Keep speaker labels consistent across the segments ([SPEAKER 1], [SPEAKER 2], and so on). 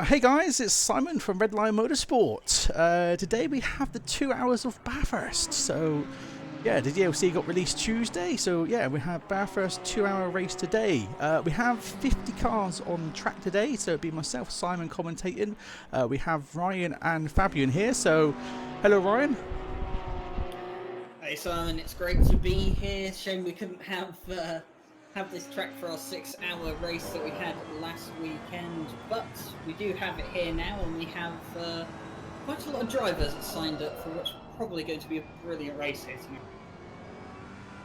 [SPEAKER 1] Hey guys, it's Simon from Redline Motorsport. Today we have the 2 hours of Bathurst. So, yeah, the DLC got released Tuesday. So, yeah, we have Bathurst 2-hour race today. We have 50 cars on track today. So, it'll be myself, Simon, commentating. We have Ryan and Fabian here. So, hello, Ryan.
[SPEAKER 2] Hey Simon, it's great to be here. Shame we couldn't have this track for our 6-hour race that we had last weekend, but we do have it here now, and we have quite a lot of drivers signed up for what's probably going to be a brilliant race here tonight.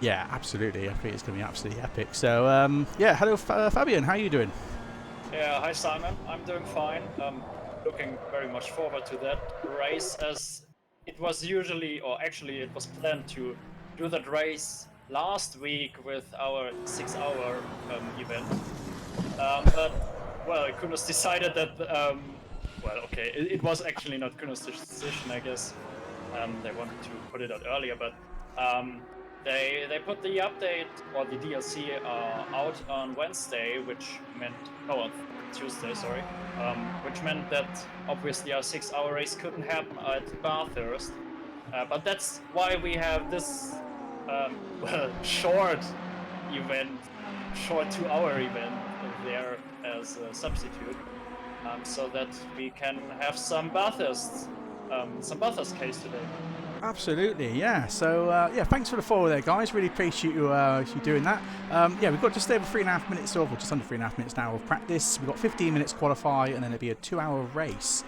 [SPEAKER 1] Yeah, absolutely. I think it's going to be absolutely epic. So, yeah, hello, Fabian. How are you doing?
[SPEAKER 3] Yeah, hi Simon. I'm doing fine. Looking very much forward to that race, as it was usually, or actually it was planned to do that race last week with our 6-hour event. But, well, Kunos decided that, well, okay, it was actually not Kunos' decision, I guess. They wanted to put it out earlier, but they put the update, or the DLC, out on Wednesday, which meant, on Tuesday, sorry, which meant that obviously our 6-hour race couldn't happen at Bathurst. But that's why we have this well, short 2-hour event there as a substitute, so that we can have some Bathurst case today.
[SPEAKER 1] Absolutely, yeah. So, yeah, thanks for the follow there, guys. Really appreciate you doing that. Yeah, we've got just over 3.5 minutes of, or just under 3.5 minutes now of practice. We've got 15 minutes qualify, and then it'll be a 2-hour race.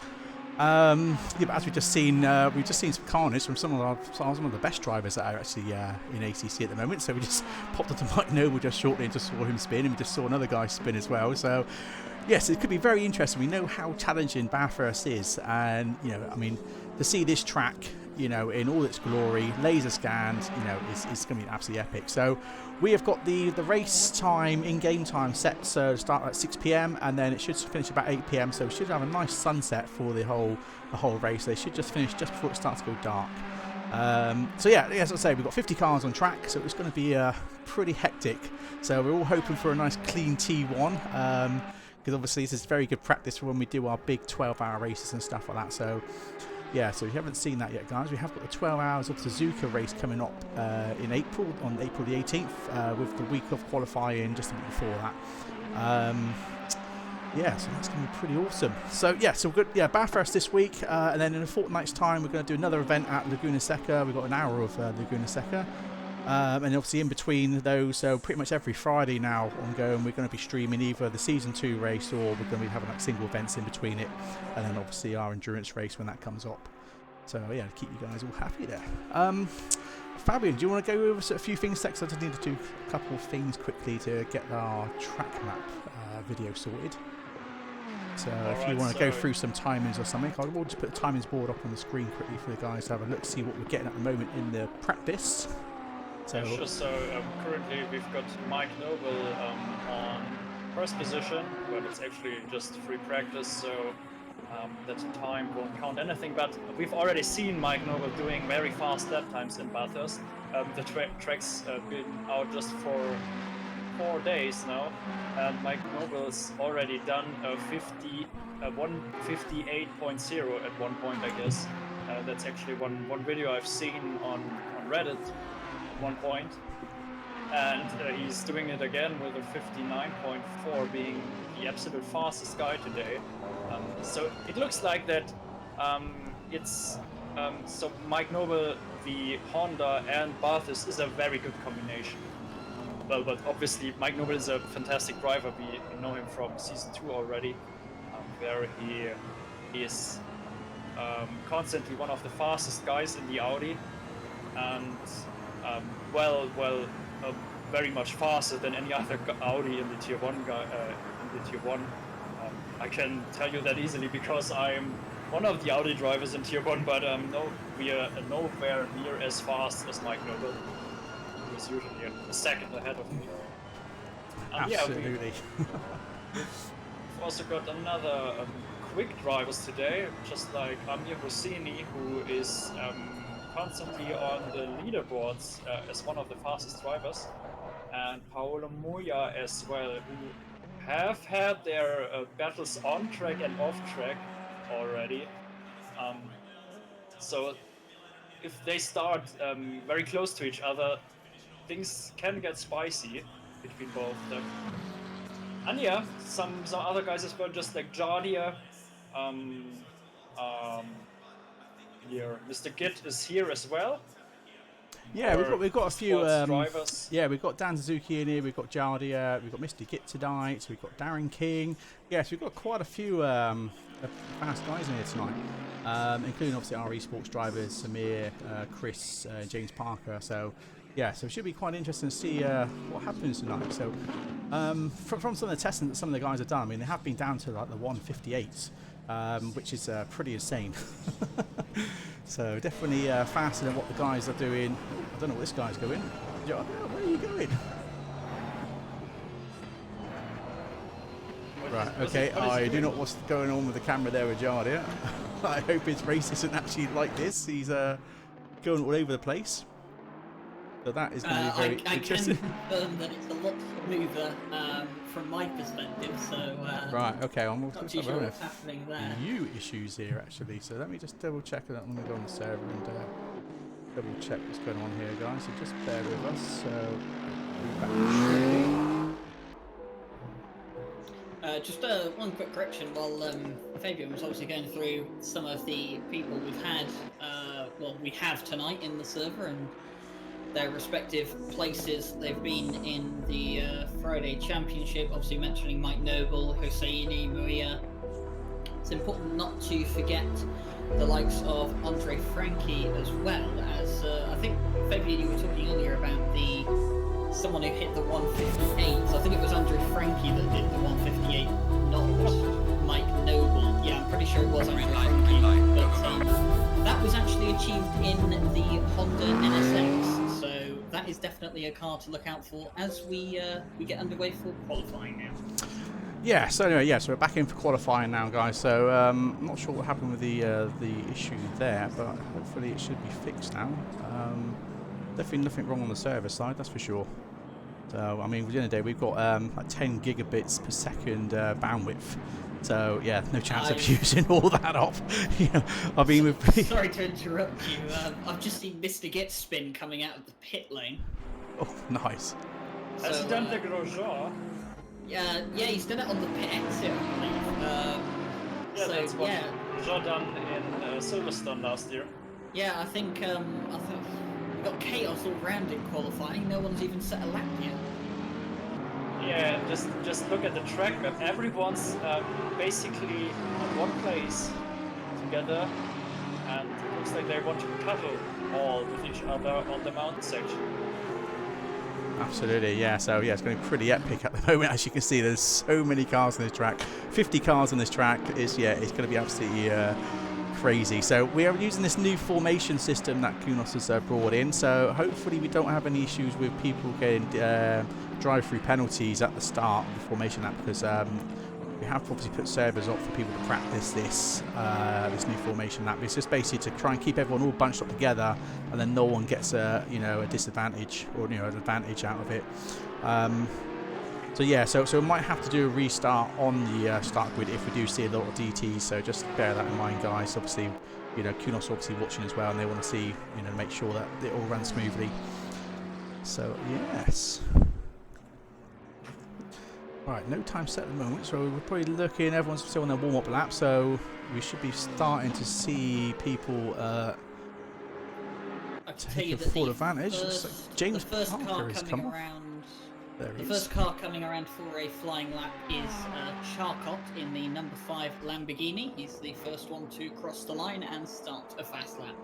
[SPEAKER 1] Yeah, but as we've just seen some carnage from some of the best drivers that are actually in ACC at the moment. So we just popped up to Mike Noble just shortly and just saw him spin, and we just saw another guy spin as well. So, yes, it could be very interesting. We know how challenging Bathurst is, and I mean, to see this track, in all its glory, laser scanned, it's going to be absolutely epic. So we have got the race time, in-game time set to start at 6 p.m. and then it should finish about 8 p.m. So we should have a nice sunset for the whole race. They should just finish just before it starts to go dark. So yeah, as I say, we've got 50 cars on track, so it's going to be pretty hectic. So we're all hoping for a nice clean T1. Because obviously this is very good practice for when we do our big 12-hour races and stuff like that. So yeah, so if you haven't seen that yet, guys, we have got the 12 hours of Suzuka race coming up in April, on April the 18th, with the week of qualifying just a bit before that. Yeah, so that's going to be pretty awesome. So yeah, so we're good. Yeah, Bathurst this week, and then in a fortnight's time, we're going to do another event at Laguna Seca. We've got an hour of Laguna Seca. And obviously in between those, so pretty much every Friday now ongoing, we're going to be streaming either the Season 2 race, or we're going to be having like single events in between it, and then obviously our endurance race when that comes up. So yeah, to keep you guys all happy there. Fabian, do you want to go over a few things next? I just need to do a couple of things quickly to get our track map video sorted. So if you want to go through some timings or something, I will just put the timings board up on the screen quickly for the guys to have a look, see what we're getting at the moment in the practice.
[SPEAKER 3] So, yeah, sure. So currently we've got Mike Noble on first position, but it's actually just free practice, so that time won't count anything. But we've already seen Mike Noble doing very fast lap times in Bathurst. The track's been out just for 4 days now, and Mike Noble's already done a 158.0 at one point, I guess. That's actually one video I've seen on Reddit. One point, and he's doing it again with a 59.4, being the absolute fastest guy today. So it looks like that it's so Mike Noble, the Honda, and Bathurst is a very good combination. Well, but obviously Mike Noble is a fantastic driver. We know him from Season 2 already, where he is constantly one of the fastest guys in the Audi, and very much faster than any other Audi in the Tier 1 I can tell you that easily because I'm one of the Audi drivers in Tier 1, but no, we are nowhere near as fast as Mike Noble. He was usually a second ahead of me.
[SPEAKER 1] Absolutely.
[SPEAKER 3] We've also got another quick drivers today, just like Amir Hosseini, who is constantly on the leaderboards as one of the fastest drivers, and Paolo Moya as well, who have had their battles on track and off track already. So if they start very close to each other, things can get spicy between both of them. And yeah, some other guys as well, just like Jardia. Here, Mr. Git is here as well.
[SPEAKER 1] Yeah, we've got a few
[SPEAKER 3] drivers.
[SPEAKER 1] Yeah, we've got Dan Suzuki in here, we've got Jardia, we've got Mr. Git tonight, we've got Darren King. Yes, we've got quite a few fast guys in here tonight, including obviously our esports drivers, Samir, Chris, James Parker. So yeah, so it should be quite interesting to see what happens tonight. So from some of the testing that some of the guys have done, I mean, they have been down to like the 158s. Which is pretty insane. So definitely faster than what the guys are doing. I don't know what this guy's going. Where are you going? Right, okay, I do not know what's going on with the camera there with Jardia. I hope his race isn't actually like this. He's going all over the place. So that is going to be very interesting.
[SPEAKER 2] I can confirm that it's a lot smoother from my perspective, so
[SPEAKER 1] right, okay, I'm
[SPEAKER 2] not too sure what's happening there.
[SPEAKER 1] Few issues here actually, so let me just double check that. I'm going to go on the server and double check what's going on here, guys, so just bear with us. So we'll be back shortly.
[SPEAKER 2] Just one quick correction while Fabian was obviously going through some of the people we've had well, we have tonight in the server, and their respective places. They've been in the Friday Championship, obviously mentioning Mike Noble, Hosseini, Muia. It's important not to forget the likes of Andre Frankie as well, as I think, Fabian, you were talking earlier about someone who hit the 158. So I think it was Andre Frankie that did the 158, not Mike Noble. Yeah, I'm pretty sure it was Andre Frankie. But that was actually achieved in the Honda NSX. So that is definitely a car to look out for as we get underway for qualifying now.
[SPEAKER 1] Yeah, so anyway, yeah, so we're back in for qualifying now, guys. So I'm not sure what happened with the issue there, but hopefully it should be fixed now. Definitely nothing wrong on the server side, that's for sure. So, I mean, at the end of the day, we've got like 10 gigabits per second bandwidth. So, yeah, no chance of using all that up. You know, I mean,
[SPEAKER 2] sorry to interrupt you. I've just seen Mr. Get Spin coming out of the pit lane.
[SPEAKER 1] Oh, nice.
[SPEAKER 3] Has he done the Grosjean?
[SPEAKER 2] Yeah, he's done it on the pit exit, I believe.
[SPEAKER 3] Yeah, that's what Grosjean done in Silverstone last year.
[SPEAKER 2] Yeah, I think we got chaos all round in qualifying. No one's even set a lap yet.
[SPEAKER 3] Yeah, just look at the track map. Everyone's basically on one place together, and it looks like they want to cuddle all with each other on the mountain section.
[SPEAKER 1] Absolutely, yeah. So yeah, it's going to be pretty epic at the moment. As you can see, there's so many cars on this track. 50 cars on this track. It's going to be absolutely crazy. So we are using this new formation system that Kunos has brought in. So hopefully we don't have any issues with people getting drive-through penalties at the start of the formation lap, because we have obviously put servers up for people to practice this new formation lap. It's just basically to try and keep everyone all bunched up together, and then no one gets a disadvantage or an advantage out of it. So yeah, so we might have to do a restart on the start grid if we do see a lot of DTs. So just bear that in mind, guys. Obviously, Kunos obviously watching as well, and they want to see, make sure that it all runs smoothly. So yes. Right, no time set at the moment, so we're probably looking, everyone's still on their warm-up lap, so we should be starting to see people take a full advantage. Like James Parker is coming around.
[SPEAKER 2] The first car coming around for a flying lap is Charcot in the number 5 Lamborghini. He's the first one to cross the line and start a fast lap.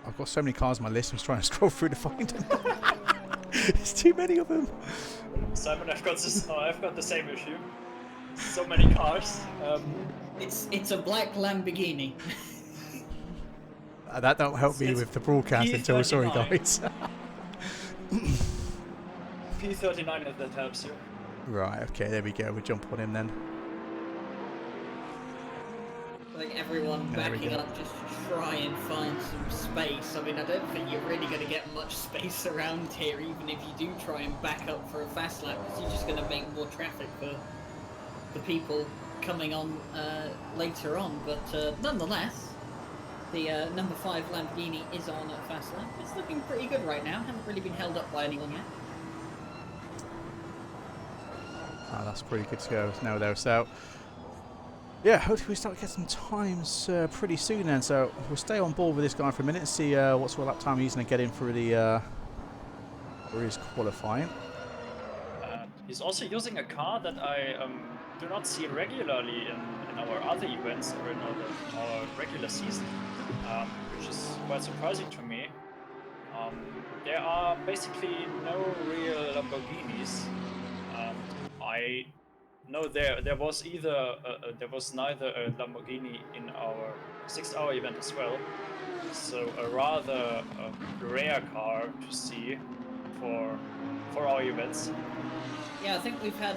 [SPEAKER 1] I've got so many cars on my list, I'm just trying to scroll through to find them. There's too many of them.
[SPEAKER 3] Simon, I've got the same issue. So many cars.
[SPEAKER 2] It's a black Lamborghini.
[SPEAKER 1] That don't help me with the broadcast until sorry, guys.
[SPEAKER 3] P39 if that helps you.
[SPEAKER 1] Right, okay, there we go. We'll jump on him then.
[SPEAKER 2] I think everyone backing up just to try and find some space. I mean, I don't think you're really going to get much space around here, even if you do try and back up for a fast lap, because you're just going to make more traffic for the people coming on later on. But nonetheless, the number 5 Lamborghini is on a fast lap. It's looking pretty good right now. Hasn't really been held up by anyone yet.
[SPEAKER 1] Oh, that's pretty good to go now, though. So, yeah, hopefully we start to get some times pretty soon then. So we'll stay on board with this guy for a minute and see what sort of lap time he's going to get in for the for his qualifying.
[SPEAKER 3] He's also using a car that I do not see regularly in our other events or in our regular season, which is quite surprising to me. There are basically no real Lamborghinis. I know there was neither a Lamborghini in our 6-hour event as well, so a rather rare car to see for our events.
[SPEAKER 2] Yeah, I think we had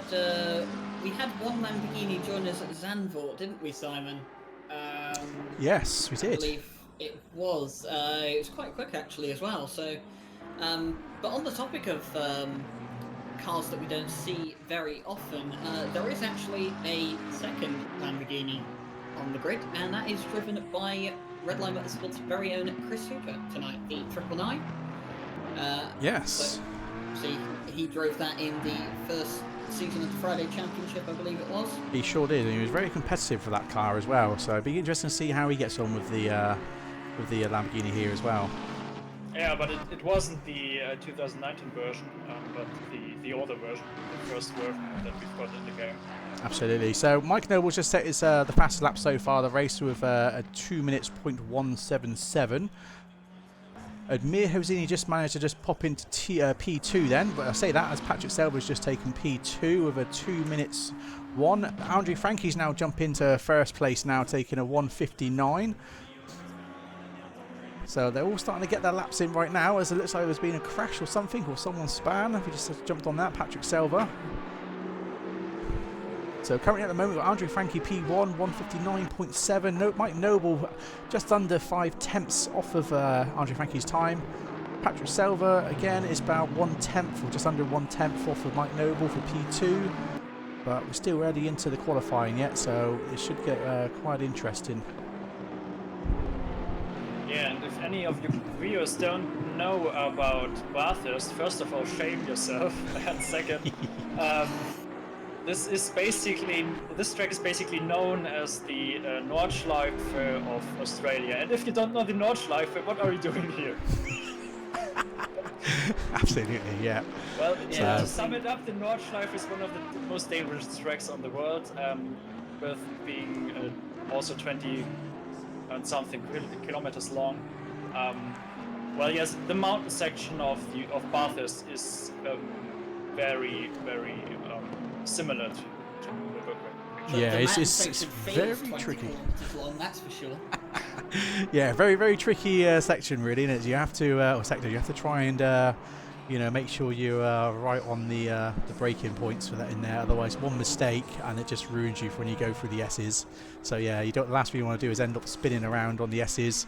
[SPEAKER 2] one Lamborghini join us at Zandvoort, didn't we, Simon?
[SPEAKER 1] Yes, we did.
[SPEAKER 2] I believe it was. It was quite quick actually as well. So, but on the topic of cars that we don't see very often, there is actually a second Lamborghini on the grid, and that is driven by Redline Motorsport's very own Chris Hooper tonight, the 999.
[SPEAKER 1] Yes.
[SPEAKER 2] So he drove that in the first season of the Friday Championship, I believe it was.
[SPEAKER 1] He sure did, and he was very competitive for that car as well, so it'd be interesting to see how he gets on with the with the Lamborghini here as well.
[SPEAKER 3] Yeah, but it wasn't the 2019 version, but the older version, the first version that we've got in the game.
[SPEAKER 1] Absolutely. So Mike Noble's just set his the fastest lap so far of the race with a 2 minutes .177. Admir Hosini just managed to just pop into P2 then, but I say that as Patrick Selva's just taken P2 with a 2 minutes 1. Andre Frankie's now jumped into first place now, taking a 1:59. So they're all starting to get their laps in right now, as it looks like there's been a crash or something, or someone's span. We just jumped on that, Patrick Selva. So currently at the moment, we've got Andre Frankie P1, 1:59.7. Mike Noble just under 5/10 off of Andre Frankie's time. Patrick Selva again is about 1/10 or just under 1/10 off of Mike Noble for P2. But we're still early into the qualifying yet, so it should get quite interesting.
[SPEAKER 3] Yeah, and if any of you viewers don't know about Bathurst, first of all, shame yourself, and second, this track is basically known as the Nordschleife of Australia. And if you don't know the Nordschleife, what are you doing here?
[SPEAKER 1] Absolutely, yeah.
[SPEAKER 3] Well, yeah, to sum it up, the Nordschleife is one of the most dangerous tracks on the world, with being also 20 and something kilometers long. Well, yes, the mountain section of Bathurst is very, very similar to the
[SPEAKER 1] yeah, it's very tricky.
[SPEAKER 2] Long, that's for sure.
[SPEAKER 1] Yeah, very, very tricky section, really, isn't it? You have to, or sector, you have to try and, you know, make sure you're right on the braking points for that in there. Otherwise, one mistake and it just ruins you for when you go through the S's. So yeah, the last thing you want to do is end up spinning around on the S's,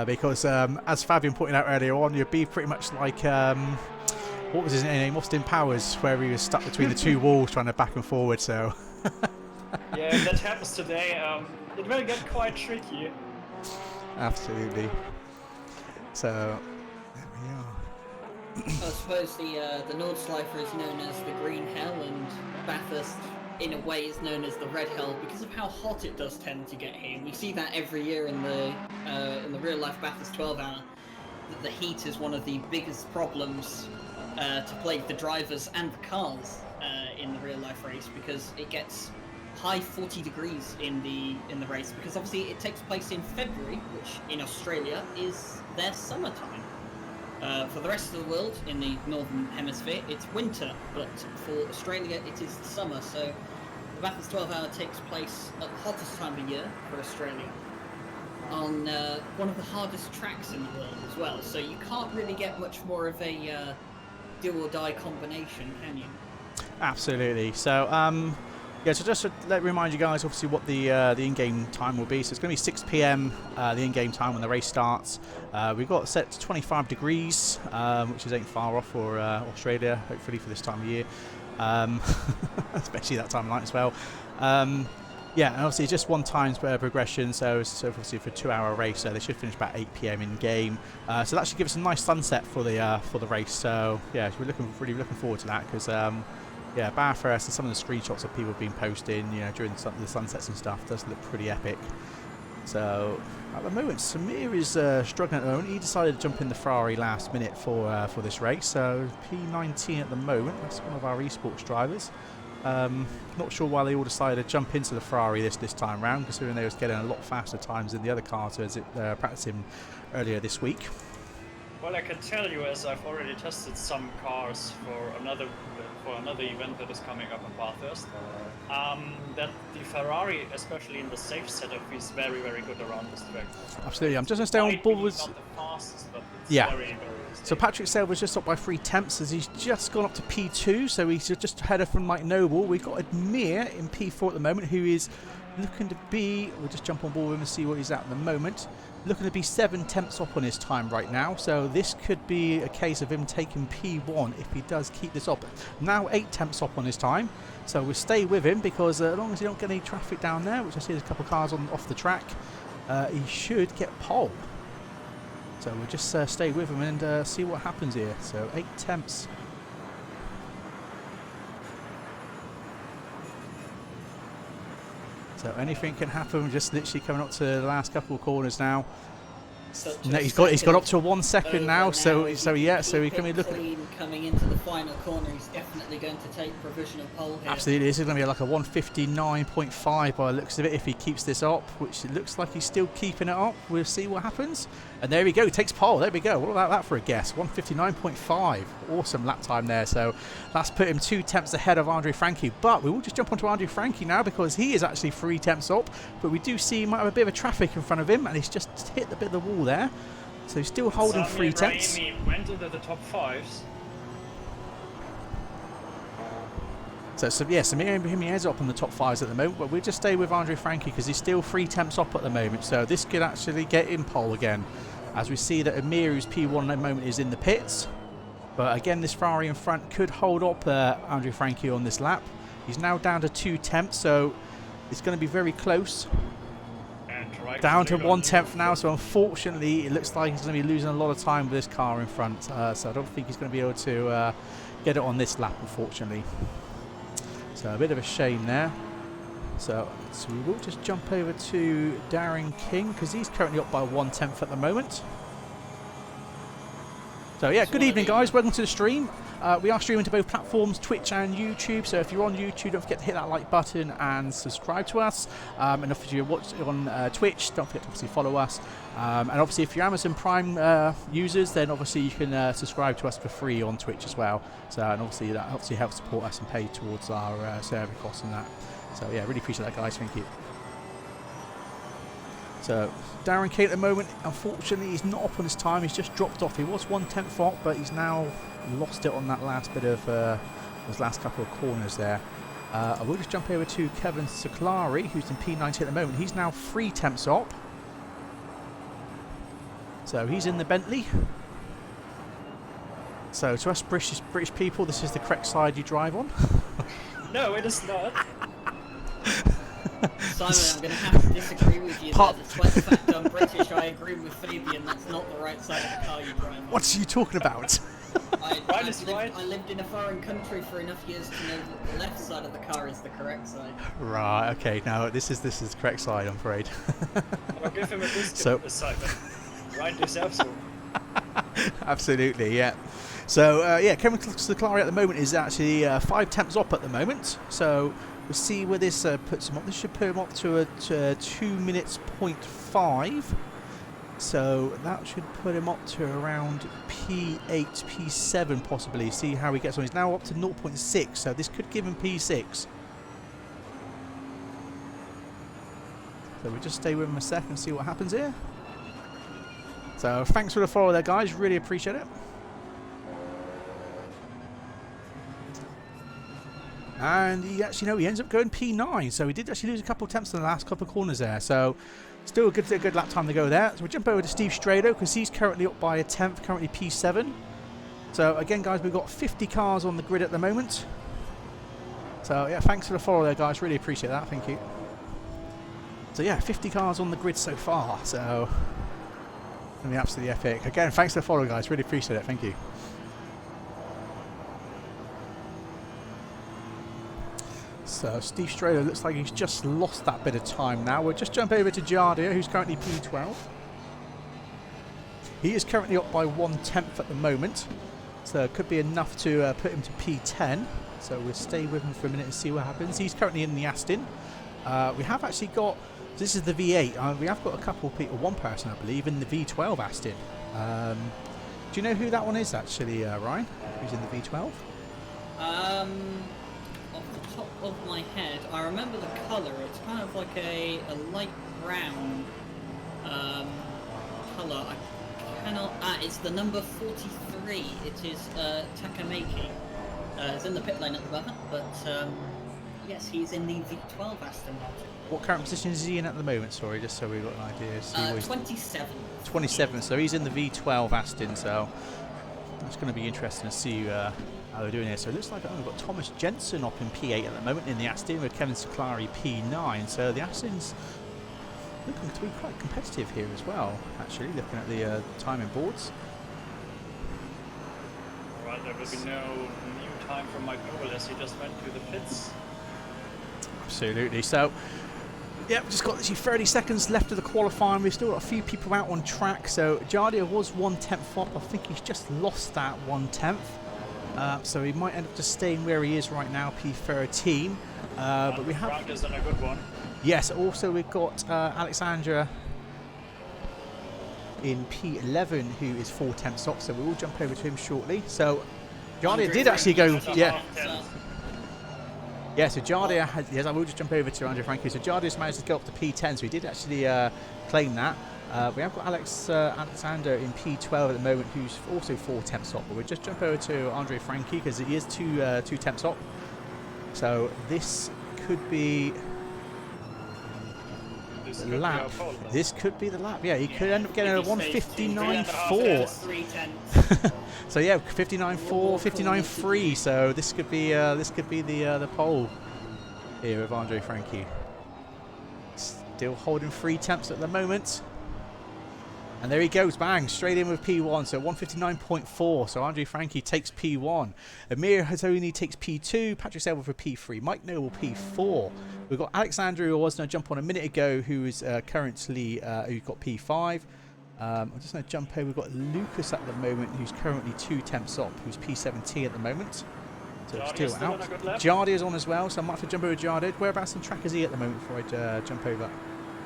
[SPEAKER 1] because as Fabian pointed out earlier on, you'd be pretty much like what was his name, Austin Powers, where he was stuck between the two walls trying to back and forward. So
[SPEAKER 3] yeah, if that happens today, it will get quite tricky.
[SPEAKER 1] Absolutely. So there we are.
[SPEAKER 2] I suppose the Nordschleife is known as the Green Hell, and Bathurst, in a way, is known as the Red Hell because of how hot it does tend to get here. And we see that every year in the real life Bathurst 12 hour. That the heat is one of the biggest problems to plague the drivers and the cars in the real life race, because it gets high 40 degrees in the race, because obviously it takes place in February, which in Australia is their summertime. For the rest of the world, in the northern hemisphere, it's winter, but for Australia it is the summer. So the Bathurst 12 hour takes place at the hottest time of year for Australia, on one of the hardest tracks in the world as well. So you can't really get much more of a do or die combination, can you?
[SPEAKER 1] Absolutely. So yeah, so just to remind you guys, obviously, what the in-game time will be. So it's going to be 6 p.m. The in-game time when the race starts. We've got set to 25 degrees, which ain't far off for Australia, hopefully for this time of year, especially that time of night as well. Yeah, and obviously just one times progression, so obviously for a 2-hour race, so they should finish about 8 p.m. in game. So that should give us a nice sunset for the race. So yeah, we're really looking forward to that, because yeah, Bathurst and some of the screenshots that people have been posting, you know, during the sunsets and stuff, does look pretty epic. So at the moment, Samir is struggling at the moment. He decided to jump in the Ferrari last minute for this race. So P19 at the moment. That's one of our esports drivers. Not sure why they all decided to jump into the Ferrari this time round, considering they was getting a lot faster times than the other cars as it practicing earlier this week.
[SPEAKER 3] Well, I can tell you, as I've already tested some cars for another event that is coming up in Bathurst, that the Ferrari, especially in the safe setup, is very, very good around this track.
[SPEAKER 1] Absolutely. I'm just going to stay on board with...
[SPEAKER 3] Not the fastest, but it's
[SPEAKER 1] yeah.
[SPEAKER 3] very, very
[SPEAKER 1] So Patrick Selva's just up by 3/10 as he's just gone up to P2, so he's just ahead from Mike Noble. We've got Admir in P4 at the moment, who is looking to be... We'll just jump on board with him and see what he's at the moment. Looking to be 7/10 up on his time right now, so this could be a case of him taking P1 if he does keep this up. Now 8/10 up on his time, so we'll stay with him, because as long as you don't get any traffic down there, which I see there's a couple of cars off the track, he should get pole. So we'll just stay with him and see what happens here. So 8/10. So anything can happen. Just literally coming up to the last couple of corners now. No, he's got up to 1 second now, so yeah, so he can be looking
[SPEAKER 2] clean coming into the final corner. He's definitely going to take provisional pole here.
[SPEAKER 1] Absolutely, this is going to be like a 1:59.5 by the looks of it if he keeps this up, which it looks like he's still keeping it up. We'll see what happens. And there we go, he takes pole. There we go. What about that for a guess? 1:59.5. Awesome lap time there. So that's put him 2 tenths ahead of Andre Franchi. But we will just jump onto Andre Franchi now because he is actually 3 tenths up. But we do see he might have a bit of traffic in front of him, and he's just hit the bit of the wall there. So he's still holding 3 tenths.
[SPEAKER 3] Went into the top 5s.
[SPEAKER 1] So yeah, Samir heads up on the top 5s at the moment, but we'll just stay with Andre Franchi because he's still 3 tenths up at the moment. So this could actually get in pole again, as we see that Amir, who's P1 at the moment, is in the pits. But again, this Ferrari in front could hold up Andre Franchi on this lap. He's now down to 2 tenths, so it's going to be very close. Down to 1 tenth now, so unfortunately it looks like he's going to be losing a lot of time with this car in front. So I don't think he's going to be able to get it on this lap, unfortunately. So a bit of a shame there. So we will just jump over to Darren King because he's currently up by 1 tenth at the moment. So yeah, good evening guys, welcome to the stream. We are streaming to both platforms, Twitch and YouTube, so if you're on YouTube, don't forget to hit that like button and subscribe to us. And if you're watching on Twitch, don't forget to obviously follow us. And obviously if you're Amazon Prime users, then obviously you can subscribe to us for free on Twitch as well. So and obviously that obviously helps support us and pay towards our server costs and that. So yeah, really appreciate that guys, thank you. So Darren King at the moment, unfortunately he's not up on his time, he's just dropped off. He was 1 tenth up, but he's now lost it on that last bit of those last couple of corners there. I will just jump over to Kevin Siclari, who's in P90 at the moment. He's now 3 tenths up. So he's in the Bentley. So to us British people, this is the correct side you drive on.
[SPEAKER 3] No, it is not.
[SPEAKER 2] Simon, I'm going to have to disagree with you there. Despite the fact I'm British, I agree with Fabian. That's not the right side of the car you drive on.
[SPEAKER 1] What are you talking about?
[SPEAKER 2] I lived in a foreign country for enough years to know that the left side of the car is the correct side.
[SPEAKER 1] Right, okay, now this is the correct side, I'm afraid.
[SPEAKER 3] I'll give him a discount this side, but ride yourself so.
[SPEAKER 1] Absolutely, yeah. So, yeah, Kevin Siclari at the moment is actually 5 tenths up at the moment. So, we'll see where this puts him up. This should put him up to a 2 minutes 0.5. So that should put him up to around P8, P7 possibly. See how he gets on. He's now up to 0.6, so this could give him P6. So we'll just stay with him a second and see what happens here. So thanks for the follow there, guys. Really appreciate it. And he actually, he ends up going P9. So he did actually lose a couple of tenths in the last couple of corners there. So still a good lap time to go there. So we'll jump over to Steve Strado because he's currently up by a tenth, currently P7. So again, guys, we've got 50 cars on the grid at the moment. So yeah, thanks for the follow there, guys. Really appreciate that. Thank you. So yeah, 50 cars on the grid so far. So it's going to be absolutely epic. Again, thanks for the follow, guys. Really appreciate it. Thank you. So Steve Strado looks like he's just lost that bit of time now. We'll just jump over to Jardia, who's currently P12. He is currently up by 1 tenth at the moment, so it could be enough to put him to P10. So we'll stay with him for a minute and see what happens. He's currently in the Aston. We have actually got, this is the V8. We have got a couple of people, one person I believe, in the V12 Aston. Do you know who that one is actually, Ryan? Who's in the V12?
[SPEAKER 2] Off the top of my head, I remember the colour. It's kind of like a light brown colour. I cannot. It's the number 43. It is Takamaki. It's in the pit lane at the moment, but yes, he's in the V12 Aston Martin.
[SPEAKER 1] What current position is he in at the moment? Sorry, just so we've got an idea. See
[SPEAKER 2] 27.
[SPEAKER 1] 27. So he's in the V12 Aston. So it's going to be interesting to see how they're doing here. So it looks like we've got Thomas Jensen up in P8 at the moment in the Aston with Kevin Siclari P9. So the Aston's looking to be quite competitive here as well, actually, looking at the timing boards.
[SPEAKER 3] Alright, there will be no new time from Mike Noble as he just went to the pits.
[SPEAKER 1] Absolutely. So Yep, just got literally 30 seconds left of the qualifying. We've still got a few people out on track. So Jardia was 1/10 off. I think he's just lost that 1/10. So he might end up just staying where he is right now, P13. But we have...
[SPEAKER 3] Frank is in a good one.
[SPEAKER 1] Yes, also we've got Alexandra in P11, who is 4/10 off. So we will jump over to him shortly. So Jardia did actually go... Yeah. Yeah, so Jardia has, yes, I will just jump over to Andre Frankie. So Jardia's managed to go up to P10, so he did actually claim that. We have got Alexander in P12 at the moment, who's also 4/10 up. But we'll just jump over to Andre Frankie because he is 2/10 up. So this could be the lap. This could be the lap. Yeah, he could end up getting a 1:59.4. So yeah, 59.4, 59.3. So this could be the pole here of Andre Frankie. Still holding 3 temps at the moment. And there he goes, bang, straight in with P1, so 1:59.4. So Andre Frankie takes P1. Amir Hazoni takes P2. Patrick Selva for P3. Mike Noble P4. We've got Alexandra, who was going to jump on a minute ago, who is currently who's got P5. I'm just going to jump over. We've got Lucas at the moment, who's currently 2/10 up, who's P17 at the moment. So still out. Jardia's on as well, so I might have to jump over Jardia. Whereabouts on track is he at the moment before I jump over?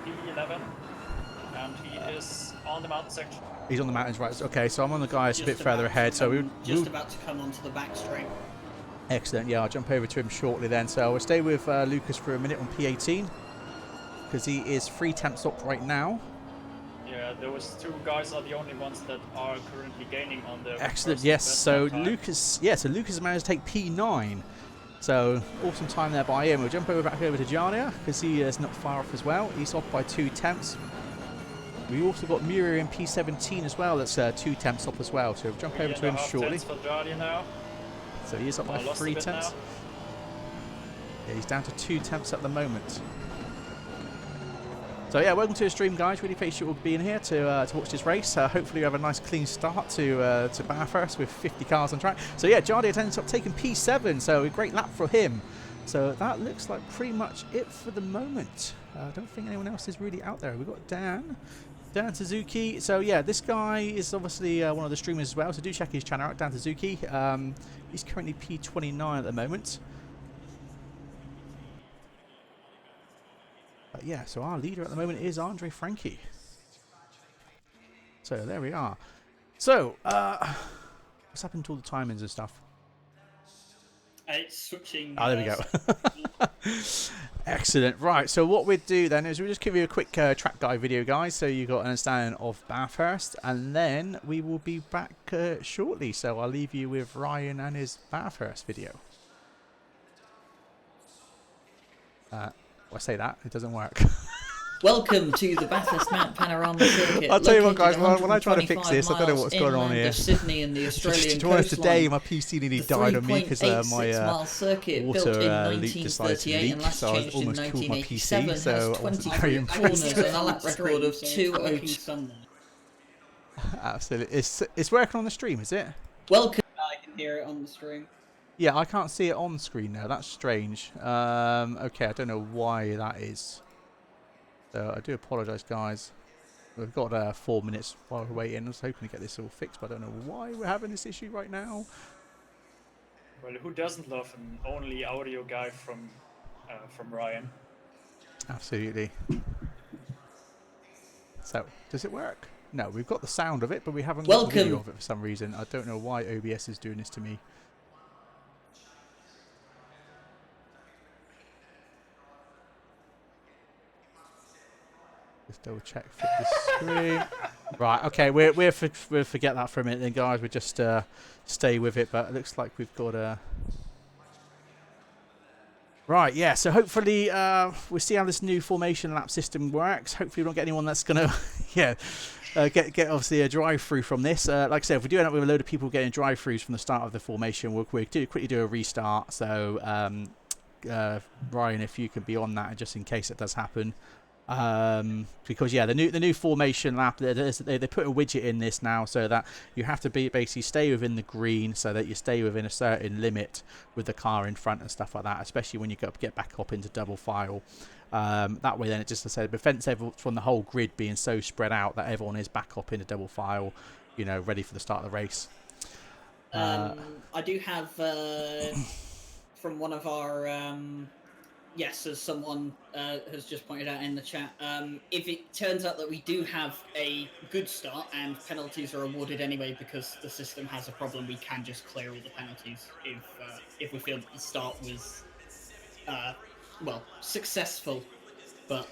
[SPEAKER 3] P11, and he is on the mountain section.
[SPEAKER 1] He's on the mountains, right? Okay, so I'm on the guys a bit further ahead. So we'll
[SPEAKER 2] about to come onto the back straight.
[SPEAKER 1] Excellent. Yeah, I'll jump over to him shortly then. So we'll stay with Lucas for a minute on P18 because he is 3/10 up right now.
[SPEAKER 3] Yeah, those 2 guys are the only ones that are currently gaining on the...
[SPEAKER 1] Excellent, yes. So Lucas, so Lucas managed to take P9. So awesome time there by him. We'll jump back over to Jardia because he is not far off as well. He's off by 2/10. We also got Muriel in P17 as well. That's 2/10 up as well. So we'll jump over to him shortly.
[SPEAKER 3] For Jardia now.
[SPEAKER 1] So he is up by 3/10. Yeah, he's down to 2/10 at the moment. So yeah, welcome to the stream, guys. Really appreciate you all being here to watch this race. Hopefully, we have a nice clean start to Bathurst with 50 cars on track. So yeah, Jardia ends up taking P7. So a great lap for him. So that looks like pretty much it for the moment. I don't think anyone else is really out there. We've got Dan Suzuki. So yeah, this guy is obviously one of the streamers as well. So do check his channel out, Dan Suzuki. He's currently P29 at the moment. But yeah, so our leader at the moment is Andre Frankie. So there we are. So what's happened to all the timings and stuff?
[SPEAKER 2] It's switching.
[SPEAKER 1] Oh, there we go. Excellent. Right, so what we'd do then is we'll just give you a quick track guide video, guys, so you got an understanding of Bathurst, and then we will be back shortly. So I'll leave you with Ryan and his Bathurst video. I say that, it doesn't work.
[SPEAKER 2] Welcome to the Bathurst Mount Panorama Circuit.
[SPEAKER 1] I'll tell you what, guys, when I try to fix this, I don't know what's going on here.
[SPEAKER 2] Sydney and the Australian
[SPEAKER 1] to be honest, today my PC nearly died on me because my water leak decided to leak, so I almost killed my PC, so I wasn't very impressed.
[SPEAKER 2] And a lap record of 2:02.
[SPEAKER 1] Absolutely. It's working on the stream, is it?
[SPEAKER 2] Welcome. I can hear it on the stream.
[SPEAKER 1] Yeah, I can't see it on screen now. That's strange. Okay, I don't know why that is. So I do apologise, guys. We've got 4 minutes while we're waiting. I was hoping to get this all fixed, but I don't know why we're having this issue right now.
[SPEAKER 3] Well, who doesn't love an only audio guy from Ryan?
[SPEAKER 1] Absolutely. So, does it work? No, we've got the sound of it, but we haven't got the video of it for some reason. I don't know why OBS is doing this to me. Just double check fit the screen. Right, okay, we'll forget that for a minute then, guys. We'll just stay with it, but it looks like we've got a... Right, yeah, so hopefully we'll see how this new formation lap system works. Hopefully we don't get anyone that's going to get obviously a drive-through from this. Like I said, if we do end up with a load of people getting drive-throughs from the start of the formation, we'll quickly do a restart. So, Ryan, if you can be on that just in case it does happen. Because yeah, the new formation lap, they put a widget in this now so that you have to basically stay within the green, so that you stay within a certain limit with the car in front and stuff like that, especially when you get back up into double file. That way then it just, I said, prevents everyone from the whole grid being so spread out that everyone is back up into double file, you know, ready for the start of the race.
[SPEAKER 2] I do have from one of our yes, as someone has just pointed out in the chat, if it turns out that we do have a good start and penalties are awarded anyway because the system has a problem, we can just clear all the penalties if we feel that the start was well, successful. But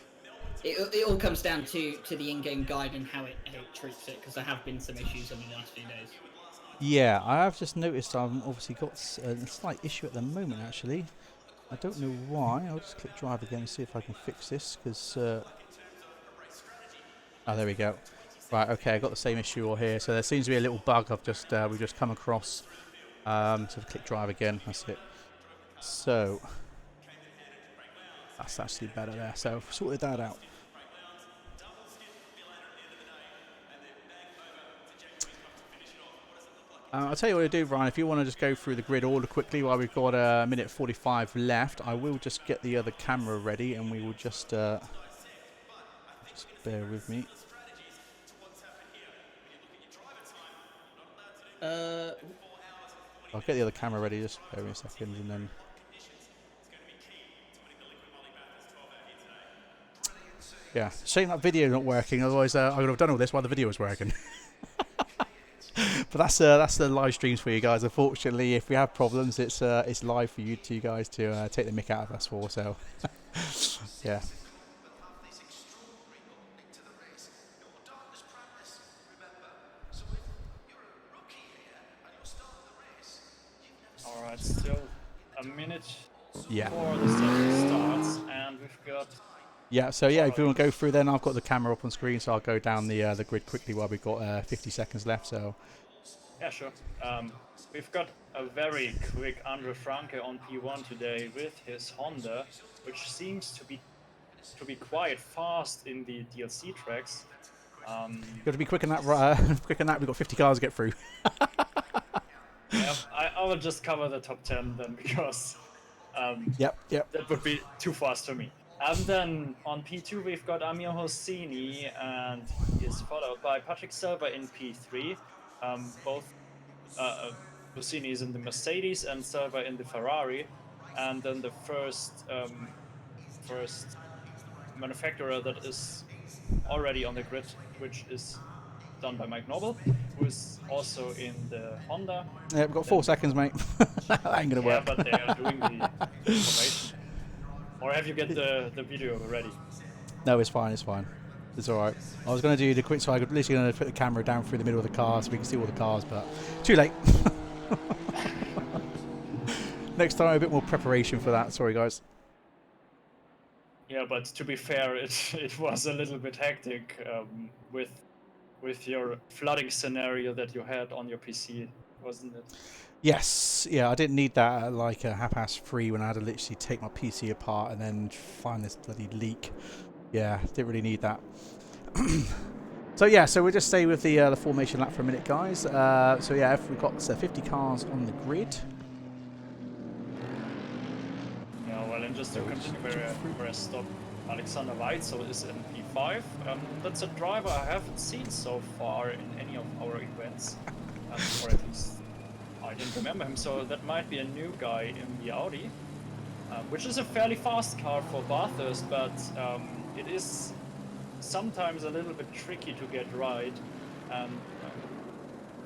[SPEAKER 2] it all comes down to the in-game guide and how it treats it, because there have been some issues over the last few days.
[SPEAKER 1] Yeah, I have just noticed I've obviously got a slight issue at the moment, actually. I don't know why. I'll just click drive again and see if I can fix this, because... oh, there we go. Right, okay, I got the same issue all here. So there seems to be a little bug we've just come across. So click drive again, that's it. So... that's actually better there. So I've sorted that out. I'll tell you what to do, Ryan. If you want to just go through the grid order quickly while we've got a minute 45 left, I will just get the other camera ready and we will just bear with me. I'll get the other camera ready, just bear with me a second, and then... yeah, shame that video not working, otherwise I would have done all this while the video was working. But that's the live streams for you guys. Unfortunately, if we have problems, it's live for you two guys to take the mick out of us for. So, yeah.
[SPEAKER 3] All right, still a minute
[SPEAKER 1] Yeah.
[SPEAKER 3] before the session starts, and we've got...
[SPEAKER 1] yeah, so yeah, if you want to go through, then I've got the camera up on screen, so I'll go down the grid quickly while we've got 50 seconds left. So.
[SPEAKER 3] Yeah, sure. We've got a very quick Andre Franke on P1 today with his Honda, which seems to be quite fast in the DLC tracks.
[SPEAKER 1] You've got to be quick on that. Quick on that. We've got 50 cars to get through.
[SPEAKER 3] Yeah, I will just cover the top 10 then, because
[SPEAKER 1] Yep.
[SPEAKER 3] that would be too fast for me. And then on P2 we've got Amir Hosseini, and he is followed by Patrick Silva in P3. Both Hosseini is in the Mercedes and Silva in the Ferrari. And then the first manufacturer that is already on the grid, which is done by Mike Noble, who is also in the Honda.
[SPEAKER 1] Yeah, we've got 4 seconds, mate. That ain't gonna work.
[SPEAKER 3] Yeah, but they are doing the information. Or have you get the video already?
[SPEAKER 1] No, it's fine. It's fine. It's all right. I was going to do the quick, so I could literally going to put the camera down through the middle of the car so we can see all the cars, but too late. Next time, a bit more preparation for that. Sorry, guys.
[SPEAKER 3] Yeah, but to be fair, it was a little bit hectic with your flooding scenario that you had on your PC, wasn't it?
[SPEAKER 1] Yes, yeah, I didn't need that at like 3:30 when I had to literally take my PC apart and then find this bloody leak. Yeah, didn't really need that. So yeah, so we'll just stay with the formation lap for a minute, guys. So yeah, if we've got 50 cars on the grid.
[SPEAKER 3] Yeah, well, and just to continue where I stopped, Alexander Weitzel is in P5. That's a driver I haven't seen so far in any of our events, or at least I didn't remember him, so that might be a new guy in the Audi, which is a fairly fast car for Bathurst, but it is sometimes a little bit tricky to get right, and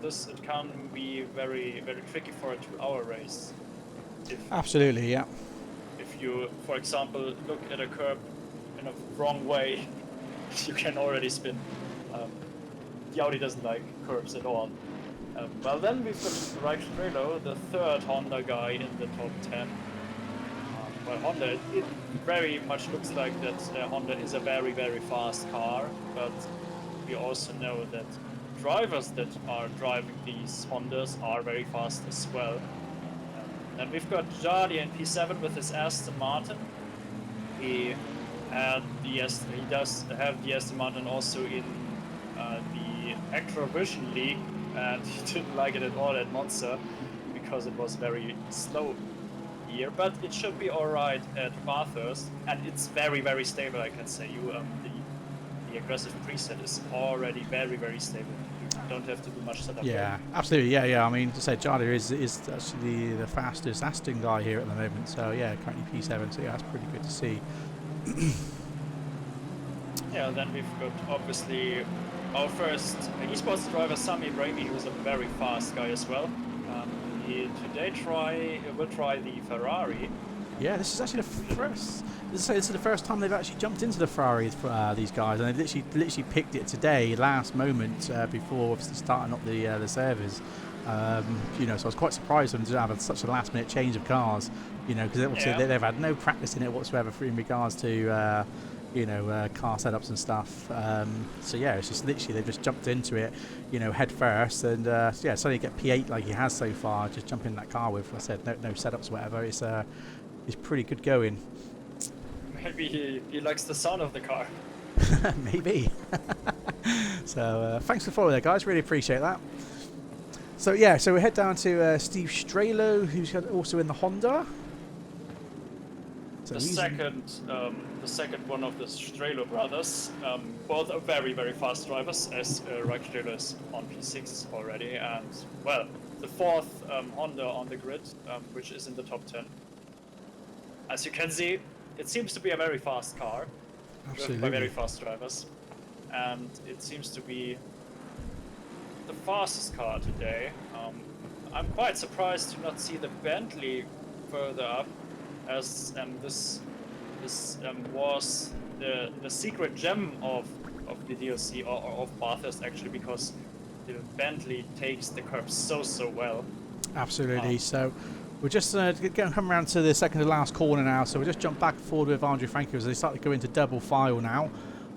[SPEAKER 3] it can be very, very tricky for a 2-hour race.
[SPEAKER 1] Absolutely, yeah.
[SPEAKER 3] If you, for example, look at a curb in a wrong way, you can already spin. The Audi doesn't like curbs at all. Well, then we've got Reich Strelo, the third Honda guy in the top 10. Well, Honda, it very much looks like that Honda is a very, very fast car, but we also know that drivers that are driving these Hondas are very fast as well. And we've got Jardi in P7 with his Aston Martin. He had he does have the S Mountain also in the Actrovision League, and he didn't like it at all at Monza because it was very slow here. But it should be alright at Bathurst, and it's very stable. I can say you the aggressive preset is already very stable. You don't have to do much setup.
[SPEAKER 1] Yeah, absolutely. Yeah. I mean, to say Jada is actually the fastest Aston guy here at the moment. So yeah, currently P7. So yeah, that's pretty good to see.
[SPEAKER 3] Yeah, then we've got obviously our first esports driver, Sami Brahimi, who's a very fast guy as well. He today will try the Ferrari.
[SPEAKER 1] Yeah, this is actually the first. This is the first time they've actually jumped into the Ferrari for these guys, and they literally picked it today, last moment before obviously starting up the servers. You know, so I was quite surprised when they have such a last-minute change of cars. You know, because obviously they've had no practice in it whatsoever in regards to you know, car setups and stuff. So yeah, it's just literally they've just jumped into it, you know, head first, and yeah, suddenly get P8 like he has so far. Just jump in that car with, like I said, no setups or whatever. It's pretty good going.
[SPEAKER 3] Maybe he likes the sound of the car.
[SPEAKER 1] Maybe. So thanks for following there, guys. Really appreciate that. So yeah, so we head down to Steve Strelo, who's also in the Honda. So
[SPEAKER 3] the second one of the Strelo brothers, both are very fast drivers, as Reich Strelo is on P6 already, and well, the fourth Honda on the grid, which is in the top 10. As you can see, it seems to be a very fast car, driven by very fast drivers, and it seems to be the fastest car today. I'm quite surprised to not see the Bentley further up, as this was the secret gem of the DLC or of Bathurst actually, because the Bentley takes the curves so well.
[SPEAKER 1] Absolutely. So we're just going to come around to the second to last corner now. So we'll just jump back forward with Andre Frankie as they start to go into double file now.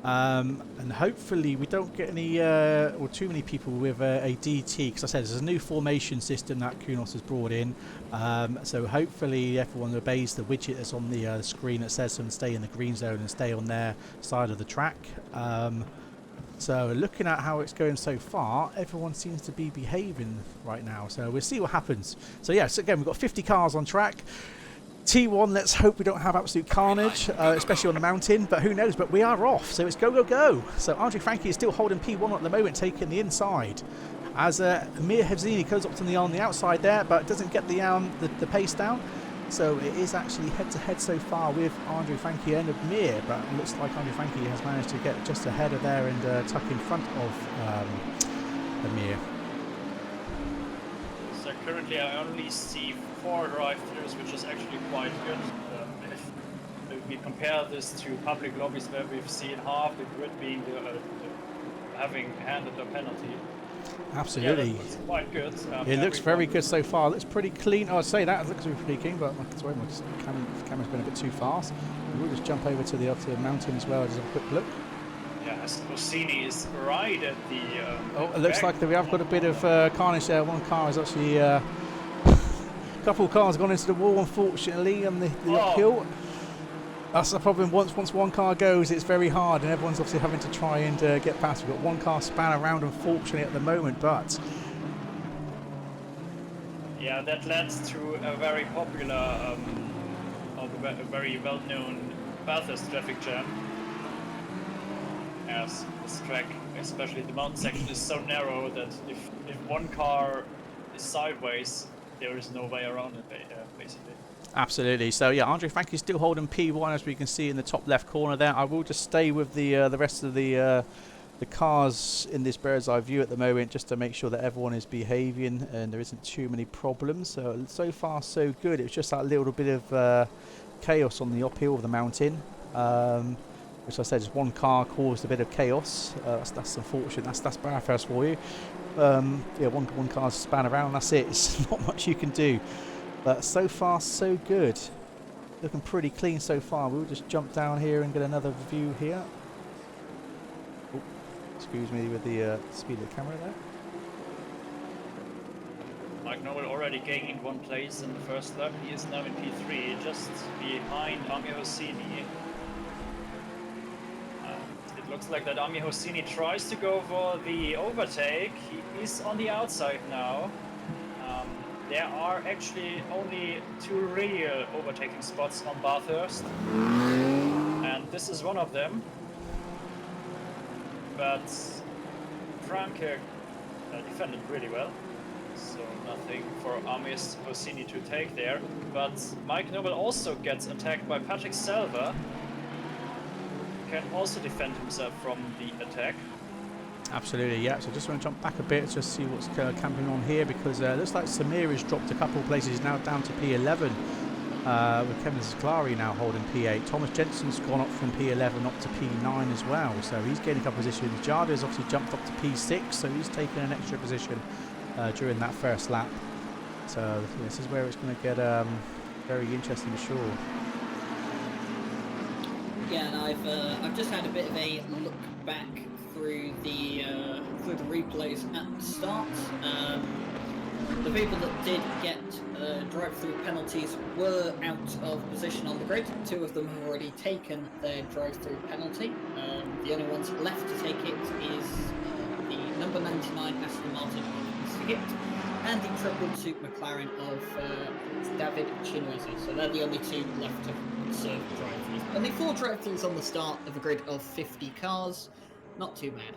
[SPEAKER 1] And hopefully we don't get any or too many people with a DT, because I said there's a new formation system that Kunos has brought in. So hopefully everyone obeys the widget that's on the screen that says them stay in the green zone and stay on their side of the track. So looking at how it's going so far, everyone seems to be behaving right now. So we'll see what happens. So yeah, so again, we've got 50 cars on track. T1, let's hope we don't have absolute carnage, especially on the mountain, but who knows, but we are off, so it's go. So Andre Frankie is still holding P1 at the moment, taking the inside, as Amir Hevzini goes up on the outside there, but doesn't get the pace down. So it is actually head-to-head so far with Andre Frankie and Amir, but it looks like Andre Frankie has managed to get just ahead of there and tuck in front of Amir.
[SPEAKER 3] So currently I only see 4 drive-thrus, which is actually quite good. If we compare this to public lobbies where we've seen half the grid being having handed a penalty.
[SPEAKER 1] Absolutely.
[SPEAKER 3] Yeah, that looks quite good.
[SPEAKER 1] It looks very good so far. It looks pretty clean. Oh, I'd say that. It looks pretty clean, but sorry, my camera's been a bit too fast. We'll just jump over to the mountain as well, just have a quick look.
[SPEAKER 3] Yeah, Rossini is right at the...
[SPEAKER 1] it looks like we have got a bit of carnage there. One car is actually... a couple of cars gone into the wall, unfortunately, on the uphill. That's the problem. Once one car goes, it's very hard, and everyone's obviously having to try and get past. We've got one car span around, unfortunately, at the moment, but... Yeah,
[SPEAKER 3] that led to a very popular, a very well-known Bathurst traffic jam. As this track, especially the mountain section, is so narrow that if one car is sideways, there is no way around it, basically.
[SPEAKER 1] Absolutely. So yeah, Andre Frankie is still holding P1, as we can see in the top left corner there. I will just stay with the rest of the cars in this bird's eye view at the moment, just to make sure that everyone is behaving and there isn't too many problems. So far so good. It was just that little bit of chaos on the uphill of the mountain, which I said, just one car caused a bit of chaos. That's unfortunate. That's Bathurst for you. Yeah, one car's span around. That's it. It's not much you can do. But so far, so good. Looking pretty clean so far. We'll just jump down here and get another view here. Oh, excuse me with the speed of the camera there.
[SPEAKER 3] Mike Noble already gained 1 place in the first lap. He is now in P3, just behind Amir Hosseini. Looks like that Ami Hosseini tries to go for the overtake. He is on the outside now. There are actually only 2 real overtaking spots on Bathurst, and this is one of them. But Franke defended really well, so nothing for Ami Hosseini to take there. But Mike Noble also gets attacked by Patrick Selva. Can also defend himself from the attack.
[SPEAKER 1] Absolutely, yeah. So just want to jump back a bit to see what's camping on here, because it looks like Samir has dropped a couple of places. He's now down to P11, with Kevin Zaklari now holding P8. Thomas Jensen's gone up from P11 up to P9 as well, so he's gaining a couple of positions. Jarda's obviously jumped up to P6, so he's taken an extra position during that first lap. So this is where it's going to get very interesting for sure.
[SPEAKER 2] Yeah, and I've just had a bit of a look back through the replays at the start. The people that did get drive-through penalties were out of position on the grid. 2 of them have already taken their drive-through penalty. The only ones left to take it is the number 99 Aston Martin of Sigit and the triple suit McLaren of David Chinweze. So they're the only 2 left to serve drive-throughs. Only 4 drive-throughs on the start of a grid of 50 cars. Not too bad.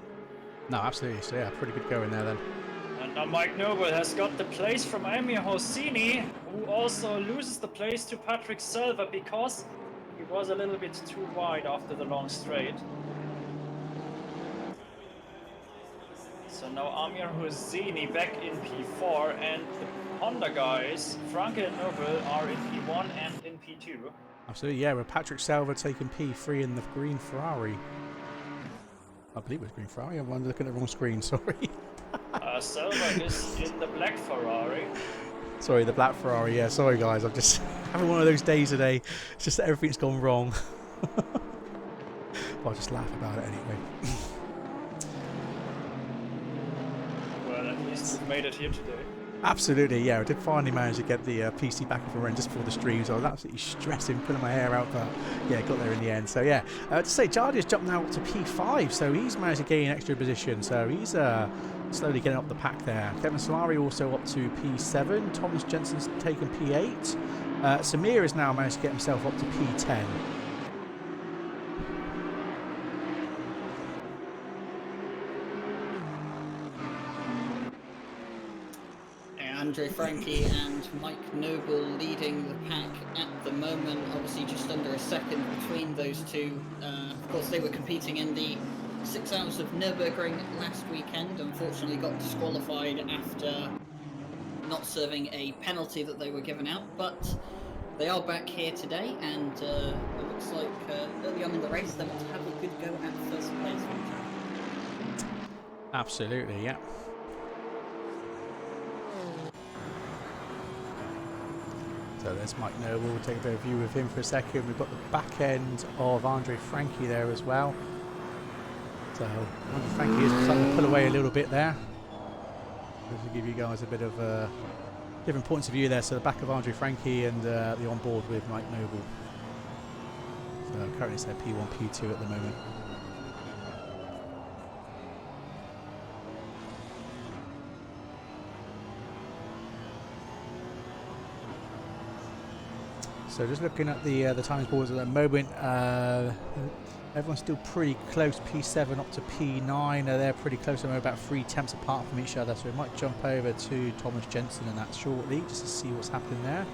[SPEAKER 1] No, absolutely. So yeah, pretty good going there then.
[SPEAKER 3] And now Mike Noble has got the place from Ami Hosseini, who also loses the place to Patrick Selva because he was a little bit too wide after the long straight. So now Amir Hosseini back in P4, and the Honda guys, Franke and Noble, are in P1 and in P2.
[SPEAKER 1] Absolutely, yeah, with Patrick Selva taking P3 in the green Ferrari. I believe it was green Ferrari. I'm looking at the wrong screen, sorry.
[SPEAKER 3] Selva is in the black Ferrari.
[SPEAKER 1] Sorry, the black Ferrari, yeah. Sorry, guys. I'm just having one of those days today. It's just that everything's gone wrong. I'll just laugh about it anyway.
[SPEAKER 3] Well, at least we've made it here today.
[SPEAKER 1] Absolutely, yeah. I did finally manage to get the PC back up and running just before the stream, so I was absolutely stressing, pulling my hair out, but yeah, got there in the end. So yeah, to say, Jardi's jumped now up to P5, so he's managed to gain an extra position, so he's slowly getting up the pack there. Kevin Solari also up to P7, Thomas Jensen's taken P8, Samir has now managed to get himself up to P10.
[SPEAKER 2] Andre Frankie and Mike Noble leading the pack at the moment, obviously just under a second between those 2. Of course, they were competing in the 6 hours of Nürburgring last weekend. Unfortunately got disqualified after not serving a penalty that they were given out, but they are back here today, and it looks like early on in the race they want to have a good go at first place.
[SPEAKER 1] Absolutely, yeah. So there's Mike Noble. We'll take a bit of view of him for a second. We've got the back end of Andre Frankie there as well. So Andre Frankie is starting to pull away a little bit there. Just to give you guys a bit of different points of view there. So the back of Andre Frankie and the on board with Mike Noble. So currently it's their P1, P2 at the moment. So just looking at the times boards at the moment, everyone's still pretty close. P7 up to P9, they're pretty close. They're about 3 tenths apart from each other. So we might jump over to Thomas Jensen and that shortly, just to see what's happening there.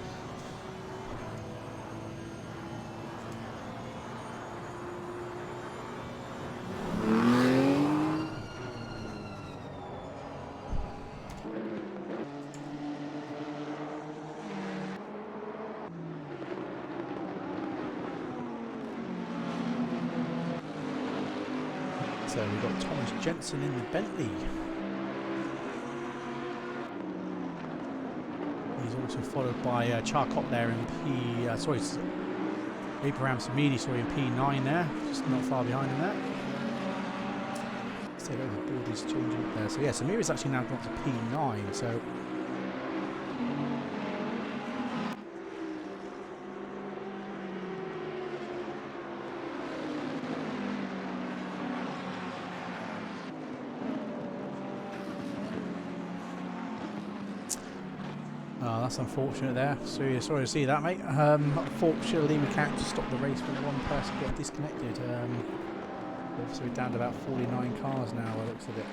[SPEAKER 1] So we've got Thomas Jensen in the Bentley. He's also followed by Charcot there in Abraham Samidi, sorry, in P9 there, just not far behind him there. So the board is changing there. So yeah, Samir is actually now gone to P9. So that's unfortunate there. So sorry to see that, mate. Unfortunately, we can't just stop the race with one person getting disconnected. Obviously, we're down to about 49 cars now, by the looks of it.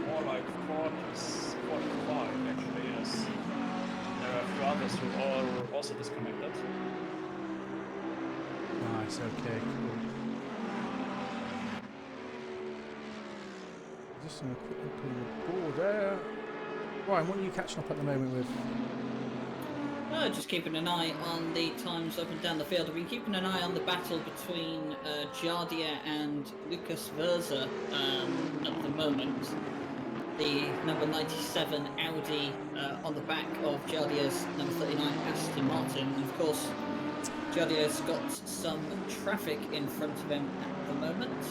[SPEAKER 3] More like 45 actually, as there are a few others who are also disconnected.
[SPEAKER 1] Nice, okay, cool. Just going to quick look on the board there. Ryan, what are you catching up at the moment with?
[SPEAKER 2] Just keeping an eye on the times up and down the field. I've been keeping an eye on the battle between Jardia and Lucas Verza at the moment. The number 97 Audi on the back of Jardia's number 39 Aston Martin. And of course, Jardia's got some traffic in front of him at the moment.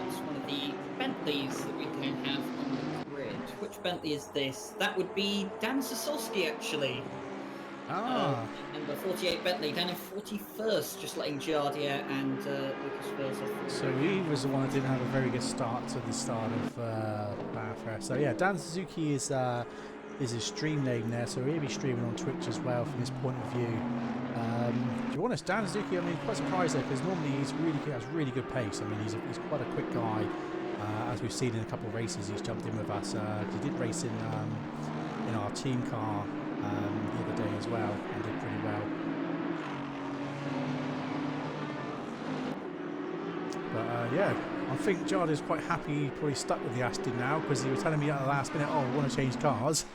[SPEAKER 2] It's one of the Bentleys that we can have on the grid. Which Bentley is this? That would be Dan Sosowski, actually. Number 48 Bentley, down in 41st, just letting Jardia and Lucas Verza.
[SPEAKER 1] So he was the one that didn't have a very good start to the start of Bathurst. So yeah, Dan Suzuki is his stream name there, so he'll be streaming on Twitch as well from this point of view. To be honest, Dan Suzuki, I mean, quite surprised there because normally he's really good, has really good pace. I mean, he's quite a quick guy. As we've seen in a couple of races, he's jumped in with us. He did race in our team car the other day as well, and did pretty well. But yeah, I think Jardia's quite happy he probably stuck with the Aston now, because he was telling me at the last minute, oh, I want to change cars.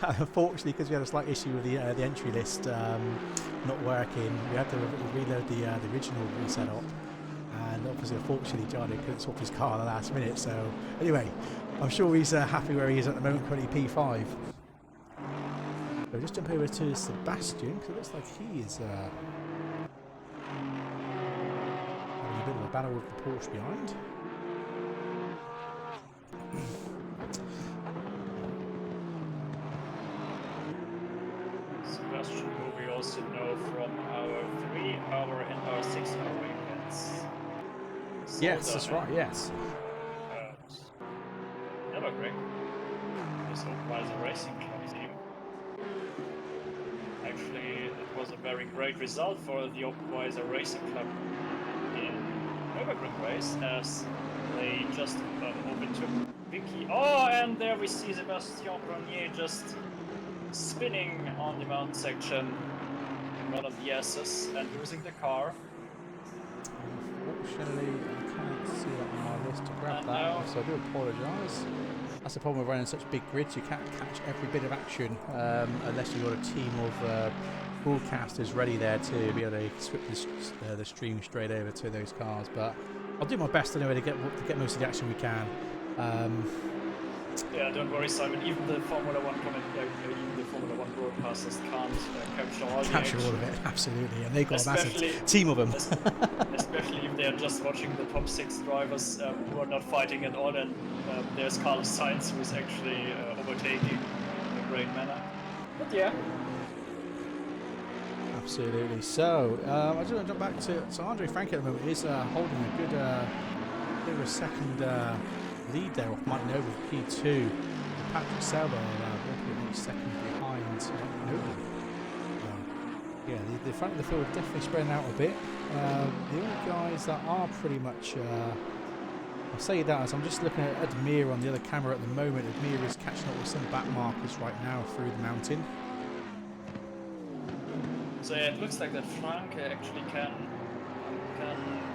[SPEAKER 1] Unfortunately, because we had a slight issue with the entry list not working, we had to reload the original reset up. And obviously, unfortunately, Jardia couldn't swap his car at the last minute. So anyway, I'm sure he's happy where he is at the moment, currently P5. We'll just jump over to Sebastian, because it looks like he is having a bit of a battle with the Porsche behind.
[SPEAKER 3] Sebastian, who we also know from our 3-hour and our 6-hour weekends.
[SPEAKER 1] Yes, that's right, yes.
[SPEAKER 3] Never great. This Optimizer Racing Club team. Actually, it was a very great result for the Optimizer Racing Club in Nürburgring race, as they just overtook Vicky. Oh, and there we see Sebastian Grenier just spinning on the mount section in one of the S's and losing the car.
[SPEAKER 1] Unfortunately, I can't see that on my list to grab that,
[SPEAKER 3] no.
[SPEAKER 1] so I do apologise. That's the problem with running such big grids, you can't catch every bit of action unless you've got a team of broadcasters ready there to be able to switch the stream straight over to those cars. But I'll do my best anyway to get most of the action we can.
[SPEAKER 3] Yeah, don't worry, Simon. Even the Formula One even the Formula One broadcasters can't capture all
[SPEAKER 1] of it, absolutely, and they've got a massive team of them.
[SPEAKER 3] Especially if they're just watching the top 6 drivers who are not fighting at all, and there's Carlos Sainz who is actually overtaking in a great manner. But yeah.
[SPEAKER 1] Absolutely. So, I just want to jump back to Andre Frank at the moment is holding a good bit of a second lead there off Mike Noble with P2. Patrick Selber second behind Mike Noble. Yeah, the front of the field definitely spreading out a bit. The only guys that are pretty much, I'll say that as I'm just looking at Admir on the other camera at the moment. Admir is catching up with some back markers right now through the mountain.
[SPEAKER 3] So yeah, it looks like that Frank actually can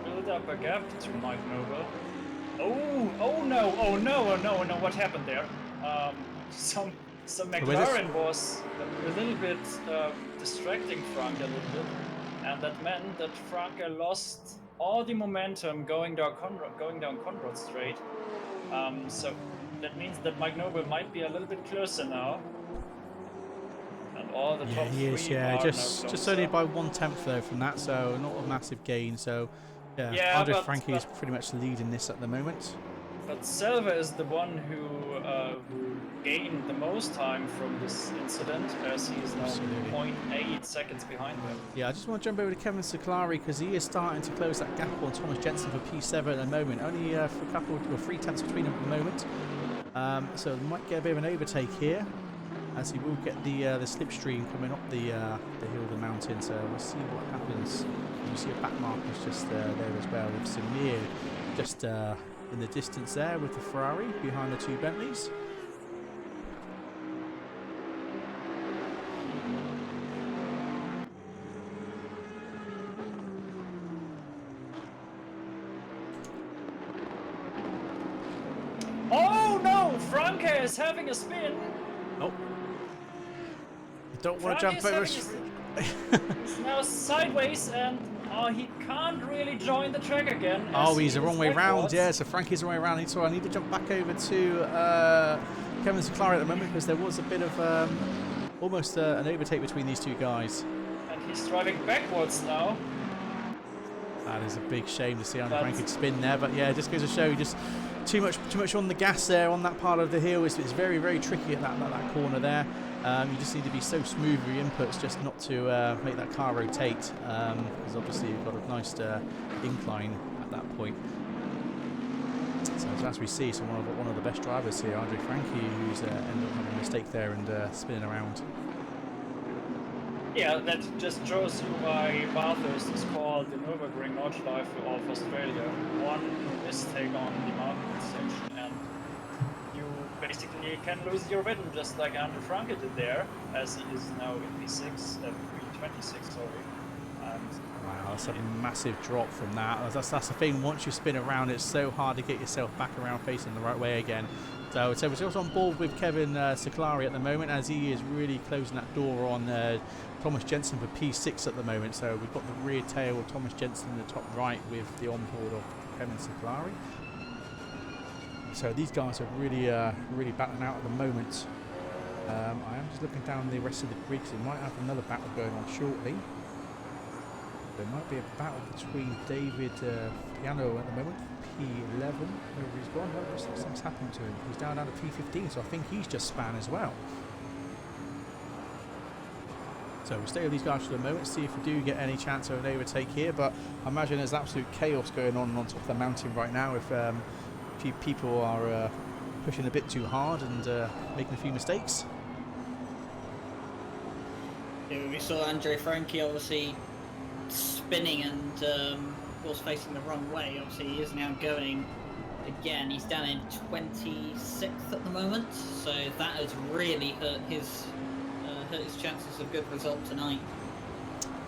[SPEAKER 3] build up a gap to Mike Noble. Oh no, what happened there? Some McLaren was a little bit distracting Frank a little bit, and that meant that Frank lost all the momentum going down Conrad Straight. So that means that Mike Noble might be a little bit closer now. And all the top
[SPEAKER 1] he is,
[SPEAKER 3] three
[SPEAKER 1] yeah,
[SPEAKER 3] are
[SPEAKER 1] just only by 1/10 though from that, so not a massive gain. So yeah, Andre Frankie is pretty much leading this at the moment.
[SPEAKER 3] But Selva is the one who gained the most time from this incident, as he is now 0.8 seconds behind them.
[SPEAKER 1] Yeah, I just want to jump over to Kevin Siclari because he is starting to close that gap on Thomas Jensen for P7 at the moment. Only for a couple or 3 tenths between them at the moment. So we might get a bit of an overtake here, as he will get the slipstream coming up the hill of the mountain. So we'll see what happens. You see a back marker's just there as well, with Samir just in the distance there with the Ferrari behind the two Bentleys.
[SPEAKER 3] Oh no! Franke is having a spin!
[SPEAKER 1] Oh. I don't want to jump over.
[SPEAKER 3] He's now sideways and he can't really join the track again.
[SPEAKER 1] Oh, he's the wrong way round. Yeah, so Frankie's the wrong way round. So I need to jump back over to Kevin Seclari at the moment, because there was a bit of almost an overtake between these two guys.
[SPEAKER 3] And he's driving backwards now.
[SPEAKER 1] That is a big shame to see how Frankie spin there, but yeah, it just goes to show just too much on the gas there on that part of the hill. It's very, very tricky at that corner there. You just need to be so smooth with your inputs just not to make that car rotate, because obviously you've got a nice incline at that point. So as we see, so one of the best drivers here, Andre Frankie, who's ended up having a mistake there and spinning around.
[SPEAKER 3] Yeah, that just shows you why Bathurst is called the Nürburgring Nordschleife of Australia. One mistake on the mountain section and you basically can lose your rhythm, just like Andre Franke did there, as he is now in P6, P26, sorry. And
[SPEAKER 1] wow, that's a massive drop from that. That's the thing, once you spin around, it's so hard to get yourself back around facing the right way again. So we're also on board with Kevin Seclari at the moment, as he is really closing that door on Thomas Jensen for P6 at the moment. So we've got the rear tail of Thomas Jensen in the top right with the onboard of Kevin Seclari. So these guys are really battling out at the moment. I am just looking down the rest of the grid, because we might have another battle going on shortly. There might be a battle between David Piano at the moment, P11, wherever he's gone. No, something's happened to him. He's down to P15, so I think he's just span as well. So we'll stay with these guys for the moment, see if we do get any chance of an overtake here, but I imagine there's absolute chaos going on top of the mountain right now if few people are pushing a bit too hard and making a few mistakes.
[SPEAKER 2] Yeah, we saw Andre Franke obviously spinning and of course facing the wrong way. Obviously he is now going again. He's down in 26th at the moment, so that has really hurt his chances of good result tonight.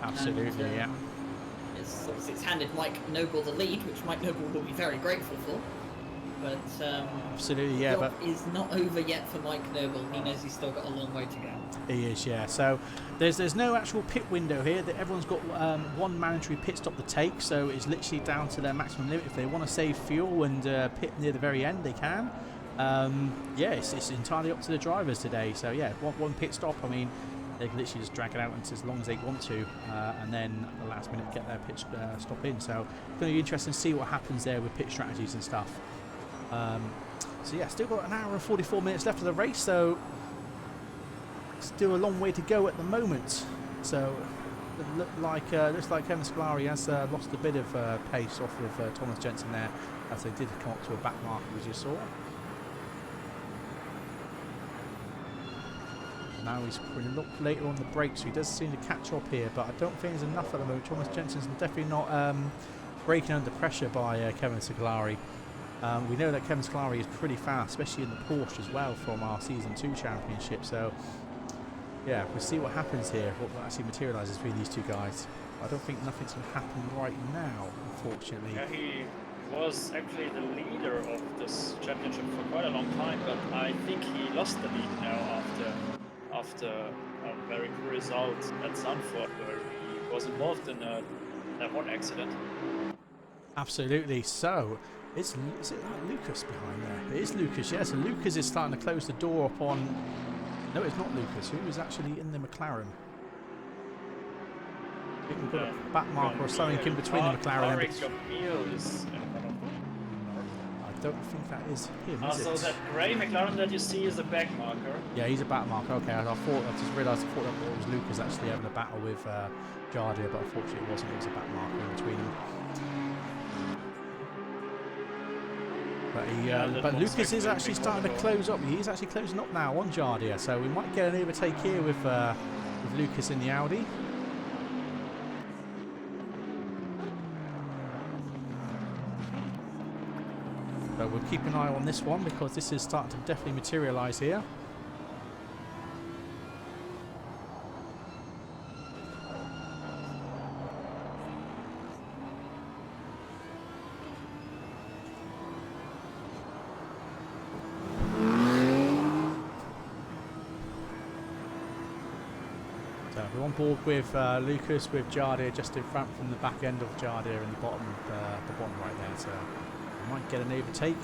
[SPEAKER 1] Absolutely,
[SPEAKER 2] and,
[SPEAKER 1] yeah.
[SPEAKER 2] It's handed Mike Noble the lead, which Mike Noble will be very grateful for. But
[SPEAKER 1] absolutely, yeah. But
[SPEAKER 2] is not over yet for Mike Noble. He knows he's still got a long way to go.
[SPEAKER 1] He is, yeah. So there's no actual pit window here. That everyone's got one mandatory pit stop to take. So it's literally down to their maximum limit. If they want to save fuel and pit near the very end, they can. Yeah, it's entirely up to the drivers today. So yeah, one pit stop. I mean, they can literally just drag it out as long as they want to, and then at the last minute get their pit stop in. So it's going to be interesting to see what happens there with pit strategies and stuff. So yeah, still got an hour and 44 minutes left of the race, so still a long way to go at the moment. So it looks like Kevin Seclari has lost a bit of pace off of Thomas Jensen there, as they did come up to a back marker, as you saw. Now he's putting a lot later on the brakes, so he does seem to catch up here, but I don't think there's enough at the moment. Thomas Jensen's definitely not braking under pressure by Kevin Seclari. We know that Kevin Seclari is pretty fast, especially in the Porsche as well from our Season 2 championship. So, yeah, we'll see what happens here, what actually materialises between these two guys. I don't think nothing's going to happen right now, unfortunately.
[SPEAKER 3] Yeah, he was actually the leader of this championship for quite a long time, but I think he lost the lead now after a very good result at Zandvoort, where he was involved in a one accident.
[SPEAKER 1] Absolutely. So, is it Lucas behind there? It is Lucas, yeah. So Lucas is starting to close the door upon... No, it's not Lucas. Who is actually in the McLaren? I think we've got a back marker or something in between the McLaren and... I don't think that is him, is
[SPEAKER 3] so
[SPEAKER 1] it?
[SPEAKER 3] that grey McLaren that you see is a back marker.
[SPEAKER 1] Yeah, he's a back marker. Okay, I just realised that it was Lucas actually having a battle with Jardia, but unfortunately it wasn't. It was a back marker in between them. But,
[SPEAKER 3] that
[SPEAKER 1] but
[SPEAKER 3] was
[SPEAKER 1] Lucas is
[SPEAKER 3] actually a
[SPEAKER 1] actually
[SPEAKER 3] big
[SPEAKER 1] starting to
[SPEAKER 3] wonderful.
[SPEAKER 1] close up. He is actually closing up now on Jardia, so we might get an overtake here with Lucas in the Audi. But we'll keep an eye on this one because this is starting to definitely materialise here. So we're on board with Lucas with Jardia just in front from the back end of Jardia in the bottom right there. So we might get an overtake.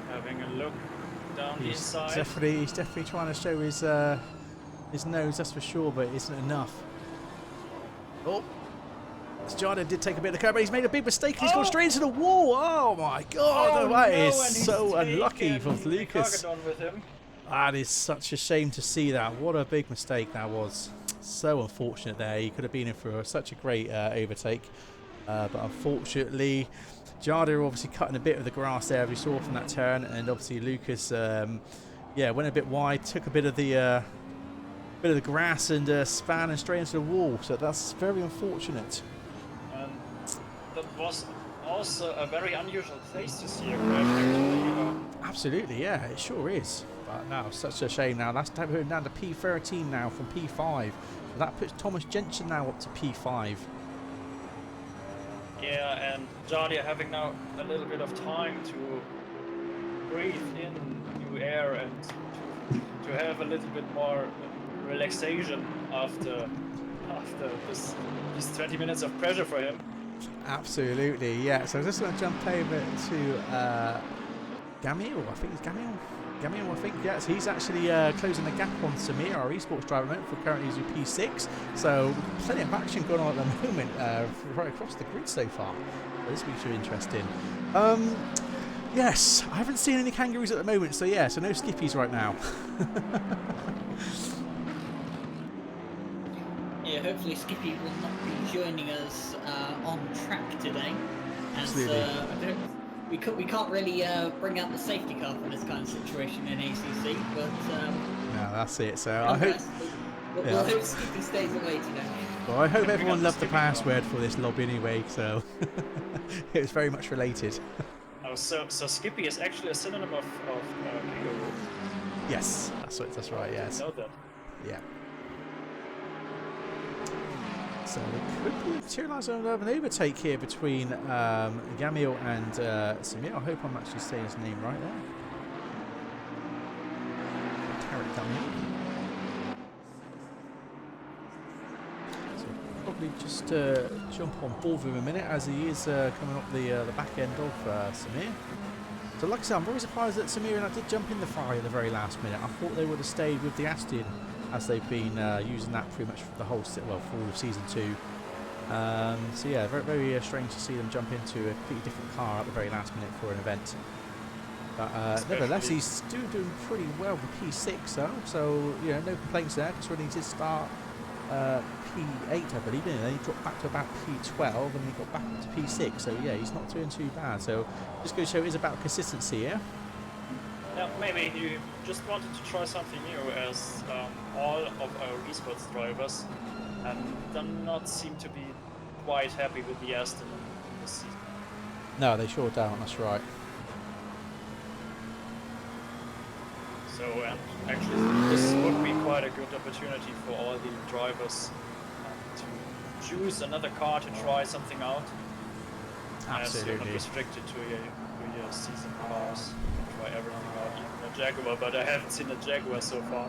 [SPEAKER 3] Having a look down the
[SPEAKER 1] He's
[SPEAKER 3] inside.
[SPEAKER 1] definitely trying to show his nose, that's for sure, but it isn't enough. Oh, Jardia did take a bit of the curb, but he's made a big mistake. He's gone straight into the wall. Oh my God, that is so unlucky for Lucas.
[SPEAKER 3] With him.
[SPEAKER 1] That is such a shame to see that. What a big mistake that was. So unfortunate there. He could have been in for such a great overtake. But unfortunately, Jardia obviously cutting a bit of the grass there, as we saw from that turn. And obviously Lucas, yeah, went a bit wide, took a bit of the grass and span and straight into the wall. So that's very unfortunate.
[SPEAKER 3] That was also a very unusual place to see a crash, actually.
[SPEAKER 1] Absolutely, yeah, it sure is. But no, such a shame now. That's down to P13 now from P5. So that puts Thomas Jensen now up to P5.
[SPEAKER 3] Yeah, and Jardia having now a little bit of time to breathe in new air and to have a little bit more relaxation after these 20 minutes of pressure for him.
[SPEAKER 1] Absolutely, yeah. So I'm just going to jump over to Gamil. I think it's Gamil. Gamil, I think, yes. He's actually closing the gap on Samir, our esports driver, for currently he's with P6. So plenty of action going on at the moment right across the grid so far. So this will be interesting. Yes, I haven't seen any kangaroos at the moment, so yeah, so no skippies right now.
[SPEAKER 2] Yeah, hopefully Skippy will not be joining us on track today. As we can't really bring out the safety car for this kind of situation in ACC, but
[SPEAKER 1] no, that's it. So I hope
[SPEAKER 2] we'll hope Skippy stays away today.
[SPEAKER 1] Well, I hope everyone loved the password for this lobby anyway, so it was very much related.
[SPEAKER 3] Oh, so Skippy is actually a synonym of kangaroo.
[SPEAKER 1] Yes, that's right. Yes.
[SPEAKER 3] I know that.
[SPEAKER 1] Yeah. So there could be materialising of an overtake here between Gamil and Samir. I hope I'm actually saying his name right there. Tarek Gamil. So probably just jump on board with him a minute as he is coming up the back end of Samir. So like I said, I'm very surprised that Samir and I did jump in the fire at the very last minute. I thought they would have stayed with the Aston, as they've been using that pretty much for the whole, for all of season 2. So yeah, very, very strange to see them jump into a completely different car at the very last minute for an event. But nevertheless, he's still doing pretty well with P6 though, so you know, no complaints there. Because when he did start P8, I believe, and then he dropped back to about P12, and he got back up to P6. So yeah, he's not doing too bad. So just going to show it is about consistency here.
[SPEAKER 3] Yeah, maybe he just wanted to try something new, as all of our esports drivers do not seem to be quite happy with the Aston this season.
[SPEAKER 1] No, they sure don't. That's right.
[SPEAKER 3] So, and actually, this would be quite a good opportunity for all the drivers to choose another car to try something out. As you're not restricted to your season cars. Try everything out, even a Jaguar, but I haven't seen a Jaguar so far.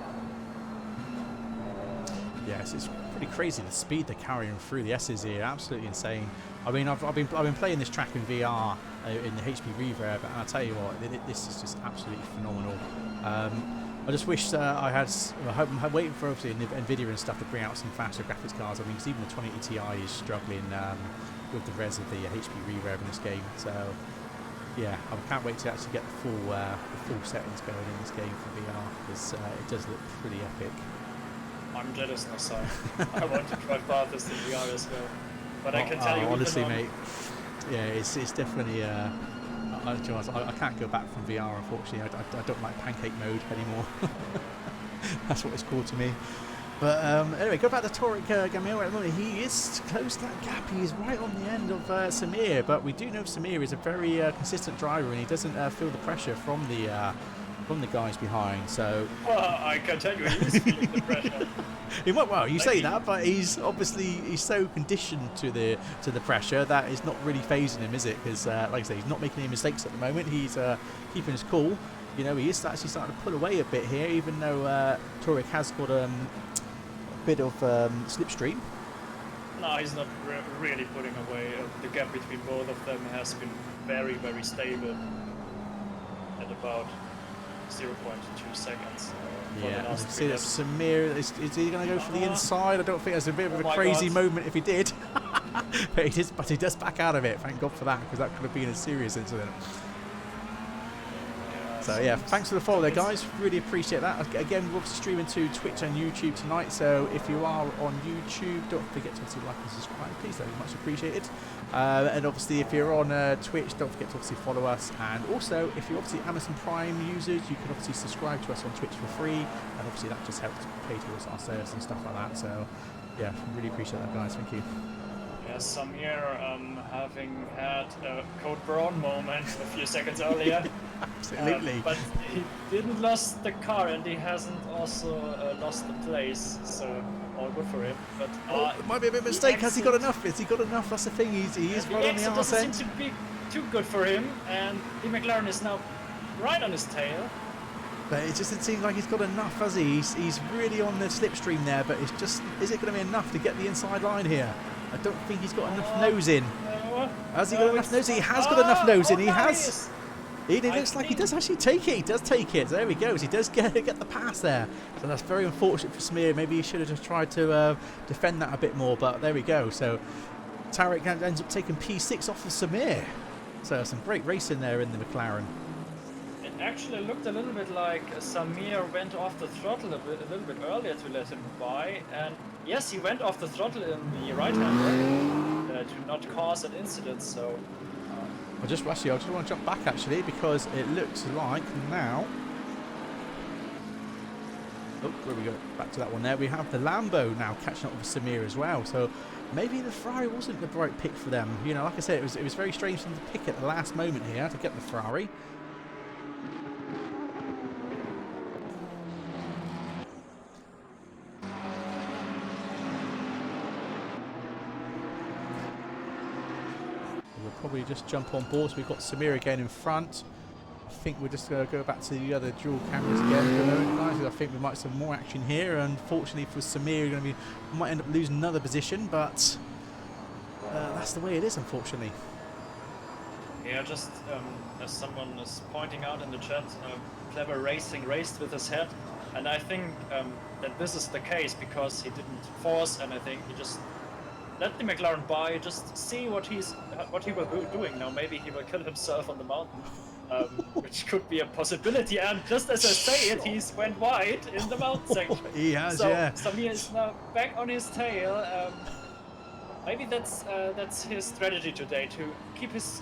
[SPEAKER 1] Yes, it's pretty crazy the speed they're carrying through the S's here. Absolutely insane. I mean, I've been playing this track in VR in the HP Reverb, and I tell you what, this is just absolutely phenomenal. I just wish I had. I'm waiting for obviously Nvidia and stuff to bring out some faster graphics cards. I mean, because even the 2080 Ti is struggling with the res of the HP Reverb in this game. So yeah, I can't wait to actually get the full settings going in this game for VR, because it does look pretty epic.
[SPEAKER 3] I'm jealous myself. I want to try Bathurst in VR as well. But I can tell you,
[SPEAKER 1] honestly, mate, yeah, it's definitely. I can't go back from VR, unfortunately. I don't like pancake mode anymore. That's what it's called to me. But anyway, go back to Tariq Gamil at the moment. He is close to that gap. He is right on the end of Samir, but we do know Samir is a very consistent driver, and he doesn't feel the pressure from the guys behind. So
[SPEAKER 3] I can tell you, he is feeling the pressure.
[SPEAKER 1] he might, well, you say that, but he's so conditioned to the pressure that it's not really phasing him, is it? Because like I say, he's not making any mistakes at the moment. He's keeping his cool. You know, he is actually starting to pull away a bit here, even though Tariq has got bit of slipstream.
[SPEAKER 3] No, he's not really putting away. The gap between both of them has been very, very stable at about 0.2 seconds.
[SPEAKER 1] Yeah, see that Samir, is he going to go for the inside? I don't think there's a bit of a crazy moment if he did. But he does back out of it, thank God for that, because that could have been a serious incident. So yeah, thanks for the follow there, guys. Really appreciate that. Again, we're obviously streaming to Twitch and YouTube tonight, so if you are on YouTube, don't forget to obviously like and subscribe, please. That is much appreciated. And obviously, if you're on Twitch, don't forget to obviously follow us. And also, if you're obviously Amazon Prime users, you can obviously subscribe to us on Twitch for free, and obviously that just helps pay towards our sales and stuff like that. So yeah, really appreciate that, guys. Thank you.
[SPEAKER 3] Yeah, Samir having had a Code Brown moment a few seconds earlier.
[SPEAKER 1] Absolutely.
[SPEAKER 3] But he didn't lost the car, and he hasn't also lost the place, so all good for him. But
[SPEAKER 1] it might be a bit of a mistake. Has he got enough? Has he got enough? That's the thing. He is right on the arse end.
[SPEAKER 3] Doesn't seem to be too good for him, and the McLaren is now right on his tail.
[SPEAKER 1] But it just seems like he's got enough, has he? He's really on the slipstream there, but it's just, is it going to be enough to get the inside line here? I don't think he's got enough nose in. Has he got enough nose in? He has got enough nose in. He has. It looks like he does actually take it. He does take it. There he goes. He does get the pass there. So that's very unfortunate for Samir. Maybe he should have just tried to defend that a bit more. But there we go. So Tariq ends up taking P6 off of Samir. So some great racing there in the McLaren.
[SPEAKER 3] It actually looked a little bit like Samir went off the throttle a little bit earlier to let him by. And yes, he went off the throttle in the right-hand to not cause an incident. So.
[SPEAKER 1] I just want to jump back actually, because it looks like now. Oh, where we go? Back to that one there. We have the Lambo now catching up with Samir as well. So maybe the Ferrari wasn't the right pick for them. You know, like I said, it was very strange for them to pick at the last moment here to get the Ferrari. Probably just jump on board. So we've got Samir again in front. I think we're just going to go back to the other dual cameras again for a moment, guys. I think we might have some more action here. Unfortunately for Samir, we might end up losing another position, but that's the way it is, unfortunately.
[SPEAKER 3] Yeah, just as someone is pointing out in the chat, clever racing raced with his head, and I think that this is the case because he didn't force anything. He just let the McLaren by, just see what he will be doing now. Maybe he will kill himself on the mountain, which could be a possibility. And just as I say it, he's went wide in the mountain section.
[SPEAKER 1] He has,
[SPEAKER 3] so
[SPEAKER 1] yeah.
[SPEAKER 3] Samir is now back on his tail. Maybe that's his strategy today, to keep his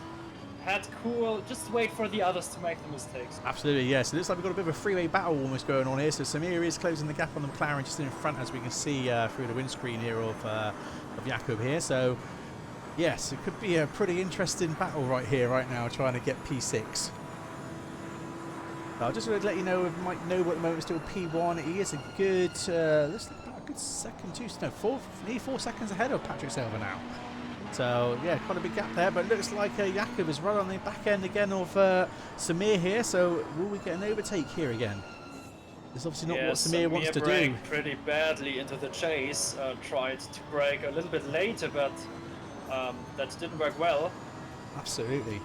[SPEAKER 3] head cool, just wait for the others to make the mistakes.
[SPEAKER 1] Absolutely, yes. It looks like we've got a bit of a freeway battle almost going on here. So Samir is closing the gap on the McLaren just in front, as we can see through the windscreen here of Jakub here. So yes, it could be a pretty interesting battle right here, right now, trying to get P6. I just wanted to let you know, you might know what the moment still P1. He is a good, looks like about a good second, nearly 4 seconds ahead of Patrick Silva now. So yeah, quite a big gap there, but it looks like Jakub is right on the back end again of Samir here. So will we get an overtake here again? It's obviously not what Samir wants to do.
[SPEAKER 3] Pretty badly into the chase. Tried to brake a little bit later, but that didn't work well.
[SPEAKER 1] Absolutely.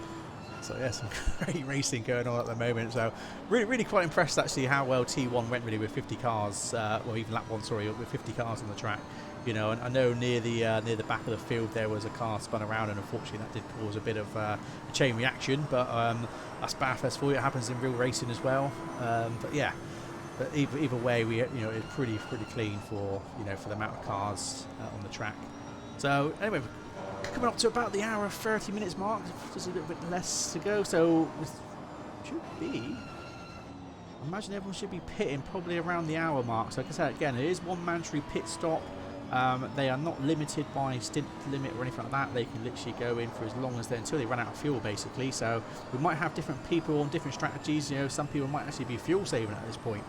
[SPEAKER 1] So yeah, some great racing going on at the moment. So really quite impressed actually how well T1 went really with 50 cars, well even lap 1, sorry, with 50 cars on the track. You know, and I know near the back of the field there was a car spun around, and unfortunately that did cause a bit of a chain reaction. But that's Bathurst for you. It happens in real racing as well. But yeah, but either way, it's pretty clean for for the amount of cars on the track. So anyway, coming up to about the hour 30 minutes mark, just a little bit less to go, so it should be, I imagine everyone should be pitting probably around the hour mark. So like I said, again, it is one mandatory pit stop. They are not limited by stint limit or anything like that. They can literally go in for as long as until they run out of fuel, basically. So we might have different people on different strategies. You know, some people might actually be fuel saving at this point.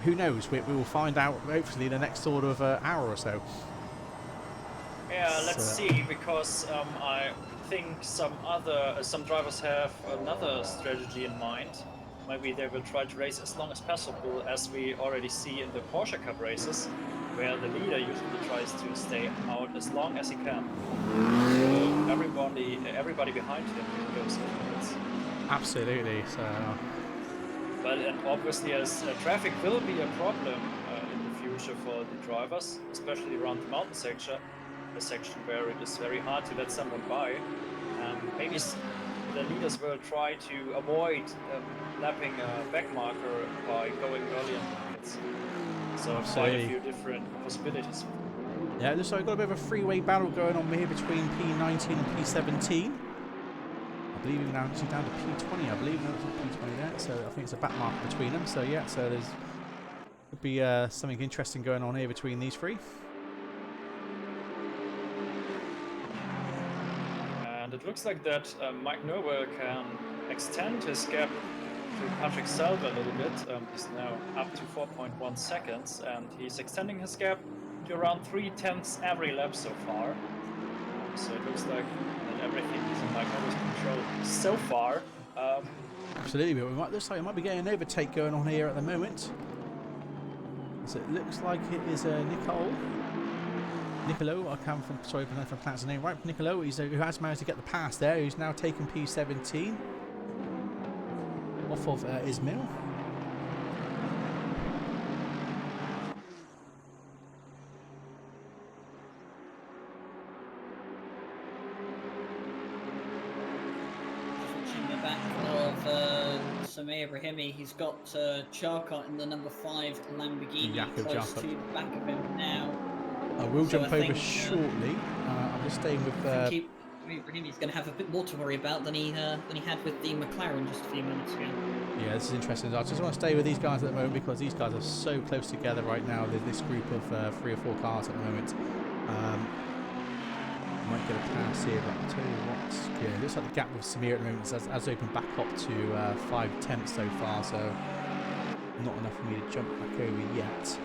[SPEAKER 1] Who knows? We will find out hopefully the next sort of hour or so.
[SPEAKER 3] Yeah, let's see, because I think some drivers have another strategy in mind. Maybe they will try to race as long as possible, as we already see in the Porsche Cup races, where the leader usually tries to stay out as long as he can. So everybody behind him goes in.
[SPEAKER 1] Absolutely. So.
[SPEAKER 3] But and obviously, as traffic will be a problem in the future for the drivers, especially around the mountain section, a section where it is very hard to let someone by. Maybe the leaders will try to avoid lapping a back marker by going early in the pits. So quite a few different possibilities.
[SPEAKER 1] Yeah, looks like we've got a bit of a freeway battle going on here between P19 and P17. I believe we're now actually down to P20. I believe no, it's not P20 there. So I think it's a back marker between them. So yeah, so there's could be something interesting going on here between these three.
[SPEAKER 3] And it looks like that Mike Noble can extend his gap to Patrick Selva a little bit. He's now up to 4.1 seconds, and he's extending his gap to around 3/10 every lap so far. So it looks like that everything is in Mike Noble's control so far.
[SPEAKER 1] Absolutely, but looks like we might be getting an overtake going on here at the moment. So it looks like it is Nicolo, I can't sorry if I pronounced the name right. Nicolo, who has managed to get the pass there, who's now taken P17 off of Ismail.
[SPEAKER 2] Watching the back of Samir Brahimi, he's got Charcot in the number 5 Lamborghini close to the back of him now.
[SPEAKER 1] I will jump over shortly. I'm just staying with.
[SPEAKER 2] He's going to have a bit more to worry about than he had with the McLaren just a few minutes ago.
[SPEAKER 1] Yeah, this is interesting. I just want to stay with these guys at the moment because these guys are so close together right now. There's this group of 3 or 4 cars at the moment. Might get a pass here, but I'll tell you what. Yeah, it looks like the gap with Samir at the moment has opened back up to 5/10 so far, so not enough for me to jump back over yet.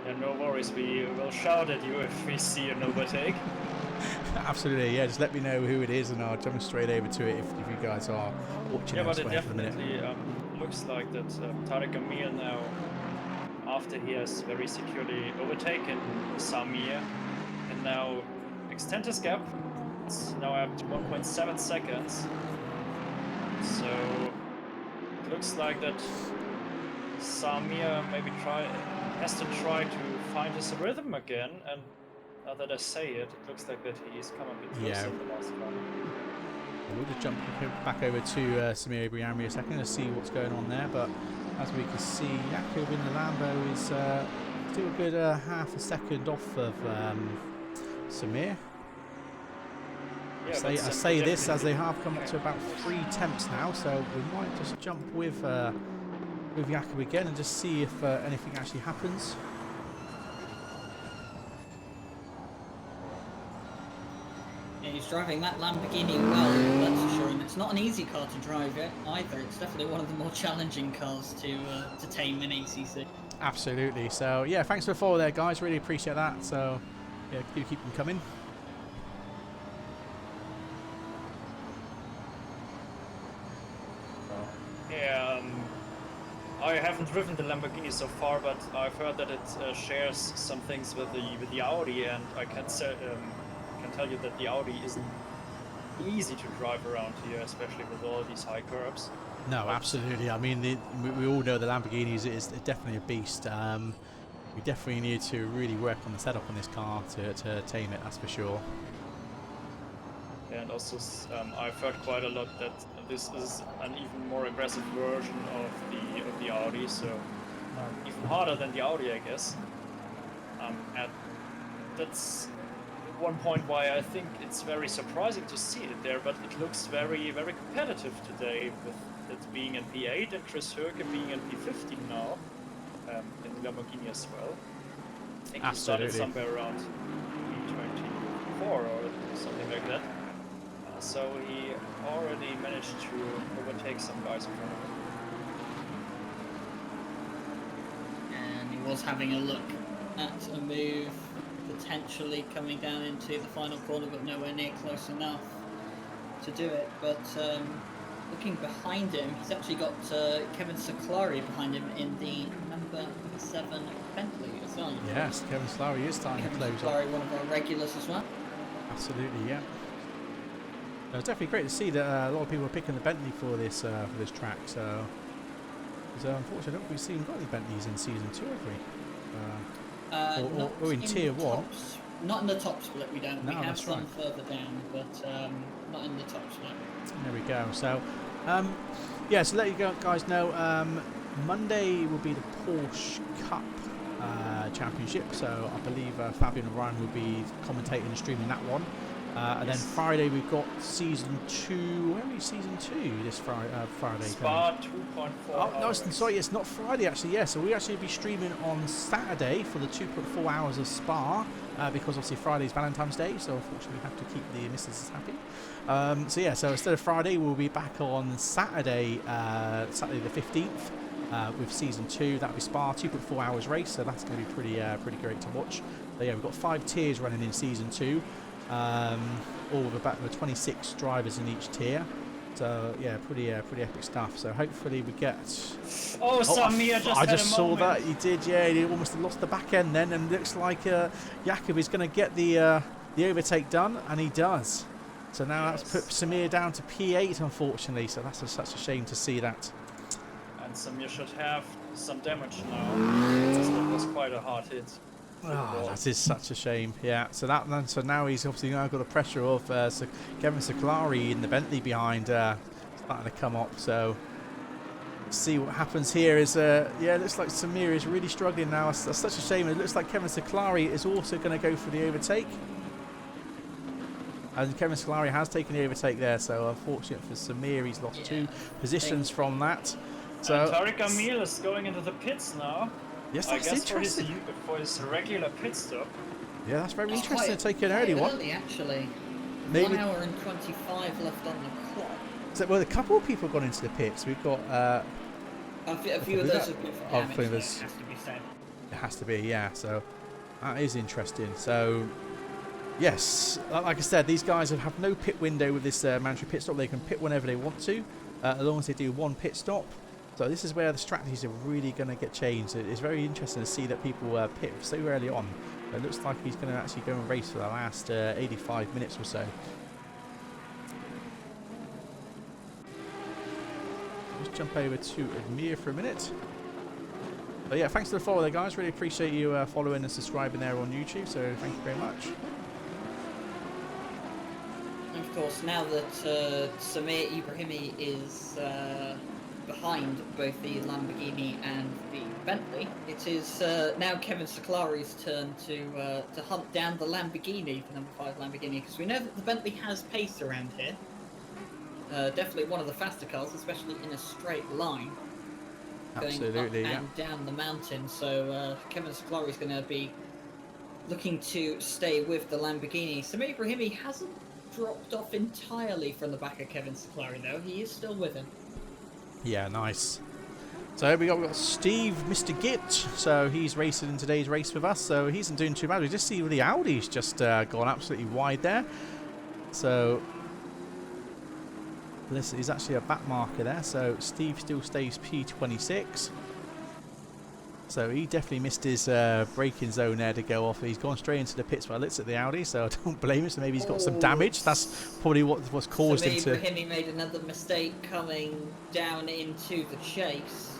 [SPEAKER 3] Yeah, no worries, we will shout at you if we see an overtake.
[SPEAKER 1] Absolutely, yeah, just let me know who it is and I'll jump straight over to it if you guys are watching.
[SPEAKER 3] Yeah, but it definitely looks like that Tarek Amir now, after he has very securely overtaken Samir, can now extend his gap. It's now up to 1.7 seconds. So it looks like that Samir maybe has to try to find his rhythm again, and now that I say it, it looks like that he's come a bit closer in the last corner.
[SPEAKER 1] We'll just jump back over to Samir Ibrahimi a second to see what's going on there, but as we can see, Jakub in the Lambo is still a good half a second off of Samir.
[SPEAKER 3] Yeah,
[SPEAKER 1] I say this as they have come up to about 3/10 now, so we might just jump with Jakub again and just see if anything actually happens.
[SPEAKER 2] Yeah, he's driving that Lamborghini well, that's for sure, and it's not an easy car to drive it either. It's definitely one of the more challenging cars to tame in ACC.
[SPEAKER 1] Absolutely. So yeah, thanks for the follow there, guys. Really appreciate that. So yeah, do keep them coming.
[SPEAKER 3] Yeah, I haven't driven the Lamborghini so far, but I've heard that it shares some things with the Audi, and I can tell you that the Audi isn't easy to drive around here, especially with all these high curbs.
[SPEAKER 1] No, absolutely. I mean, we all know the Lamborghini is definitely a beast. We definitely need to really work on the setup on this car to tame it, that's for sure.
[SPEAKER 3] And also, I've heard quite a lot that this is an even more aggressive version of the Audi, so even harder than the Audi, I guess. that's one point why I think it's very surprising to see it there, but it looks very, very competitive today, with it being in P8 and Chris Hürke being in P15 now, in the Lamborghini as well. I think he started somewhere around P24 or something like that. So he already managed to overtake some guys in front of him.
[SPEAKER 2] And he was having a look at a move potentially coming down into the final corner, but nowhere near close enough to do it. But looking behind him, he's actually got Kevin Siclari behind him in the number 7 Bentley as well.
[SPEAKER 1] Yes, Kevin Siclari is starting to close
[SPEAKER 2] Siclari, one of our regulars as well.
[SPEAKER 1] Absolutely, yeah. It's definitely great to see that a lot of people are picking the Bentley for this track. So unfortunately, I don't think we've seen got any Bentleys in season 2, have we? Or in tier 1.
[SPEAKER 2] Tops. Not in the top split, we don't.
[SPEAKER 1] No,
[SPEAKER 2] we have some
[SPEAKER 1] right.
[SPEAKER 2] further down, but not in the top split.
[SPEAKER 1] There we go. So, yeah, so let you guys know, Monday will be the Porsche Cup Championship. So I believe Fabian and Ryan will be commentating and streaming that one. And then Friday we've got season 2. Where are we? Season 2 this Friday.
[SPEAKER 3] Spa 2.4.
[SPEAKER 1] Oh no, sorry, it's not Friday actually. Yeah, so we actually be streaming on Saturday for the 2.4 hours of Spa because obviously Friday's Valentine's Day, so unfortunately we have to keep the missus happy. So yeah, so instead of Friday we'll be back on Saturday, Saturday the 15th. With season 2, that'll be Spa 2.4 hours race, so that's going to be pretty great to watch. So yeah, we've got 5 tiers running in season 2. All with about 26 drivers in each tier, so yeah, pretty epic stuff. So hopefully we get.
[SPEAKER 3] Oh, Samir
[SPEAKER 1] I just saw that he did. Yeah, he almost lost the back end then, and looks like Jakob is going to get the overtake done, and he does. So now that's put Samir down to P8, unfortunately. So that's such a shame to see that.
[SPEAKER 3] And Samir should have some damage now. That was quite a hard hit.
[SPEAKER 1] Oh, that is such a shame. Yeah. So now he's obviously now got the pressure of Kevin Siclari in the Bentley behind, starting to come up. So see what happens here. Is yeah, it looks like Samir is really struggling now. That's such a shame. It looks like Kevin Siclari is also going to go for the overtake, and Kevin Siclari has taken the overtake there. So unfortunate for Samir, he's lost 2 positions from that. So
[SPEAKER 3] and Tariq Amil is going into the pits now.
[SPEAKER 1] Yes, that's interesting.
[SPEAKER 3] For his regular pit stop.
[SPEAKER 1] Yeah, that's very interesting to take an early one.
[SPEAKER 2] Actually.
[SPEAKER 1] Maybe
[SPEAKER 2] 1 hour and 25 left on the clock.
[SPEAKER 1] So, well, a couple of people have gone into the pits. We've got
[SPEAKER 2] a few of those have been for damage,
[SPEAKER 1] it
[SPEAKER 2] it has to be said.
[SPEAKER 1] It has to be, yeah. So that is interesting. So yes, like I said, these guys have no pit window with this mandatory pit stop. They can pit whenever they want to, as long as they do 1 pit stop. So this is where the strategies are really going to get changed. It's very interesting to see that people pit so early on. It looks like he's going to actually go and race for the last 85 minutes or so. Just jump over to Admir for a minute. But yeah, thanks for the follow there, guys. Really appreciate you following and subscribing there on YouTube. So thank you very much.
[SPEAKER 2] And of course, now that Samir Ibrahimi is behind both the Lamborghini and the Bentley, it is now Kevin Siclari's turn to hunt down the Lamborghini, the number 5 Lamborghini, because we know that the Bentley has pace around here. Definitely one of the faster cars, especially in a straight line.
[SPEAKER 1] Absolutely,
[SPEAKER 2] going up and down the mountain. So Kevin Siclari is going to be looking to stay with the Lamborghini. Samir Ibrahimi hasn't dropped off entirely from the back of Kevin Siclari, though. He is still with him. Yeah,
[SPEAKER 1] nice. So we've got Steve, Mr. Git. So he's racing in today's race with us. So he isn't doing too bad. We just see the Audi's just gone absolutely wide there. So this is actually a back marker there. So Steve still stays P26. So he definitely missed his braking zone there to go off. He's gone straight into the pits by the looks at the Audi, so I don't blame him. So maybe he's got some damage. That's probably what's caused him to...
[SPEAKER 2] Ibrahimi made another mistake coming down into the chase.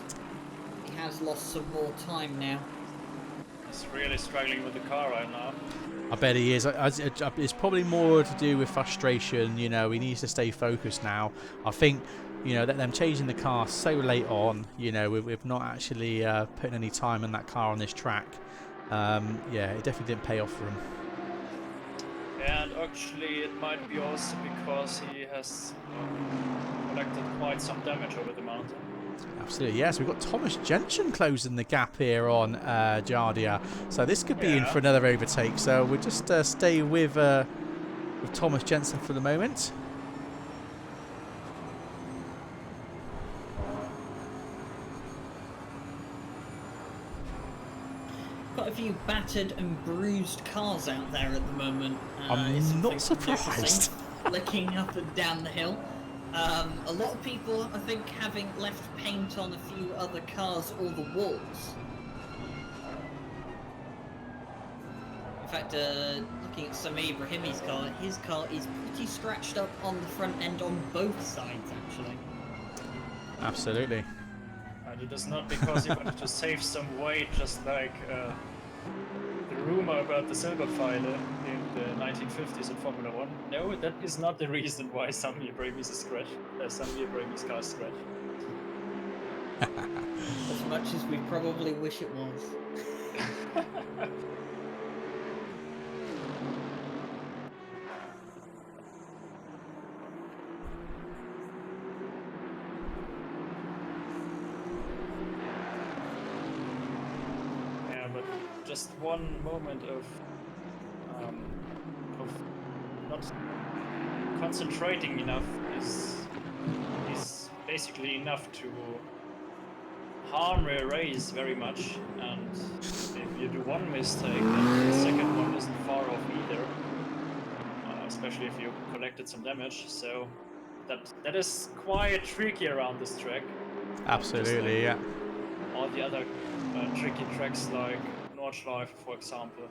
[SPEAKER 2] He has lost some more time now.
[SPEAKER 3] He's really struggling with the car right now.
[SPEAKER 1] I bet he is. It's probably more to do with frustration. You know, he needs to stay focused now. I think... You know, that them changing the car so late on, you know, with not actually putting any time in that car on this track, yeah, it definitely didn't pay off for him.
[SPEAKER 3] And actually, it might be also because he has collected quite some damage over the mountain.
[SPEAKER 1] Absolutely, yes. We've got Thomas Jensen closing the gap here on Jardia. So this could be in for another overtake. So we'll just stay with Thomas Jensen for the moment.
[SPEAKER 2] Quite a few battered and bruised cars out there at the moment.
[SPEAKER 1] I'm not surprised.
[SPEAKER 2] Flicking up and down the hill. A lot of people, I think, having left paint on a few other cars or the walls. In fact, looking at Sami Ibrahimi's car, his car is pretty scratched up on the front end on both sides, actually.
[SPEAKER 1] Absolutely.
[SPEAKER 3] And it is not because he wanted to save some weight, just like the rumor about the silver pfeile in the 1950s in Formula 1. No, that is not the reason why Sami Ibrahimi's car is scratched.
[SPEAKER 2] As much as we probably wish it was.
[SPEAKER 3] Just one moment of not concentrating enough is basically enough to harm a race very much. And if you do one mistake, then the second one isn't far off either. Especially if you collected some damage. So that is quite tricky around this track.
[SPEAKER 1] Absolutely, yeah.
[SPEAKER 3] All the other tricky tracks like Nordschleife, for example.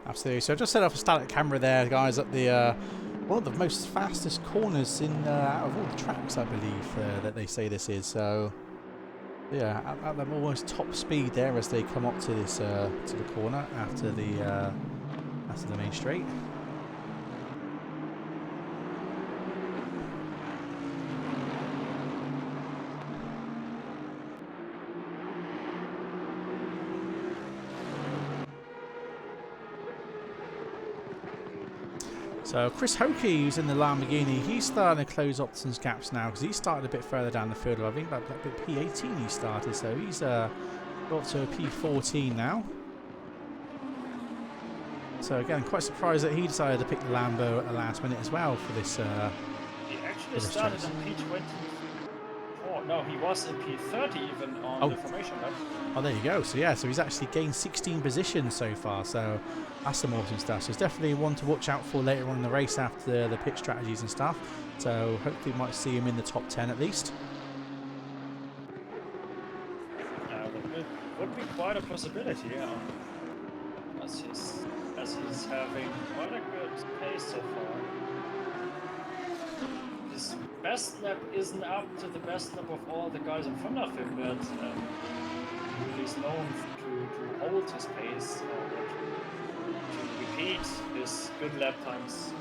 [SPEAKER 1] Absolutely. So I just set up a static camera there, guys, at the one of the most fastest corners in out of all the tracks, I believe, that they say this is. So yeah, at the almost top speed there as they come up to this to the corner after the main straight. So Chris Hokie, who's in the Lamborghini, he's starting to close Opton's gaps now because he started a bit further down the field. I think about that P18 he started, so he's got to a P14 now. So again, quite surprised that he decided to pick the Lambo at the last minute as well for this.
[SPEAKER 3] He actually started in P24. No, he was in P30 even on the formation lap.
[SPEAKER 1] Oh, there you go. So yeah, so he's actually gained 16 positions so far. So that's some awesome stuff. So it's definitely one to watch out for later on in the race after the pit strategies and stuff. So hopefully we might see him in the top 10 at least.
[SPEAKER 3] It would be quite a possibility, as he's having quite a good pace so far. His best lap isn't up to the best lap of all the guys in front of him, but he's known to hold his pace, to repeat his good lap times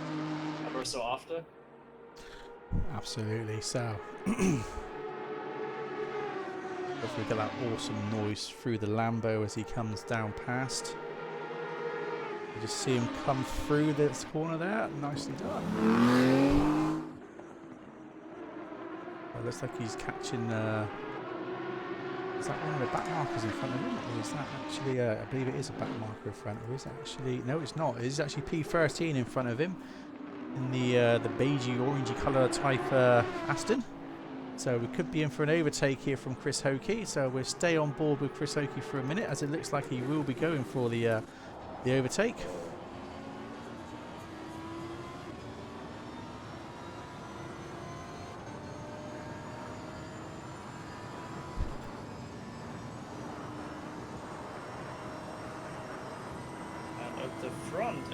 [SPEAKER 3] ever so after.
[SPEAKER 1] Absolutely. So hopefully we get that awesome noise through the Lambo as he comes down past. You just see him come through this corner there. Nicely done. It looks like he's catching. Is that one of the back markers in front of him, or is that actually? I believe it is a back marker in front. Or is it actually? No, it's not. It's actually P13 in front of him, in the beigey, orangey colour type Aston. So we could be in for an overtake here from Chris Hokie. So we'll stay on board with Chris Hokie for a minute, as it looks like he will be going for the overtake.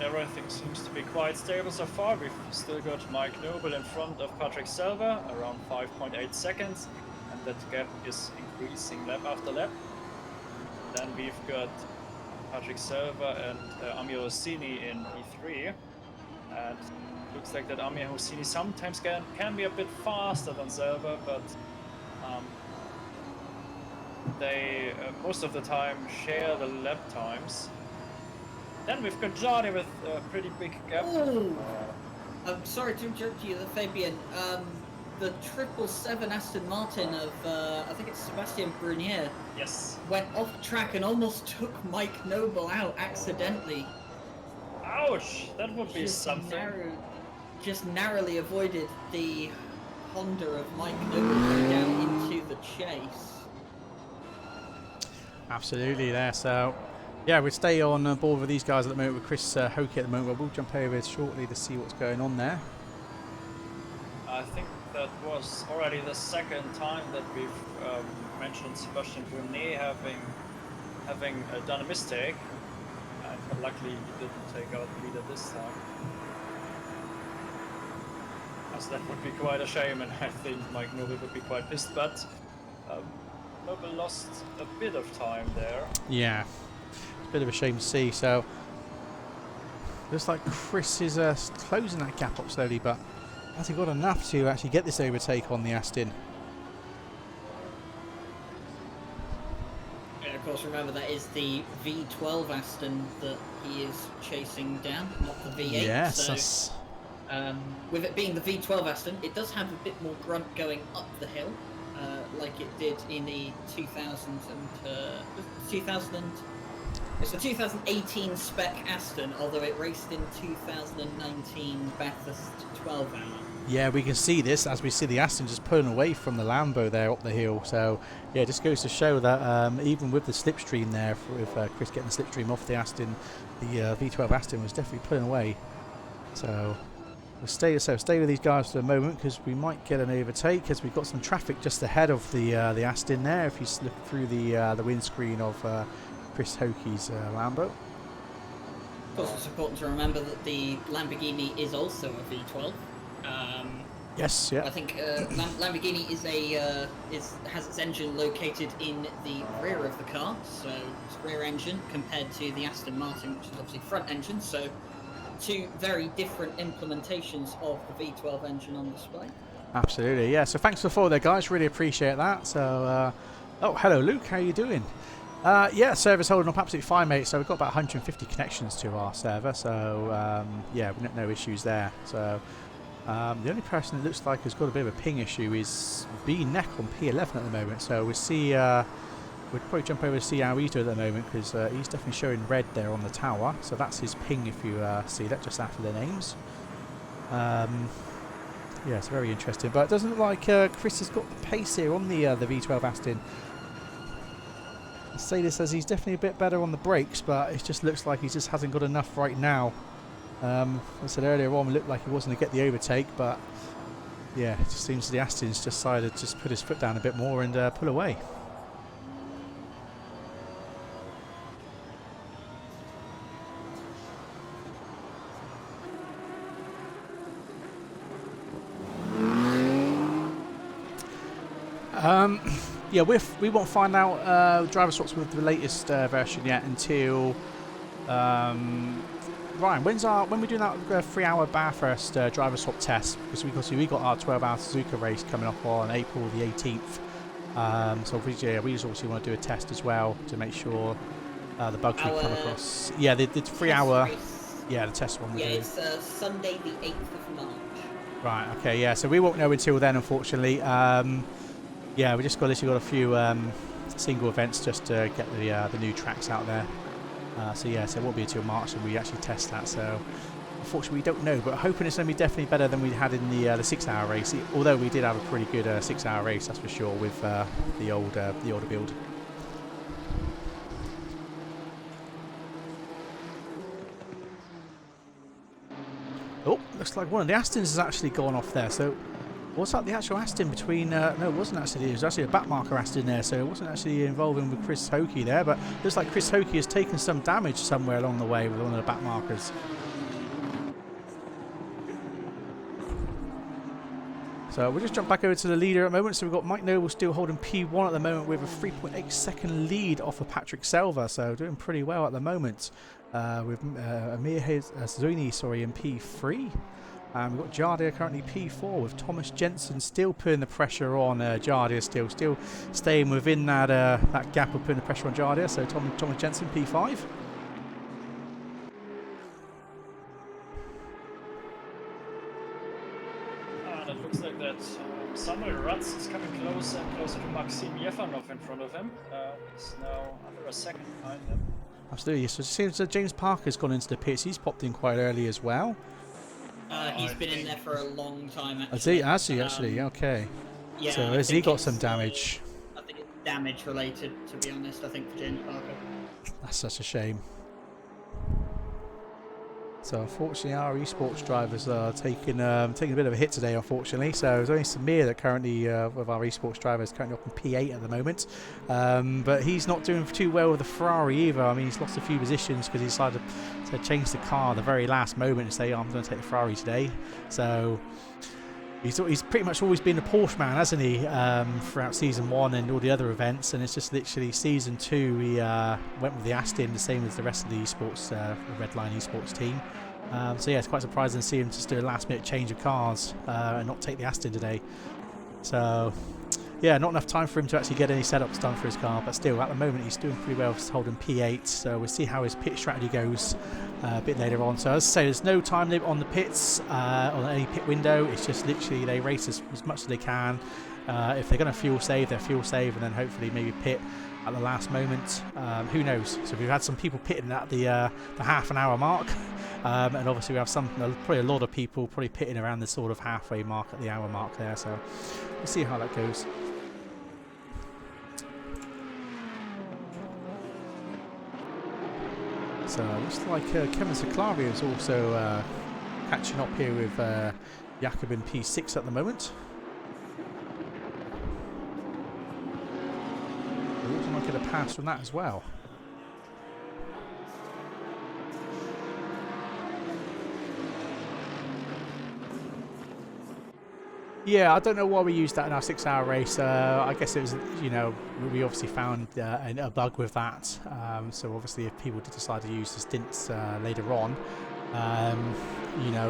[SPEAKER 3] Everything seems to be quite stable so far. We've still got Mike Noble in front of Patrick Selva, around 5.8 seconds, and that gap is increasing lap after lap. Then we've got Patrick Selva and Amir Hosseini in P3, and it looks like that Amir Hosseini sometimes can be a bit faster than Selva, but they most of the time share the lap times. Then we've got Johnny with a pretty big gap.
[SPEAKER 2] Oh, I'm sorry to interrupt you, Fabian. The 777 Aston Martin of, I think it's Sebastian Brunier,
[SPEAKER 3] Yes.
[SPEAKER 2] went off track and almost took Mike Noble out accidentally.
[SPEAKER 3] Ouch! That would be something.
[SPEAKER 2] Just narrowly avoided the Honda of Mike Noble going down into the chase.
[SPEAKER 1] Absolutely there. So, yeah, we'll stay on board with these guys at the moment with Chris Hokie at the moment. We'll jump over shortly to see what's going on there.
[SPEAKER 3] I think that was already the second time that we've mentioned Sebastian Brunet having done a mistake. But luckily he didn't take out the leader this time. As that would be quite a shame, and I think Mike Noble would be quite pissed, but Noble lost a bit of time there.
[SPEAKER 1] Yeah, it's a bit of a shame to see. So, looks like Chris is closing that gap up slowly, but hasn't got enough to actually get this overtake on the Aston.
[SPEAKER 2] And of course, remember that is the V12 Aston that he is chasing down, not the V8.
[SPEAKER 1] Yes.
[SPEAKER 2] So, with it being the V12 Aston, it does have a bit more grunt going up the hill, like it did in the 2000 it's the 2018 spec Aston, although it raced in 2019 Bathurst 12 hour.
[SPEAKER 1] Yeah, we can see this as we see the Aston just pulling away from the Lambo there up the hill. So, yeah, it just goes to show that even with the slipstream there, with Chris getting the slipstream off the Aston, the V12 Aston was definitely pulling away. So, we'll stay with these guys for a moment because we might get an overtake because we've got some traffic just ahead of the Aston there. If you look through the windscreen of Chris Hokie's Lambo.
[SPEAKER 2] Of course, it's important to remember that the Lamborghini is also a V12.
[SPEAKER 1] Yes, yeah.
[SPEAKER 2] I think Lamborghini has its engine located in the rear of the car, so it's rear engine compared to the Aston Martin, which is obviously front engine. So, two very different implementations of the V12 engine on display.
[SPEAKER 1] Absolutely, yeah. So thanks for the follow there, guys. Really appreciate that. So, oh, hello, Luke. How you doing? Yeah, server's holding up absolutely fine, mate. So we've got about 150 connections to our server. So, yeah, no issues there. So, the only person that looks like has got a bit of a ping issue is B-Neck on P11 at the moment. So we'll see. We'll probably jump over to see how he's doing at the moment because he's definitely showing red there on the tower. So that's his ping if you see that just after the names. Yeah, it's very interesting. But it doesn't look like Chris has got the pace here on the V12 Aston. I say this as he's definitely a bit better on the brakes, but it just looks like he just hasn't got enough right now. I said earlier on, it looked like he wasn't going to get the overtake, but yeah, it just seems the Aston's decided to just put his foot down a bit more and pull away. Yeah, we won't find out driver swaps with the latest version yet until Ryan. When we're doing that 3-hour Bathurst driver swap test? Because we got our 12-hour Suzuka race coming up on April the 18th. So we just obviously want to do a test as well to make sure the bugs we come across. Yeah, the 3-hour. Yeah, the test one.
[SPEAKER 2] Yeah, it's Sunday the 8th of March.
[SPEAKER 1] Right. Okay. Yeah. So we won't know until then, unfortunately. Yeah, we just got a few single events just to get the new tracks out there. So yeah, so it won't be until March when we actually test that. So unfortunately, we don't know, but hoping it's going to be definitely better than we had in the 6-hour race. Although we did have a pretty good 6-hour race, that's for sure, with the older build. Oh, looks like one of the Astons has actually gone off there. So what's up the actual Aston between... no, it wasn't actually. It was actually a backmarker Aston there, so it wasn't actually involving with Chris Hokie there, but looks like Chris Hokie has taken some damage somewhere along the way with one of the backmarkers. So we'll just jump back over to the leader at the moment. So we've got Mike Noble still holding P1 at the moment with a 3.8 second lead off of Patrick Selva, so doing pretty well at the moment. With Amir Zuni, in P3. We've got Jardia currently P4 with Thomas Jensen still putting the pressure on Jardia, still staying within that gap of putting the pressure on Jardia. So Thomas Jensen P5.
[SPEAKER 3] it looks like that Samuel Rutz is coming closer and closer to Maxim Yefanov in front of him. He's now under a second behind him.
[SPEAKER 1] Absolutely. So it seems that James Parker's gone into the pits. He's popped in quite early as well.
[SPEAKER 2] He's been in there for a long time,
[SPEAKER 1] Has
[SPEAKER 2] actually.
[SPEAKER 1] he actually? Okay.
[SPEAKER 2] Yeah,
[SPEAKER 1] So
[SPEAKER 2] I
[SPEAKER 1] has he
[SPEAKER 2] think
[SPEAKER 1] got
[SPEAKER 2] it's,
[SPEAKER 1] some damage?
[SPEAKER 2] I think it's damage related, to be honest, I think, for James Parker.
[SPEAKER 1] That's such a shame. So unfortunately our esports drivers are taking a bit of a hit today, unfortunately. So it's only Samir that currently, with our esports drivers, currently up in P8 at the moment. But he's not doing too well with the Ferrari either. I mean, he's lost a few positions because he decided to change the car at the very last moment and say, oh, I'm going to take the Ferrari today. So he's pretty much always been a Porsche man, hasn't he, throughout Season 1 and all the other events. And it's just literally Season 2, he went with the Aston, the same as the rest of the esports, the Redline esports team. So yeah, it's quite surprising to see him just do a last minute change of cars and not take the Aston today. So yeah, not enough time for him to actually get any setups done for his car, but still at the moment he's doing pretty well, holding P8. So we'll see how his pit strategy goes a bit later on. So as I say, there's no time limit on the pits, on any pit window. It's just literally they race as much as they can. If they're going to fuel save, they'll fuel save and then hopefully maybe pit at the last moment. Who knows? So we've had some people pitting at the half an hour mark. And obviously we have probably a lot of people probably pitting around the sort of halfway mark at the hour mark there, so we'll see how that goes. So it looks like Kevin Siclario is also catching up here with Jakob in P6 at the moment. It looks like get a pass from that as well. Yeah, I don't know why we used that in our 6-hour race. I guess it was, we obviously found a bug with that. So obviously if people did decide to use the stints later on,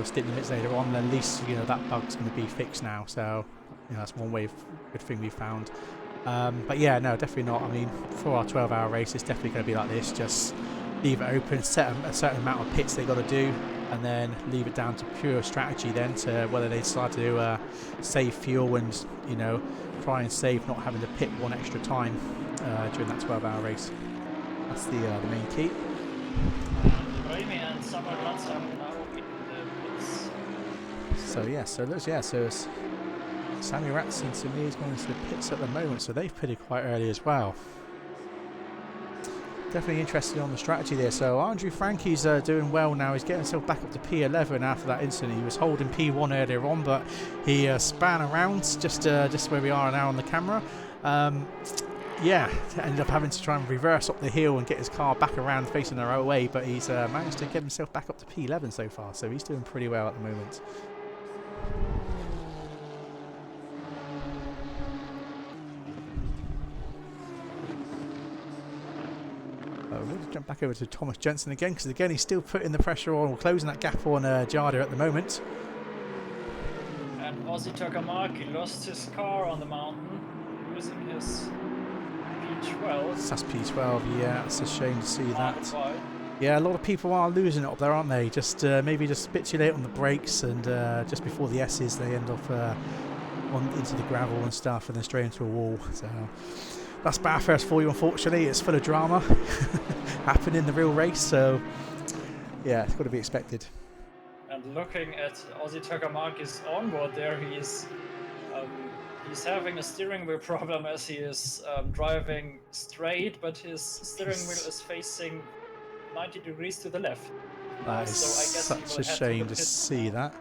[SPEAKER 1] stint limits later on, then at least, that bug's going to be fixed now. So, that's one good thing we found. But yeah, no, definitely not. I mean, for our 12-hour race, it's definitely going to be like this. Just leave it open, set a certain amount of pits they've got to do, and then leave it down to pure strategy then to whether they decide to save fuel and, try and save not having to pit one extra time during that 12-hour race. That's the main key.
[SPEAKER 3] Raimi and Samuel Rutz are now in the pits.
[SPEAKER 1] So it's Sammy Rats and Samir's going into the pits at the moment, so they've pitted quite early as well. Definitely interested on the strategy there. So Andrew Frankie's doing well now. He's getting himself back up to P11 after that incident. He was holding P1 earlier on, but he span around just where we are now on the camera. Ended up having to try and reverse up the hill and get his car back around facing the right way, but he's managed to get himself back up to P11 so far, so he's doing pretty well at the moment. We'll just jump back over to Thomas Jensen again, because again he's still putting the pressure on, or closing that gap on Jada at the moment.
[SPEAKER 3] And Ozzy Takamaki lost his car on the mountain, losing his P12.
[SPEAKER 1] That's P12, yeah, it's a shame to see that. Yeah, a lot of people are losing it up there, aren't they? Just maybe just a bit too late on the brakes, and just before the S's they end up into the gravel and stuff, and then straight into a wall. So that's Bathurst for you, unfortunately. It's full of drama happening in the real race, so yeah, it's got to be expected.
[SPEAKER 3] And looking at Ozzy Takamaki's onboard there, he's having a steering wheel problem as he is driving straight, but his steering wheel is facing 90 degrees to the left.
[SPEAKER 1] That is
[SPEAKER 3] so I guess
[SPEAKER 1] such a shame to see that.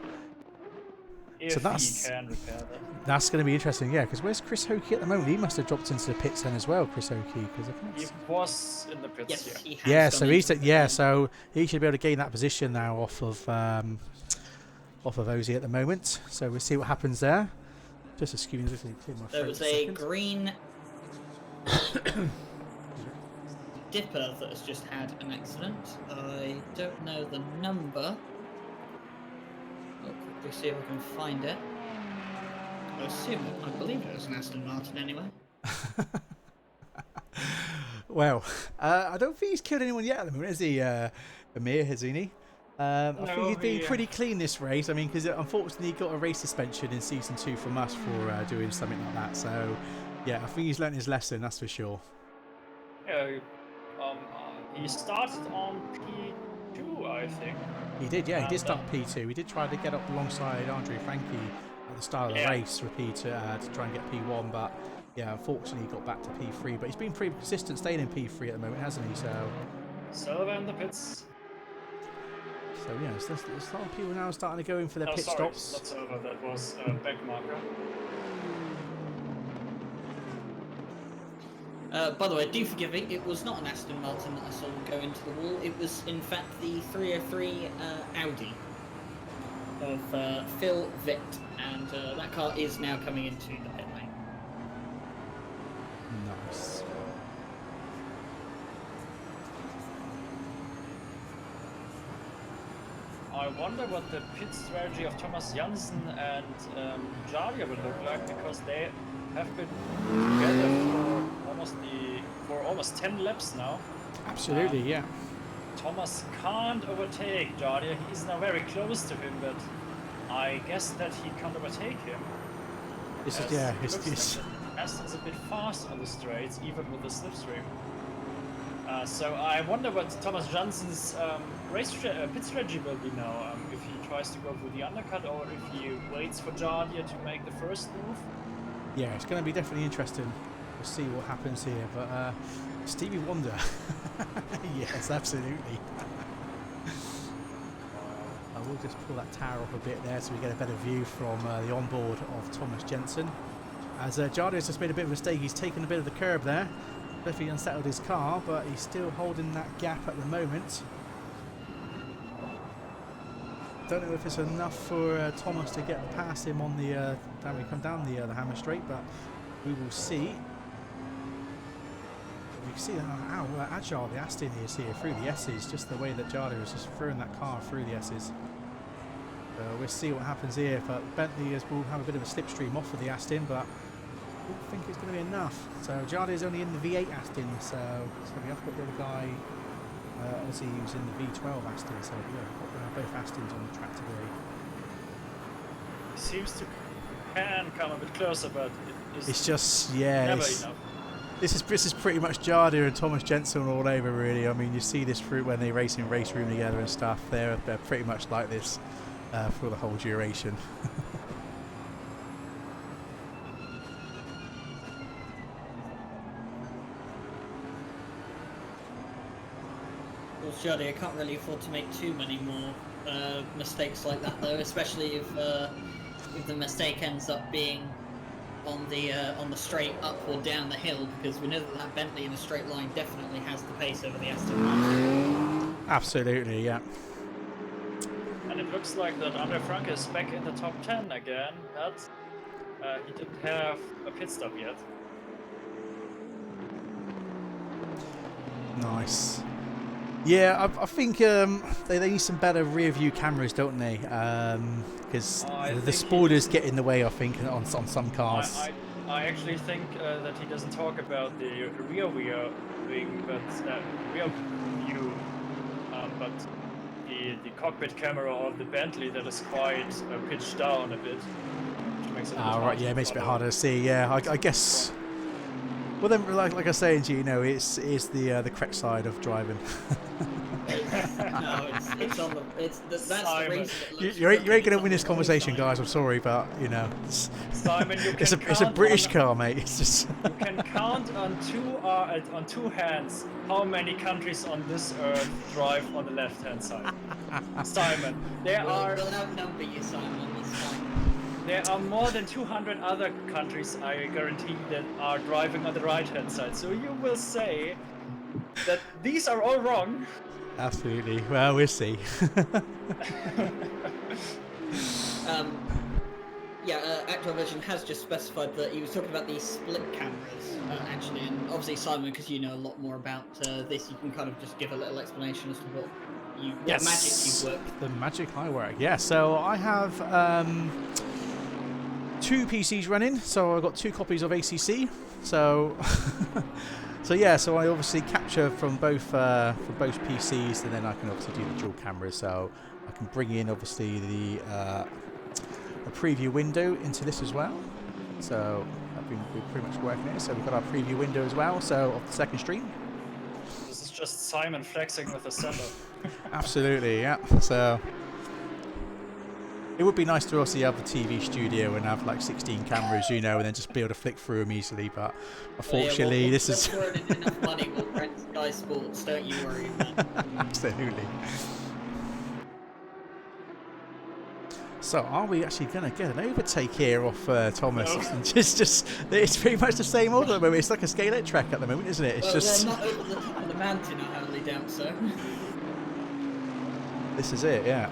[SPEAKER 3] If
[SPEAKER 1] so that's,
[SPEAKER 3] he can repair that.
[SPEAKER 1] That's going to be interesting, yeah, because where's Chris Hokie at the moment? He must have dropped into the pits then as well, Chris Hokie.
[SPEAKER 3] He was in the pits,
[SPEAKER 2] yes,
[SPEAKER 3] yeah.
[SPEAKER 2] He has
[SPEAKER 1] So he should be able to gain that position now off of Ozzy at the moment. So we'll see what happens there. Just excuse me,
[SPEAKER 2] there was a green dipper that has just had an accident. I don't know the number. I'll quickly see if I can find it. I believe it was an Aston Martin anyway.
[SPEAKER 1] Well, I don't think he's killed anyone yet at the moment, is he, Amir Hazini? I think
[SPEAKER 3] No,
[SPEAKER 1] he's been
[SPEAKER 3] he,
[SPEAKER 1] pretty clean this race. I mean, because unfortunately he got a race suspension in season 2 from us for doing something like that. So, yeah, I think he's learned his lesson. That's for sure.
[SPEAKER 3] yeah, he started on P2, I think.
[SPEAKER 1] He did, yeah. He did
[SPEAKER 3] And
[SPEAKER 1] start P2. He did try to get up alongside Andre Frankie at the start of the
[SPEAKER 3] Yeah.
[SPEAKER 1] race for P2 to try and get P1, but yeah, unfortunately he got back to P3. But he's been pretty consistent, staying in P3 at the moment, hasn't he? So
[SPEAKER 3] Silver in the pits.
[SPEAKER 1] yeah, there's a lot of people now starting to go in for their
[SPEAKER 3] No,
[SPEAKER 1] pit
[SPEAKER 3] sorry,
[SPEAKER 1] stops.
[SPEAKER 3] not silver. That was back marker.
[SPEAKER 2] By the way, do forgive me, it was not an Aston Martin that I saw go into the wall. It was, in fact, the 303 Audi of Phil Vitt, and that car is now coming into the pit lane.
[SPEAKER 1] Nice.
[SPEAKER 3] I wonder what the pit strategy of Thomas Janssen and Jadia will look like, because they have been together for almost 10 laps now.
[SPEAKER 1] Absolutely, yeah.
[SPEAKER 3] Thomas can't overtake Jadia. He is now very close to him, but I guess that he can't overtake him.
[SPEAKER 1] This is,
[SPEAKER 3] as
[SPEAKER 1] yeah,
[SPEAKER 3] it looks
[SPEAKER 1] it's
[SPEAKER 3] like that Aston's a bit fast on the straights, even with the slipstream. So I wonder what Thomas Janssen's pit strategy will be now. If he tries to go for the undercut, or if he waits for Jadia to make the first move.
[SPEAKER 1] yeah, it's going to be definitely interesting. We'll see what happens here. But Stevie Wonder, yes, absolutely. I will just pull that tower up a bit there so we get a better view from the onboard of Thomas Jensen. As Jadia's just made a bit of a mistake, he's taken a bit of the curb there. Definitely unsettled his car, but he's still holding that gap at the moment. Don't know if it's enough for Thomas to get past him on the time we come down the hammer straight, but we will see. We can see how agile the Aston is here through the S's, just the way that Jadia is just throwing that car through the S's. We'll see what happens here, but Bentley will have a bit of a slipstream off of the Aston, but I don't think it's going to be enough. So Jadia's only in the V8 Aston, so we have got the other guy, Ozzy, who's in the V12 Aston, so yeah, we've got both Astons on the track today.
[SPEAKER 3] He seems to can come a bit closer, but
[SPEAKER 1] It's just, yeah,
[SPEAKER 3] never enough.
[SPEAKER 1] This is pretty much Jadia and Thomas Jensen all over, really. I mean, you see this through when they race in race room together and stuff. They're pretty much like this for the whole duration.
[SPEAKER 2] Well, Jadia can't really afford to make too many more mistakes like that, though, especially if the mistake ends up being on the straight up or down the hill, because we know that Bentley in a straight line definitely has the pace over the Aston Martin.
[SPEAKER 1] Absolutely, yeah.
[SPEAKER 3] And it looks like that Andre Frank is back in the top 10 again, but he didn't have a pit stop yet.
[SPEAKER 1] Nice. Yeah, I think they need some better rear view cameras, don't they? Because the spoilers get in the way, I think, on some cars.
[SPEAKER 3] I actually think that he doesn't talk about the rear wing, but rear view, but the cockpit camera of the Bentley that is quite pitched down a bit. Which makes it
[SPEAKER 1] Right, yeah, it makes it a bit harder to see. Yeah, I guess. Well, then, like I was saying to you, it's the correct side of driving.
[SPEAKER 2] No, it's on the. That's the reason.
[SPEAKER 1] You ain't going to win this conversation, guys. I'm sorry, but
[SPEAKER 3] Simon, you can
[SPEAKER 1] it's a British car, mate. It's just.
[SPEAKER 3] You can count on two hands how many countries on this earth drive on the left-hand side. Simon, we'll
[SPEAKER 2] outnumber you, Simon. It's fine.
[SPEAKER 3] There are more than 200 other countries, I guarantee, that are driving on the right-hand side. So you will say that these are all wrong.
[SPEAKER 1] Absolutely. Well, we'll see.
[SPEAKER 2] Activision has just specified that he was talking about these split cameras, actually, and obviously, Simon, because you know a lot more about this, you can kind of just give a little explanation as to what magic you work.
[SPEAKER 1] The magic I work, yeah. So I have 2 PCs running, so I've got 2 copies of ACC. So So yeah, so I obviously capture from both PCs, and then I can obviously do the dual cameras. So I can bring in obviously the a preview window into this as well. So we're pretty much working it. So we've got our preview window as well. So of the second stream.
[SPEAKER 3] This is just Simon flexing with the setup.
[SPEAKER 1] Absolutely, yeah. So it would be nice to also have a TV studio and have like 16 cameras, you know, and then just be able to flick through them easily. But unfortunately, this is
[SPEAKER 2] enough money. We'll rent Sky Sports. Don't you worry, man.
[SPEAKER 1] Absolutely. So, are we actually going to get an overtake here off Thomas?
[SPEAKER 3] No.
[SPEAKER 1] It's pretty much the same order at the moment. It's like a Scalette track at the moment, isn't it? It's just.
[SPEAKER 2] Well, not over the top of the mountain, I hardly doubt so.
[SPEAKER 1] This is it, yeah.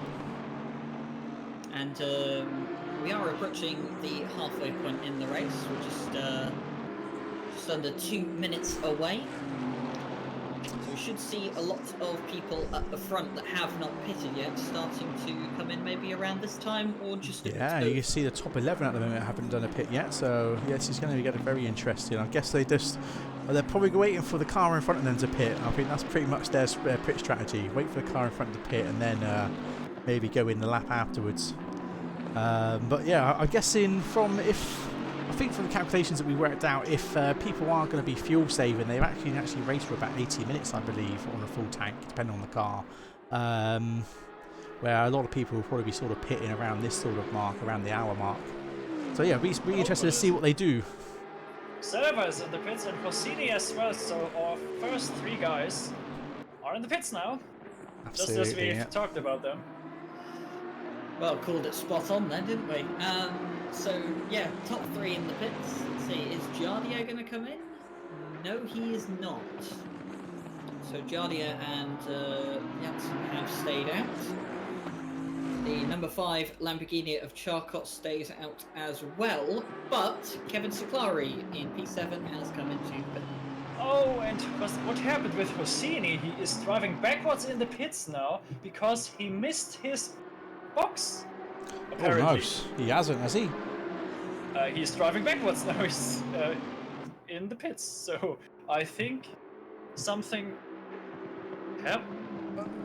[SPEAKER 2] And we are approaching the halfway point in the race. We're just under 2 minutes away. So we should see a lot of people at the front that have not pitted yet starting to come in maybe around this time or just a bit
[SPEAKER 1] Yeah, you can see the top 11 at the moment haven't done a pit yet. So, yeah, this is going to get very interesting. I guess they're probably waiting for the car in front of them to pit. I think that's pretty much their pit strategy. Wait for the car in front to pit and then maybe go in the lap afterwards. But yeah, I'm guessing from the calculations that we worked out, if people are going to be fuel saving, they've actually raced for about 80 minutes, I believe, on a full tank, depending on the car. Where a lot of people will probably be sort of pitting around this sort of mark, around the hour mark. So yeah, we're really interested to see what they do.
[SPEAKER 3] Silva is in the pits and Corsini as well. So our first 3 guys are in the pits now.
[SPEAKER 1] Absolutely,
[SPEAKER 3] just as we talked about them.
[SPEAKER 2] Well, called it spot on then, didn't we? So, yeah, top 3 in the pits. Let's see, is Jardia going to come in? No, he is not. So Jardia and Janssen have stayed out. The number 5 Lamborghini of Charcot stays out as well, but Kevin Siclari in P7 has come into the pit.
[SPEAKER 3] Oh, and what happened with Rossini? He is driving backwards in the pits now because he missed his box. Apparently.
[SPEAKER 1] Oh, nice. He hasn't, has he?
[SPEAKER 3] He's driving backwards now. He's in the pits. So I think something happened.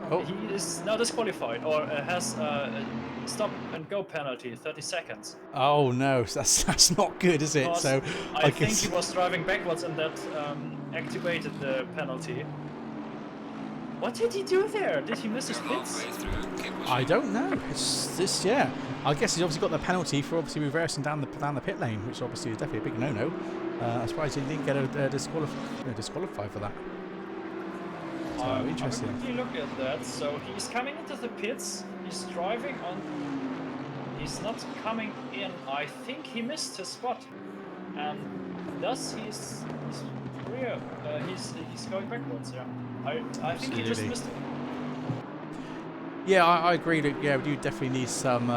[SPEAKER 1] Oh.
[SPEAKER 3] He is now disqualified or has a stop and go penalty, 30 seconds.
[SPEAKER 1] Oh no, that's not good, is it?
[SPEAKER 3] Because
[SPEAKER 1] So
[SPEAKER 3] I think he was driving backwards and that activated the penalty. What did he do there? Did he miss his pits?
[SPEAKER 1] I don't know. It's this, yeah. I guess he's obviously got the penalty for obviously reversing down the pit lane, which obviously is definitely a big no-no. I'm surprised he didn't get a disqualified for that. So interesting.
[SPEAKER 3] I will quickly look at that. So he's coming into the pits. He's driving on. He's not coming in. I think he missed his spot, and thus he's rear. He's going backwards. Yeah. I think he just missed it.
[SPEAKER 1] Yeah, I agree that we do definitely need some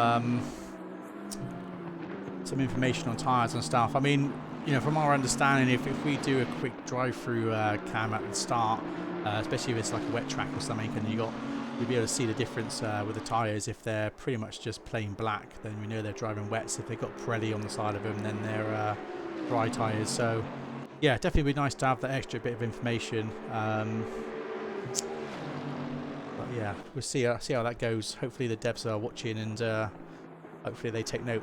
[SPEAKER 1] information on tyres and stuff. I mean, from our understanding, if we do a quick drive-through cam at the start, especially if it's like a wet track or something, and you'll be able to see the difference with the tyres. If they're pretty much just plain black, then we know they're driving wets. If they've got Pirelli on the side of them, then they're dry tyres. So, yeah, definitely would be nice to have that extra bit of information. But yeah, we'll see how that goes. Hopefully the devs are watching and hopefully they take note.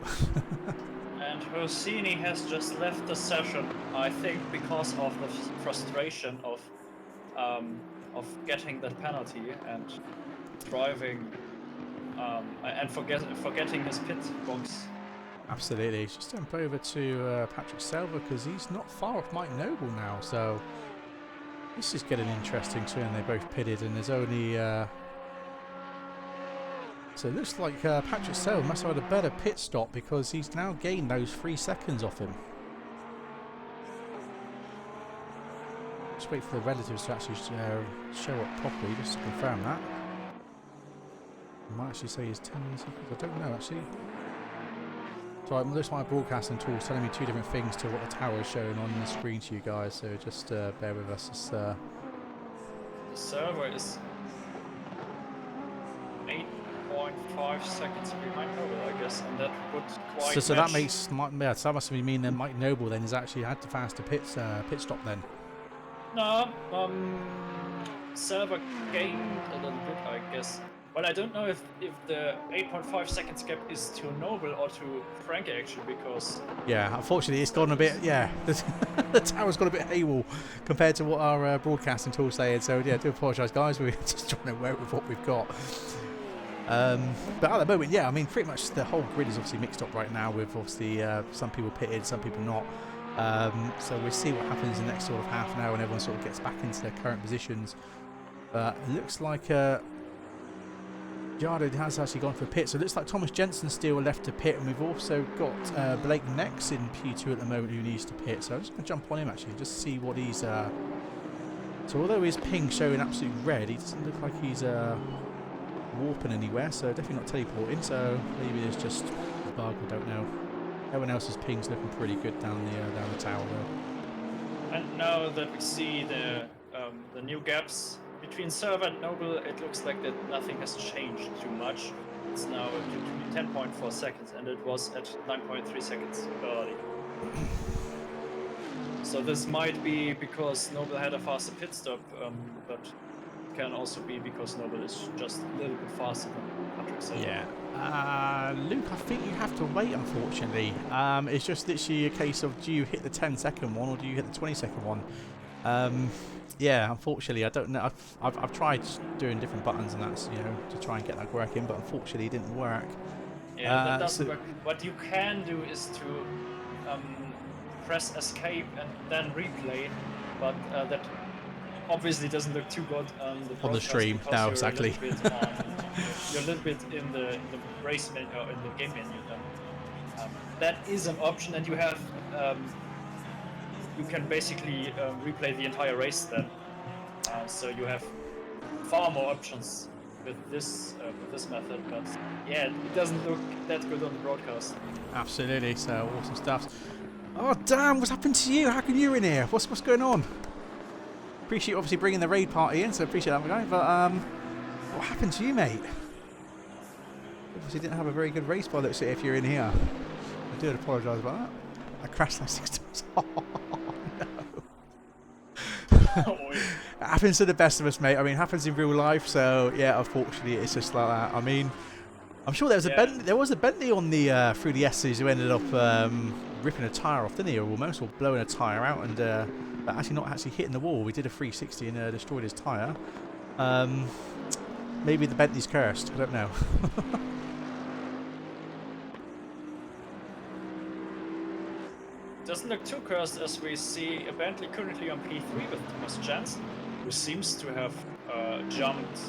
[SPEAKER 3] And Rossini has just left the session, I think, because of the frustration of getting that penalty and driving and forgetting his pit box.
[SPEAKER 1] Absolutely. Just jump over to Patrick Selva because he's not far off Mike Noble now. So this is getting interesting too. And they both pitted, and there's only. So it looks like Patrick Selva must have had a better pit stop because he's now gained those 3 seconds off him. Just wait for the relatives to actually show up properly just to confirm that. I might actually say he's 10 seconds. I don't know actually. So it looks like my broadcasting tool is telling me 2 different things to what the tower is showing on the screen to you guys. So just bear with us. It's,
[SPEAKER 3] the server is 8.5 seconds behind Noble, I guess, and that would quite.
[SPEAKER 1] So that makes so that must mean that Mike Noble then has actually had to fast a pit stop then.
[SPEAKER 3] No, server gained a little bit, I guess. Well, I don't know if the 8.5 seconds gap is too Noble or too Frankie actually, because
[SPEAKER 1] Yeah, unfortunately, it's gone a bit. Yeah, the tower's got a bit haywall compared to what our broadcasting tool's saying. So yeah, I do apologise, guys. We're just trying to work with what we've got. But at the moment, yeah, I mean, pretty much the whole grid is obviously mixed up right now with obviously some people pitted, some people not. So we'll see what happens in the next sort of half an hour when everyone sort of gets back into their current positions. But it looks like Jardo has actually gone for a pit, so it looks like Thomas Jensen's still left to pit, and we've also got Blake Nex in P2 at the moment who needs to pit. So I'm just going to jump on him actually, just to see what he's. So although his ping showing absolute red, he doesn't look like he's warping anywhere, so definitely not teleporting. So maybe it's just a bug, I don't know. Everyone else's ping's looking pretty good down the tower though.
[SPEAKER 3] And now that we see the new gaps between server and Noble, it looks like that nothing has changed too much. It's now 10.4 seconds, and it was at 9.3 seconds early. So this might be because Noble had a faster pit stop, but it can also be because Noble is just a little bit faster than Patrick said.
[SPEAKER 1] Yeah. Luke, I think you have to wait, unfortunately. It's just literally a case of, do you hit the 10-second one or do you hit the 20-second one? Yeah, unfortunately, I don't know. I've tried doing different buttons and that's, you know, to try and get that working, but unfortunately it didn't work.
[SPEAKER 3] Yeah, that doesn't work. What you can do is to press escape and then replay, but that obviously doesn't look too good on the stream.
[SPEAKER 1] No, exactly.
[SPEAKER 3] You're a little bit in the race menu, or in the game menu. Then that is an option, and you have you can basically replay the entire race then. So you have far more options with this method, but yeah, it doesn't look that good on the broadcast.
[SPEAKER 1] Absolutely, so awesome stuff. Oh damn, what's happened to you? How come you're in here? What's going on? Appreciate obviously bringing the raid party in, so appreciate that, guy. But what happened to you, mate? Obviously didn't have a very good race by looks at it if you're in here. I do apologise about that. I crashed like 6 times. Oh no. It happens to the best of us, mate. I mean, it happens in real life, so yeah, unfortunately it's just like that. I mean, I'm sure there was a Bentley on the through the S's who ended up ripping a tyre off, didn't he, or almost, or blowing a tyre out, and but actually not actually hitting the wall. We did a 360 and destroyed his tyre. Maybe the Bentley's cursed. I don't know.
[SPEAKER 3] Doesn't look too cursed, as we see a Bentley currently on P3 with Thomas Jensen, who seems to have jumped.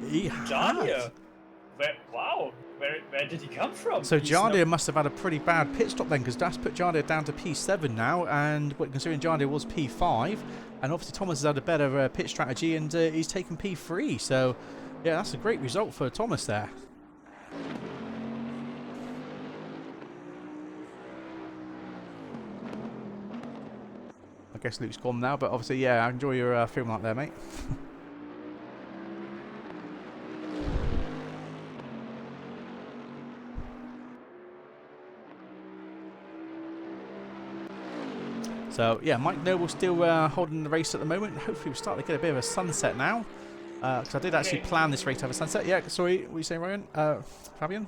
[SPEAKER 1] He
[SPEAKER 3] Jardia. Wow, where did he come from?
[SPEAKER 1] So Jardia must have had a pretty bad pit stop then, because that's put Jardia down to P7 now, and considering Jardia was P5, and obviously Thomas has had a better pit strategy, and he's taken P3. So yeah, that's a great result for Thomas there. I guess Luke's gone now, but obviously, yeah, I enjoy your film out there, mate. So, yeah, Mike Noble still holding the race at the moment. Hopefully we'll start to get a bit of a sunset now. Because I did actually plan this race to have a sunset. Yeah, sorry, what were you saying, Ryan? Fabian?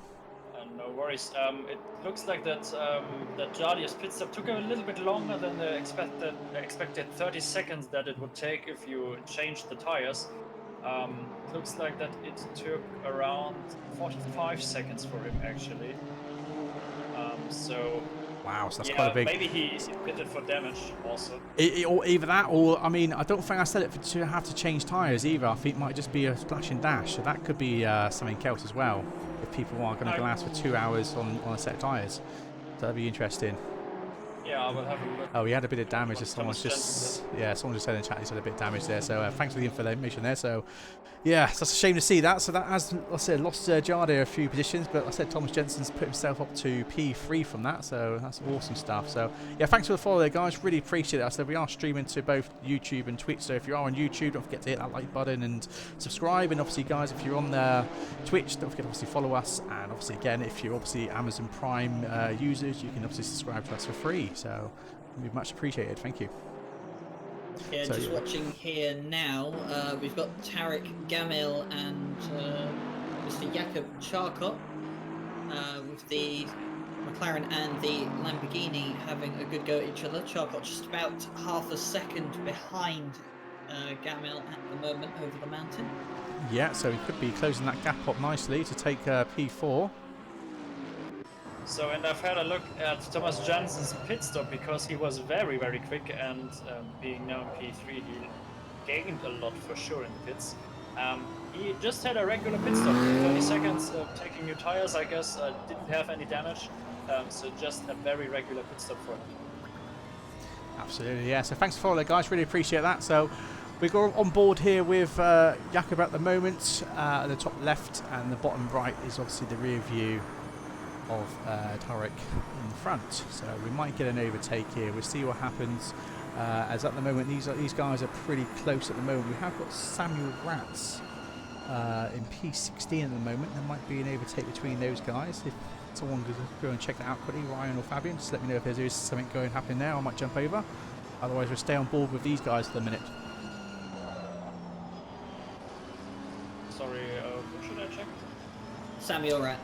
[SPEAKER 3] No worries. It looks like that Jardia's pit stop took a little bit longer than the expected 30 seconds that it would take if you changed the tires. It looks like that it took around 45 seconds for him actually. So
[SPEAKER 1] wow, so that's
[SPEAKER 3] yeah,
[SPEAKER 1] quite a big.
[SPEAKER 3] Maybe he pitted for damage also.
[SPEAKER 1] Or either that, or I mean, I don't think I said it to have to change tyres either. I think it might just be a splash and dash, so that could be something else as well. If people are going to last for 2 hours on a set of tyres, so that'd be interesting.
[SPEAKER 3] Yeah, I will have a look.
[SPEAKER 1] Oh, he had a bit of damage. Someone's just said in chat he's had a bit of damage there. So thanks for the information there. So yeah, so that's a shame to see that. So that has, like I said, lost Jardia a few positions, but like I said, Thomas Jensen's put himself up to P3 from that. So that's awesome stuff. So yeah, thanks for the follow there, guys. Really appreciate it. I said we are streaming to both YouTube and Twitch. So if you are on YouTube, don't forget to hit that like button and subscribe. And obviously, guys, if you're on Twitch, don't forget to obviously follow us. And obviously, again, if you're obviously Amazon Prime users, you can obviously subscribe to us for free. So we'd much appreciated. Thank you.
[SPEAKER 2] Yeah,
[SPEAKER 1] So,
[SPEAKER 2] just watching here now, we've got Tarek Gamil and Mr. Jakub Charkot with the McLaren and the Lamborghini having a good go at each other. Charkot just about half a second behind Gamil at the moment over the mountain.
[SPEAKER 1] yeah, so he could be closing that gap up nicely to take P4.
[SPEAKER 3] So, and I've had a look at Thomas Jansen's pit stop because he was very, very quick, and being now in P3, he gained a lot for sure in the pits. He just had a regular pit stop, 30 seconds, taking new tires, I guess, didn't have any damage, so just a very regular pit stop for him.
[SPEAKER 1] Absolutely, yeah. So thanks for following, guys. Really appreciate that. So we're on board here with Jakub at the moment, at the top left, and the bottom right is obviously the rear view of Tarek in front. So we might get an overtake here. We'll see what happens. As at the moment, these guys are pretty close at the moment. We have got Samuel Ratz in P16 at the moment. There might be an overtake between those guys. If someone could go and check that out quickly, Ryan or Fabian, just let me know if there is something happening there. I might jump over. Otherwise, we'll stay on board with these guys for the minute.
[SPEAKER 3] Sorry, who should I check?
[SPEAKER 2] Samuel Ratz.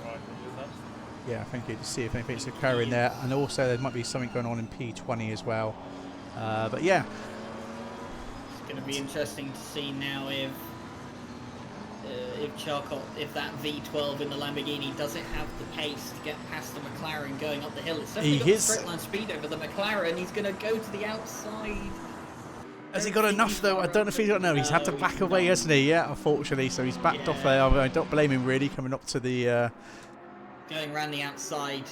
[SPEAKER 3] Oh, I can do that.
[SPEAKER 1] Yeah, thank you, to see if anything's occurring there. And also, there might be something going on in P20 as well. But yeah.
[SPEAKER 2] It's going to be interesting to see now if Charcot, if that V12 in the Lamborghini, does it have the pace to get past the McLaren going up the hill? It's definitely got the straight line speed over the McLaren. He's going to go to the outside.
[SPEAKER 1] Has he got enough though? I don't know if he's got. No, he's had to back away, hasn't he? Yeah, unfortunately. So he's backed off there. I don't blame him really, coming up to the.
[SPEAKER 2] Going around the outside.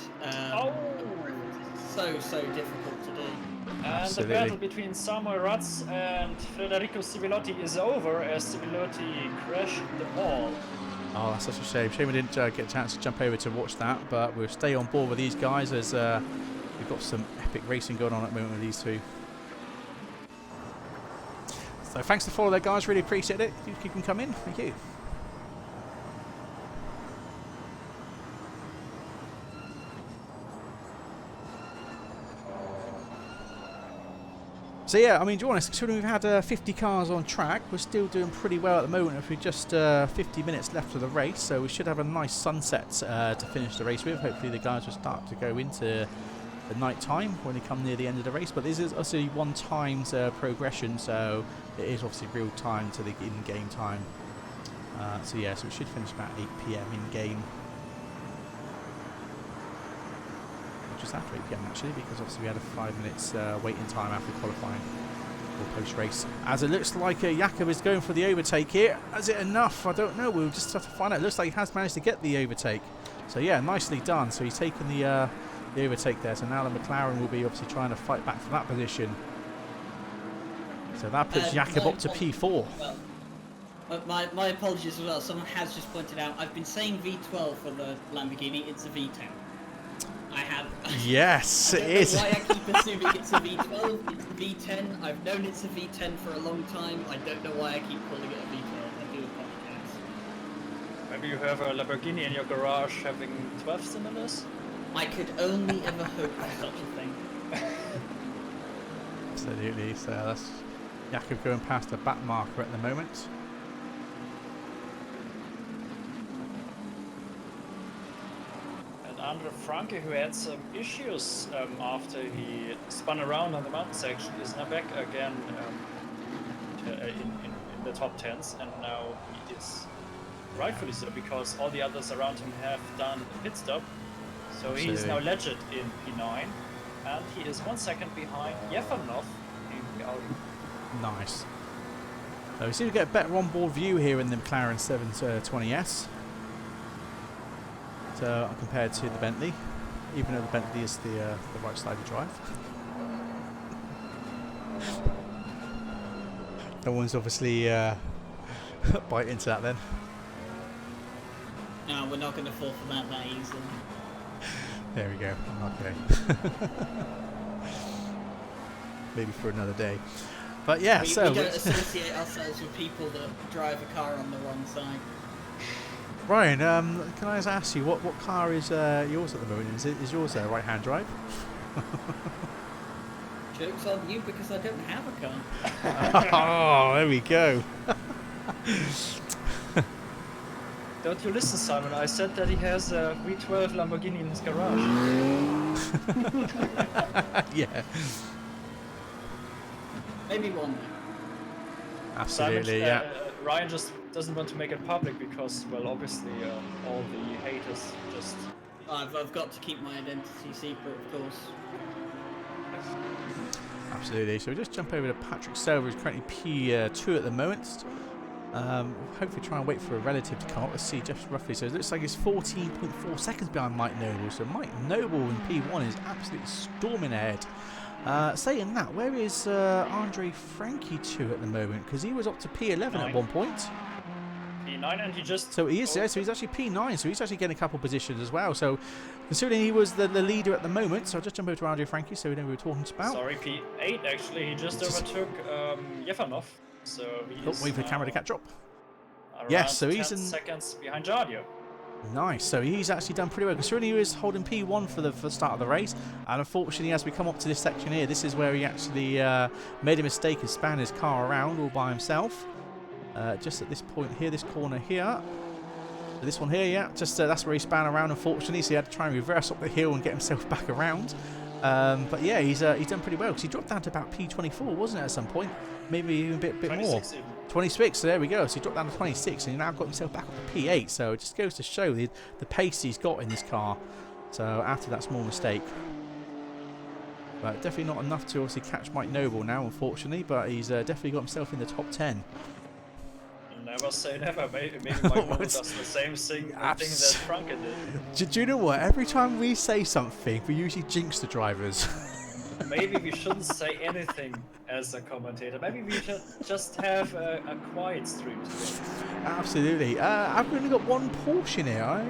[SPEAKER 2] So difficult to do.
[SPEAKER 3] And
[SPEAKER 1] Absolutely.
[SPEAKER 3] the battle between Samuel Ratz and Federico Civilotti is over as Civilotti crashed the wall.
[SPEAKER 1] Oh, that's such a shame. Shame we didn't get a chance to jump over to watch that, but we'll stay on board with these guys as we've got some epic racing going on at the moment with these two. So thanks for following there, guys. Really appreciate it. You can come in. Thank you. So yeah, I mean, to be honest, considering we've had 50 cars on track, we're still doing pretty well at the moment. If we've just 50 minutes left of the race, so we should have a nice sunset to finish the race with. Hopefully the guys will start to go into the night time when they come near the end of the race. But this is also 1 times progression, so it is obviously real time to the in-game time. So yeah, so it should finish about 8 PM in-game. Just after 8 PM actually, because obviously we had a 5 minutes waiting time after qualifying or post-race. As it looks like Jakub is going for the overtake here. Is it enough? I don't know. We'll just have to find out. It looks like he has managed to get the overtake. So yeah, nicely done. So he's taken the overtake there. So now the McLaren will be obviously trying to fight back for that position. So that puts Jakub up to P4.
[SPEAKER 2] Well, my apologies as well. Someone has just pointed out I've been saying V12 for the Lamborghini. It's a V10. I have.
[SPEAKER 1] Yes, it is.
[SPEAKER 2] I don't know why I keep assuming it's a V12. It's a V10. I've known it's a V10 for a long time. I don't know why I keep calling it a V12. I do apologize.
[SPEAKER 3] Maybe you have a Lamborghini in your garage having 12 cylinders?
[SPEAKER 2] I could only ever hope for such a thing.
[SPEAKER 1] Absolutely. So that's Jakub going past the back marker at the moment.
[SPEAKER 3] Andre Franke, who had some issues after he spun around on the mountain section, is now back again in the top 10s, and now he is rightfully so because all the others around him have done a pit stop. So
[SPEAKER 1] Absolutely.
[SPEAKER 3] He's now legit in P9, and he is 1 second behind Yefanov in the Audi.
[SPEAKER 1] Nice. So we seem to get a better onboard view here in the McLaren 720S. So compared to the Bentley, even though the Bentley is the right side of drive. No one's obviously bite into that then.
[SPEAKER 2] No, we're not going to fall for that easily.
[SPEAKER 1] There we go. Okay. Maybe for another day. But yeah,
[SPEAKER 2] we
[SPEAKER 1] so
[SPEAKER 2] don't associate ourselves with people that drive a car on the wrong side.
[SPEAKER 1] Ryan, can I just ask you what car is yours at the moment? Is yours a right-hand drive?
[SPEAKER 2] Joke's on you because I don't have a car.
[SPEAKER 1] Oh, there we go.
[SPEAKER 3] Don't you listen, Simon? I said that he has a V12 Lamborghini in his garage.
[SPEAKER 1] Yeah,
[SPEAKER 2] Maybe one.
[SPEAKER 1] absolutely.
[SPEAKER 3] Simon,
[SPEAKER 1] Yeah.
[SPEAKER 3] Ryan just doesn't want to make it public because, well, obviously, all the haters just.
[SPEAKER 2] I've got to keep my identity secret, of course.
[SPEAKER 1] Absolutely. So we just jump over to Patrick Silver, who's currently P2 at the moment. Hopefully try and wait for a relative to come up. Let's see just roughly. So it looks like it's 14.4 seconds behind Mike Noble. So Mike Noble in P1 is absolutely storming ahead. Saying that, where is Andre Frankie 2 at the moment? Because he was up to P11 at one point.
[SPEAKER 3] P9 and he just.
[SPEAKER 1] So he is, yeah, so he's actually P9, so he's actually getting a couple positions as well. So considering he was the leader at the moment, so I'll just jump over to Andre Frankie so we know who we're talking about.
[SPEAKER 3] Sorry, P8 actually. He just overtook Yefanov. So he's
[SPEAKER 1] wait for the camera to catch up.
[SPEAKER 3] Around
[SPEAKER 1] Yes, so
[SPEAKER 3] 10
[SPEAKER 1] he's in
[SPEAKER 3] seconds behind Jardio.
[SPEAKER 1] Nice, so he's actually done pretty well. Considering he was holding P1 for the start of the race, and unfortunately as we come up to this section here, this is where he actually made a mistake and span his car around all by himself. Just at this point here, this corner here. This one here, yeah, just that's where he span around unfortunately, so he had to try and reverse up the hill and get himself back around. But yeah, he's done pretty well because he dropped down to about P24, wasn't it, at some point? Maybe even a bit more.
[SPEAKER 3] Even.
[SPEAKER 1] 26, so there we go. So he dropped down to 26 and he now got himself back up to P8. So it just goes to show the pace he's got in this car. So after that small mistake. But definitely not enough to obviously catch Mike Noble now, unfortunately. But he's definitely got himself in the top 10.
[SPEAKER 3] Never say never. Maybe Mike Noble does the same thing that Franke did.
[SPEAKER 1] Do you know what? Every time we say something, we usually jinx the drivers.
[SPEAKER 3] Maybe we shouldn't say anything as a commentator. Maybe we should just have a quiet stream today.
[SPEAKER 1] Absolutely. I've only got one Porsche in here. I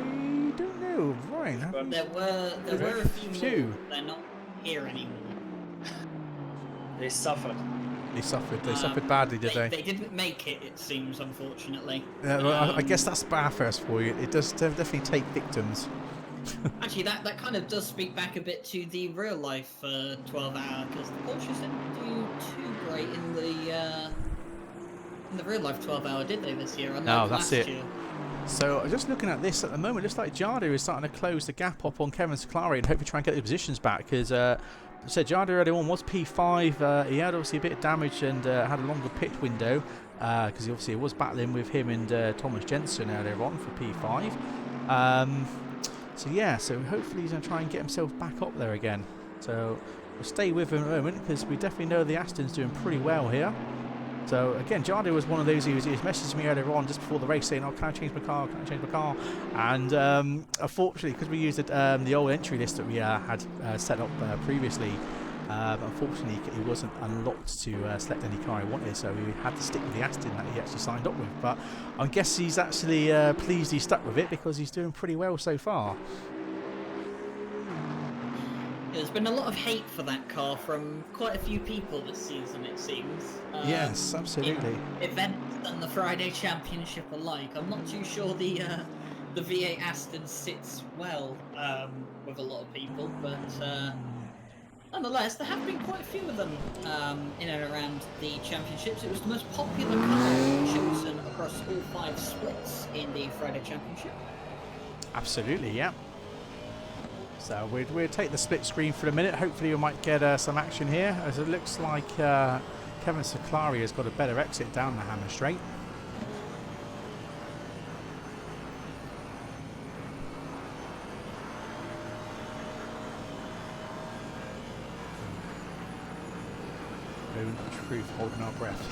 [SPEAKER 1] don't know. Ryan.
[SPEAKER 2] There were a few more. They're not here anymore.
[SPEAKER 3] They suffered.
[SPEAKER 1] They suffered badly, did they?
[SPEAKER 2] They didn't make it, it seems, unfortunately.
[SPEAKER 1] Well, I guess that's Bathurst for you. It does definitely take victims.
[SPEAKER 2] Actually, that kind of does speak back a bit to the real life 12 hour, because the Porsches didn't do too great in the real life 12 hour, did they, this year?
[SPEAKER 1] No, that's it.
[SPEAKER 2] Year.
[SPEAKER 1] So just looking at this at the moment, looks like Jardo is starting to close the gap up on Kevin Seclari and hopefully try and get the positions back, because I said Jardo earlier on was P5. He had obviously a bit of damage and had a longer pit window because he obviously was battling with him and Thomas Jensen earlier on for P5. So yeah, so hopefully he's going to try and get himself back up there again. So we'll stay with him a moment because we definitely know the Aston's doing pretty well here. So again, Jardo was one of those who was messaging me earlier on just before the race saying, "Oh, can I change my car? Can I change my car?" And unfortunately, because we used the old entry list that we had set up previously, unfortunately he wasn't unlocked to select any car he wanted, so we had to stick with the Aston that he actually signed up with. But I guess he's actually pleased he stuck with it because he's doing pretty well so far.
[SPEAKER 2] There's been a lot of hate for that car from quite a few people this season, it seems.
[SPEAKER 1] Yes, absolutely.
[SPEAKER 2] Events and the Friday Championship alike. I'm not too sure the V8 Aston sits well with a lot of people, but nonetheless, there have been quite a few of them in and around the championships. It was the most popular car chosen across all 5 splits in the Friday Championship.
[SPEAKER 1] Absolutely, yeah. So we'll take the split screen for a minute. Hopefully we might get some action here, as it looks like Kevin Seclari has got a better exit down the Hammer Straight. Moment of truth, holding our breath.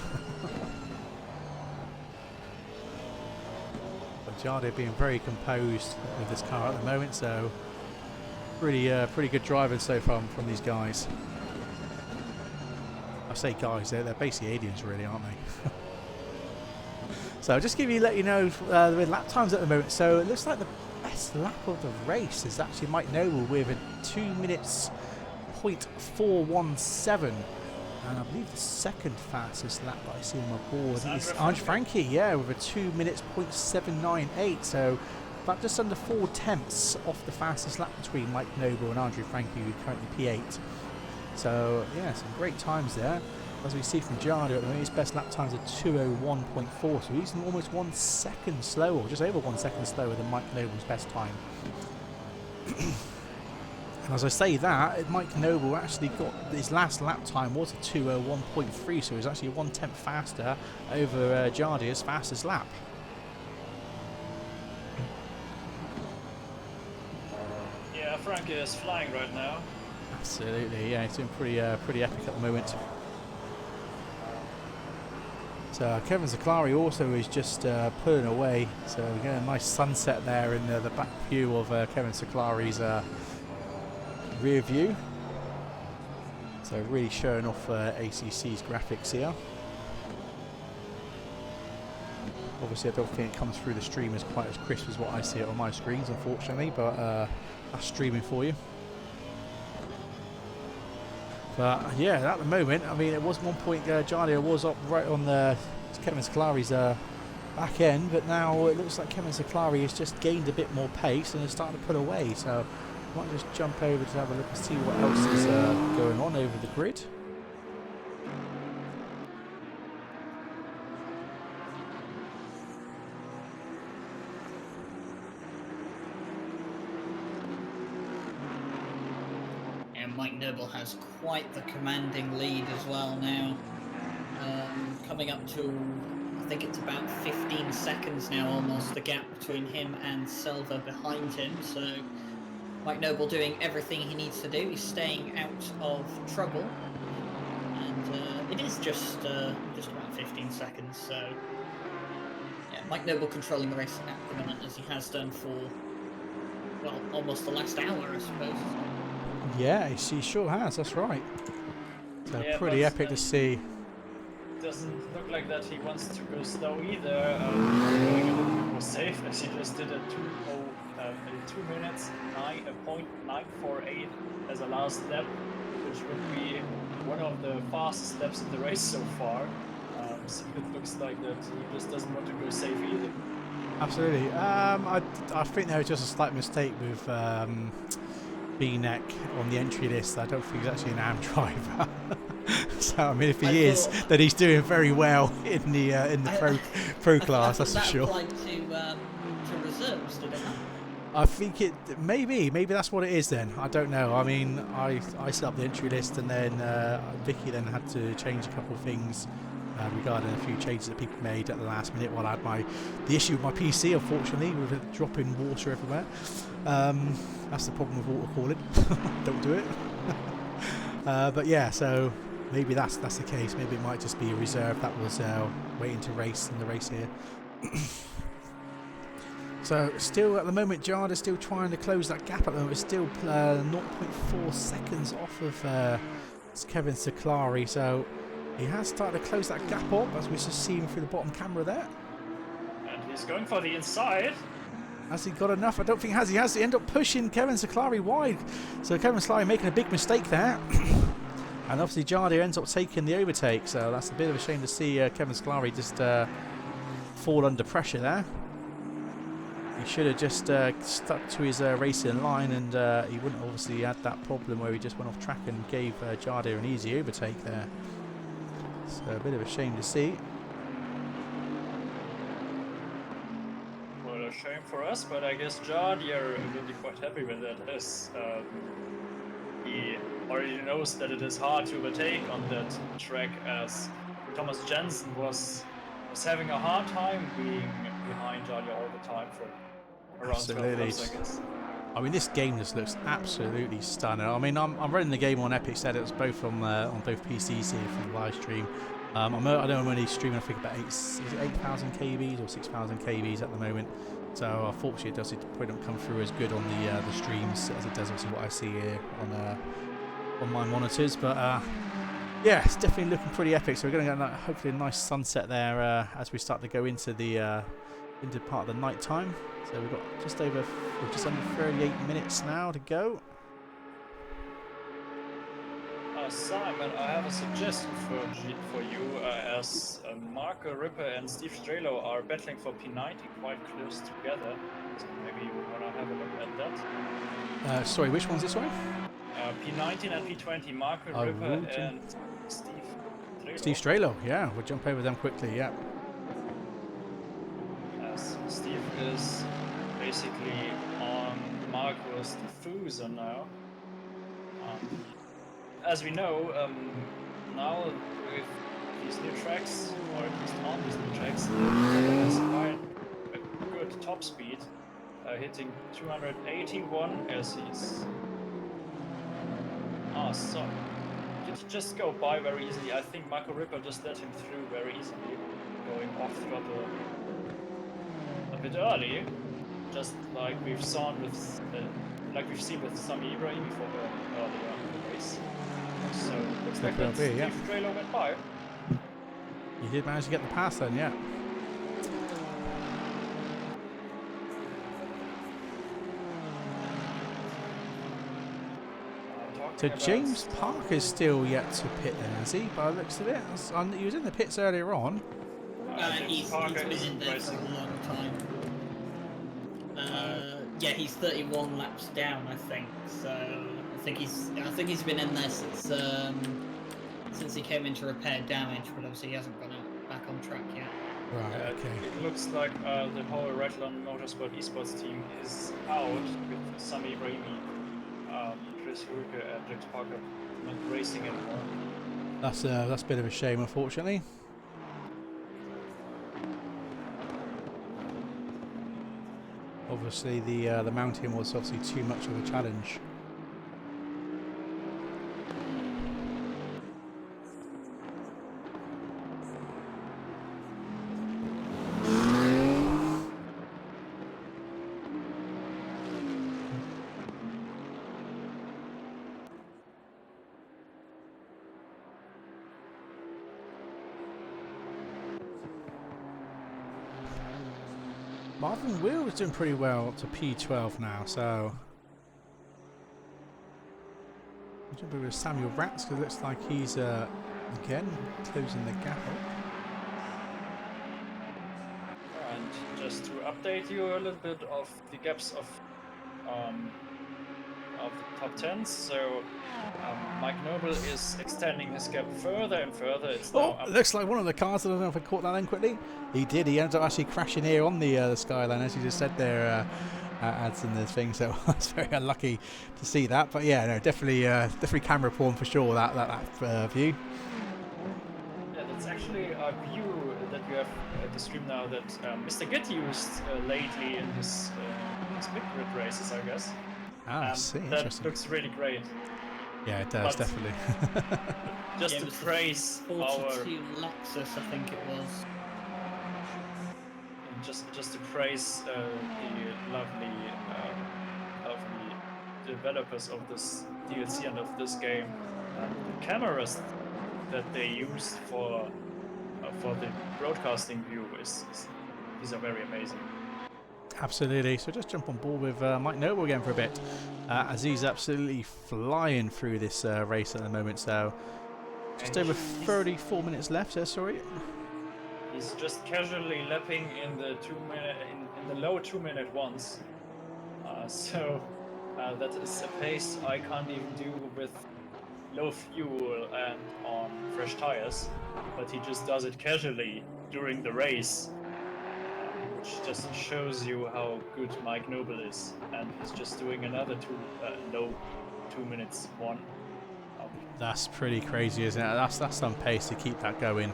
[SPEAKER 1] But Jardo being very composed with this car at the moment, so pretty good driving so far from these guys. I say guys, they're basically aliens really, aren't they? So just let you know the lap times at the moment. So it looks like the best lap of the race is actually Mike Noble with a 2 minutes .417. And I believe the second fastest lap that I see on my board is Andre Frankie, yeah, with a 2 minutes .798. So about just under 4 tenths off the fastest lap between Mike Noble and Andre Frankie, who's currently P8. So yeah, some great times there. As we see from Jardo at the moment, his best lap times are 2:01.4, so he's almost 1 second slower, or just over 1 second slower than Mike Noble's best time. And as I say that, Mike Noble actually got his last lap time was a 2:01.3, so he was actually 1/10 faster over Jardia's fastest lap.
[SPEAKER 3] Yeah, Frankie is flying right now.
[SPEAKER 1] Absolutely, yeah, he's doing pretty epic at the moment. So Kevin Zacklari also is just pulling away, so we get a nice sunset there in the back view of Kevin Zacklari's rear view. So really showing off ACC's graphics here. Obviously I don't think it comes through the stream as quite as crisp as what I see it on my screens, unfortunately, but that's streaming for you. But yeah, at the moment, I mean, it was one point Jardia was up right on the Kevin Zacklari's back end, but now it looks like Kevin Zacklari has just gained a bit more pace and is starting to pull away. So I might just jump over to have a look and see what else is going on over the grid.
[SPEAKER 2] Mike Noble has quite the commanding lead as well now. Coming up to, I think it's about 15 seconds now, almost, the gap between him and Silva behind him. So Mike Noble doing everything he needs to do. He's staying out of trouble. And it is just about 15 seconds. So yeah, Mike Noble controlling the race at the moment, as he has done for, well, almost the last hour, I suppose.
[SPEAKER 1] Yeah, he sure has, that's right. So
[SPEAKER 3] Yeah,
[SPEAKER 1] pretty epic to see.
[SPEAKER 3] Doesn't look like that he wants to go slow either. Going a little bit more safe, as he just did a 2 minutes 9.948 as a last step, which would be one of the fastest steps in the race so far. So it looks like that he just doesn't want to go safe either.
[SPEAKER 1] Absolutely. I think there was just a slight mistake with B-Neck on the entry list. I don't think he's actually an AM driver. So I mean, if he is, then he's doing very well in the pro class. That's for sure.
[SPEAKER 2] Applied to reserves, did it not?
[SPEAKER 1] I think it maybe that's what it is then. I don't know. I mean, I set up the entry list, and then Vicky then had to change a couple of things regarding a few changes that people made at the last minute. While I had the issue with my PC, unfortunately, with it dropping water everywhere. That's the problem with water cooling. Don't do it. But yeah, so maybe that's the case. Maybe it might just be a reserve that was waiting to race in the race here. So still at the moment, Jarda still trying to close that gap at the moment. It's still 0.4 seconds off of Kevin Zacklari. So he has started to close that gap up, as we're just seeing through the bottom camera there.
[SPEAKER 3] And he's going for the inside.
[SPEAKER 1] Has he got enough? I don't think he has. He end up pushing Kevin Zacklari wide. So Kevin Zacklari making a big mistake there. And obviously Jardy ends up taking the overtake. So that's a bit of a shame to see Kevin Zacklari just fall under pressure there. He should have just stuck to his racing line, and he wouldn't obviously had that problem where he just went off track and gave Jardy an easy overtake there. So a bit of a shame to see.
[SPEAKER 3] Well, a shame for us, but I guess Jardy will be quite happy with that, as he already knows that it is hard to overtake on that track, as Thomas Jensen was having a hard time being behind Jardy all the time for around 12 laps, I guess.
[SPEAKER 1] I mean, this game just looks absolutely stunning. I mean, I'm running the game on Epic Settings, both on both PCs here for the live stream. I know I'm only streaming, I think, about 8,000 kbs or 6,000 kbs at the moment. So unfortunately, it probably don't come through as good on the streams as it does obviously what I see here on my monitors. But yeah, it's definitely looking pretty epic. So we're going to get hopefully a nice sunset there as we start to go into into part of the night time. So we've got just under 38 minutes now to go.
[SPEAKER 3] Simon, I have a suggestion for you, as Marco Ripper and Steve Strelo are battling for P90 quite close together. So maybe you want to have a look at that.
[SPEAKER 1] Sorry, which one's this? Sorry.
[SPEAKER 3] P19 and P20, Marco
[SPEAKER 1] Oh,
[SPEAKER 3] Ripper and Steve Strelo.
[SPEAKER 1] Steve Strelo. Yeah, we'll jump over them quickly. Yeah.
[SPEAKER 3] As Steve is basically on Marco's diffuser now. As we know, now with these new tracks, or at least on these new tracks, he has quite a good top speed, hitting 281 as he's... so did he just go by very easily? I think Marco Ripper just let him through very easily, going off throttle a bit early, just like we've seen with Sami Ibrahimi for earlier in the race. So looks like that Steve Strelo went by.
[SPEAKER 1] He did manage to get the pass then, yeah. So James Park is still yet to pit then, has he? By the looks of it, he was in the pits earlier on.
[SPEAKER 2] He's been in there for a long time. Yeah, he's 31 laps down, I think. So I think he's been in there since he came in to repair damage, but obviously he hasn't gone back on track yet.
[SPEAKER 1] Right. Okay.
[SPEAKER 3] It looks like the whole Redland Motorsport esports team is out with Sami Ibrahimi, Chris Hulke, and James Parker not racing anymore.
[SPEAKER 1] That's a bit of a shame, unfortunately. Obviously, the mountain was obviously too much of a challenge. Marvin Wheel is doing pretty well up to P12 now, so I'll jump over to Samuel Ratz because it looks like he's again closing the gap up.
[SPEAKER 3] And just to update you a little bit of the gaps of the top 10s, so Mike Noble is extending his gap further and further. It's now
[SPEAKER 1] it looks like one of the cars, I don't know if I caught that then quickly. He did, he ended up actually crashing here on the skyline, as you just said there, ads in the thing, so I was very unlucky to see that. But yeah, no, definitely camera porn for sure, that view.
[SPEAKER 3] Yeah, that's actually a view that you have at the stream now that Mr. Gitt used lately in his mid-grid races, I guess.
[SPEAKER 1] I see.
[SPEAKER 3] That looks really great.
[SPEAKER 1] Yeah, it does, definitely.
[SPEAKER 3] Just to praise
[SPEAKER 2] 42
[SPEAKER 3] our
[SPEAKER 2] Lexus, I think it was.
[SPEAKER 3] Just to praise the lovely developers of this DLC and of this game, the cameras that they use for the broadcasting view these are very amazing.
[SPEAKER 1] Absolutely. So just jump on board with Mike Noble again for a bit, as he's absolutely flying through this race at the moment. So just over 34 minutes left. Sorry.
[SPEAKER 3] He's just casually lapping in the in the low 2-minute ones. So that is a pace I can't even do with low fuel and on fresh tires. But he just does it casually during the race. Which just shows you how good Mike Noble is, and he's just doing another low 2 minutes one.
[SPEAKER 1] That's pretty crazy, isn't it? That's some pace to keep that going.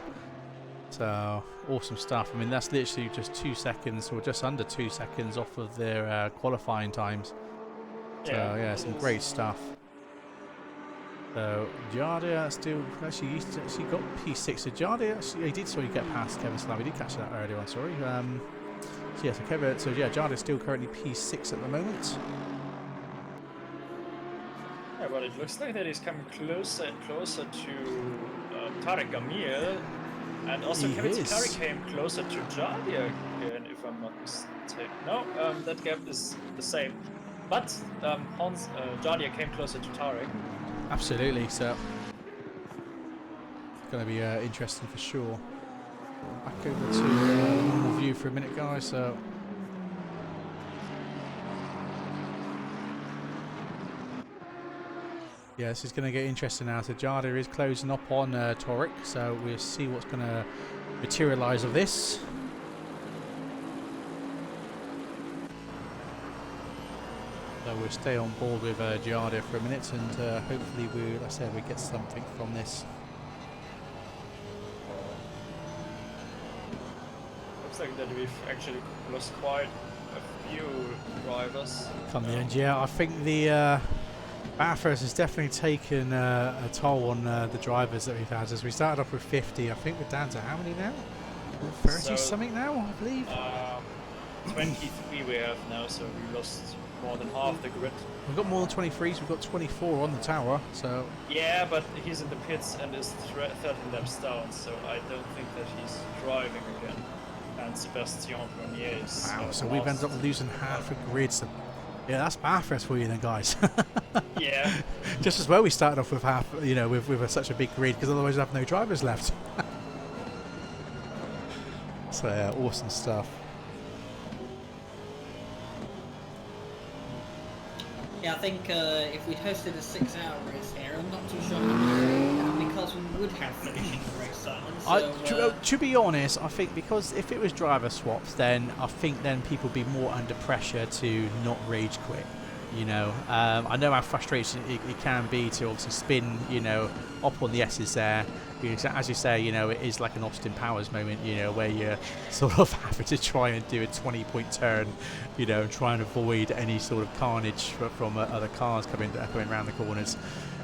[SPEAKER 1] So awesome stuff. I mean, that's literally just 2 seconds, or just under 2 seconds off of their qualifying times. So yeah, some great stuff. So Jardia still actually got P6. So Jardia actually he did get past Kevin Slav. He did catch that earlier on. Sorry. So yeah, Jardia's still currently P6 at the moment.
[SPEAKER 3] Yeah, well, it looks like that he's coming closer and closer to Tarek Gamil, and also Kevin Sikari came closer to Jardia again, if I'm not mistaken. No, that gap is the same, but Jardia came closer to Tarek.
[SPEAKER 1] Absolutely. So going to be interesting for sure. Back over to normal view for a minute, guys. So. Yeah, this is going to get interesting now. So Jada is closing up on Toric, so we'll see what's going to materialise of this. So we'll stay on board with Jada for a minute, and hopefully we get something from this.
[SPEAKER 3] Looks like that we've actually lost quite a few drivers.
[SPEAKER 1] Come the end, yeah. I think the Bathurst has definitely taken a toll on the drivers that we've had. As we started off with 50, I think we're down to how many now? 30 something now, I believe.
[SPEAKER 3] 23 we have now, so we lost more than half the grid.
[SPEAKER 1] We've got more than 23s. We've got 24 on the tower. So
[SPEAKER 3] yeah, but he's in the pits and is 13 laps down, so I don't think that he's driving again. And Sebastian Grenier is.
[SPEAKER 1] Wow, so we've ended up losing half a grid. So yeah, that's Bathurst for you then, guys.
[SPEAKER 3] Yeah.
[SPEAKER 1] Just as well we started off with half, you know, with such a big grid, because otherwise we'd have no drivers left. So yeah, awesome stuff.
[SPEAKER 2] Yeah, I think if we'd hosted a 6-hour race here, I'm not too sure because we would have finishing the race, Simon.
[SPEAKER 1] To be honest, I think because if it was driver swaps, then I think then people would be more under pressure to not rage quit. You know, I know how frustrating it can be to obviously spin, you know, up on the S's there. As you say, you know, it is like an Austin Powers moment, you know, where you're sort of having to try and do a 20-point turn, you know, and try and avoid any sort of carnage from other cars coming around the corners.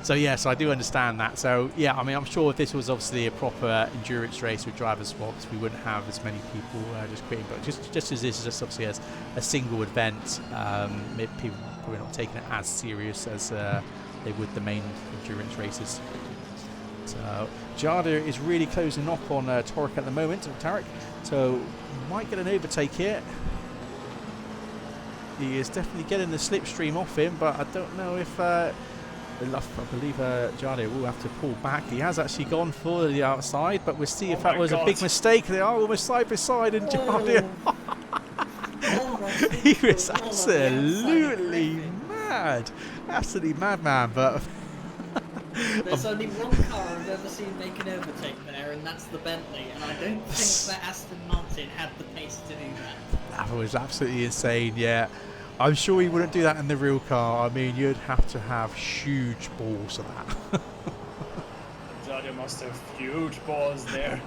[SPEAKER 1] So yes, I do understand that. So yeah, I mean, I'm sure if this was obviously a proper endurance race with driver swaps, we wouldn't have as many people just quitting. But just as this is just obviously as a single event, people probably not taking it as serious as they would the main endurance races. So Jada is really closing up on Toric at the moment, Tarek. So might get an overtake here. He is definitely getting the slipstream off him, but I don't know if. I believe Jada will have to pull back. He has actually gone for the outside, but we'll see if that was a big mistake. They are almost side by side, and Jada. He was absolutely mad. Absolutely madman, but.
[SPEAKER 2] There's only one car I've ever seen make an overtake there, and that's the Bentley, and I don't think that Aston Martin had the pace to do that.
[SPEAKER 1] That was absolutely insane, yeah. I'm sure he wouldn't do that in the real car. I mean, you'd have to have huge balls of that.
[SPEAKER 3] Jada must have huge balls there.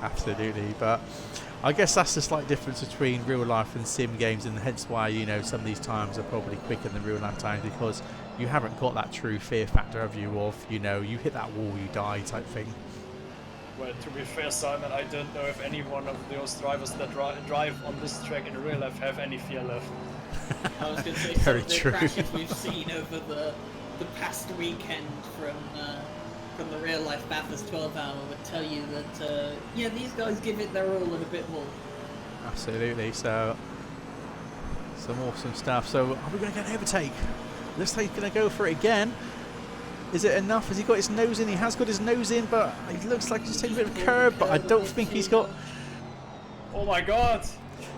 [SPEAKER 1] Absolutely, but I guess that's the slight difference between real life and sim games, and hence why, you know, some of these times are probably quicker than real life times, because you haven't got that true fear factor of you of, you know, you hit that wall, you die type thing.
[SPEAKER 3] Well, to be fair, Simon, I don't know if any one of those drivers that drive on this track in real life have any fear left.
[SPEAKER 2] I was going to say,
[SPEAKER 1] Very
[SPEAKER 2] some of the
[SPEAKER 1] true.
[SPEAKER 2] crashes we've seen over the past weekend from the real life Bathurst 12-hour would tell you that, yeah, these guys give it their all and a bit more.
[SPEAKER 1] Absolutely, so some awesome stuff. So are we going to get an overtake? Looks like he's going to go for it again. Is it enough? Has he got his nose in? He has got his nose in, but he looks like he's taking a bit of a curve, but I don't think he's got...
[SPEAKER 3] Oh my god!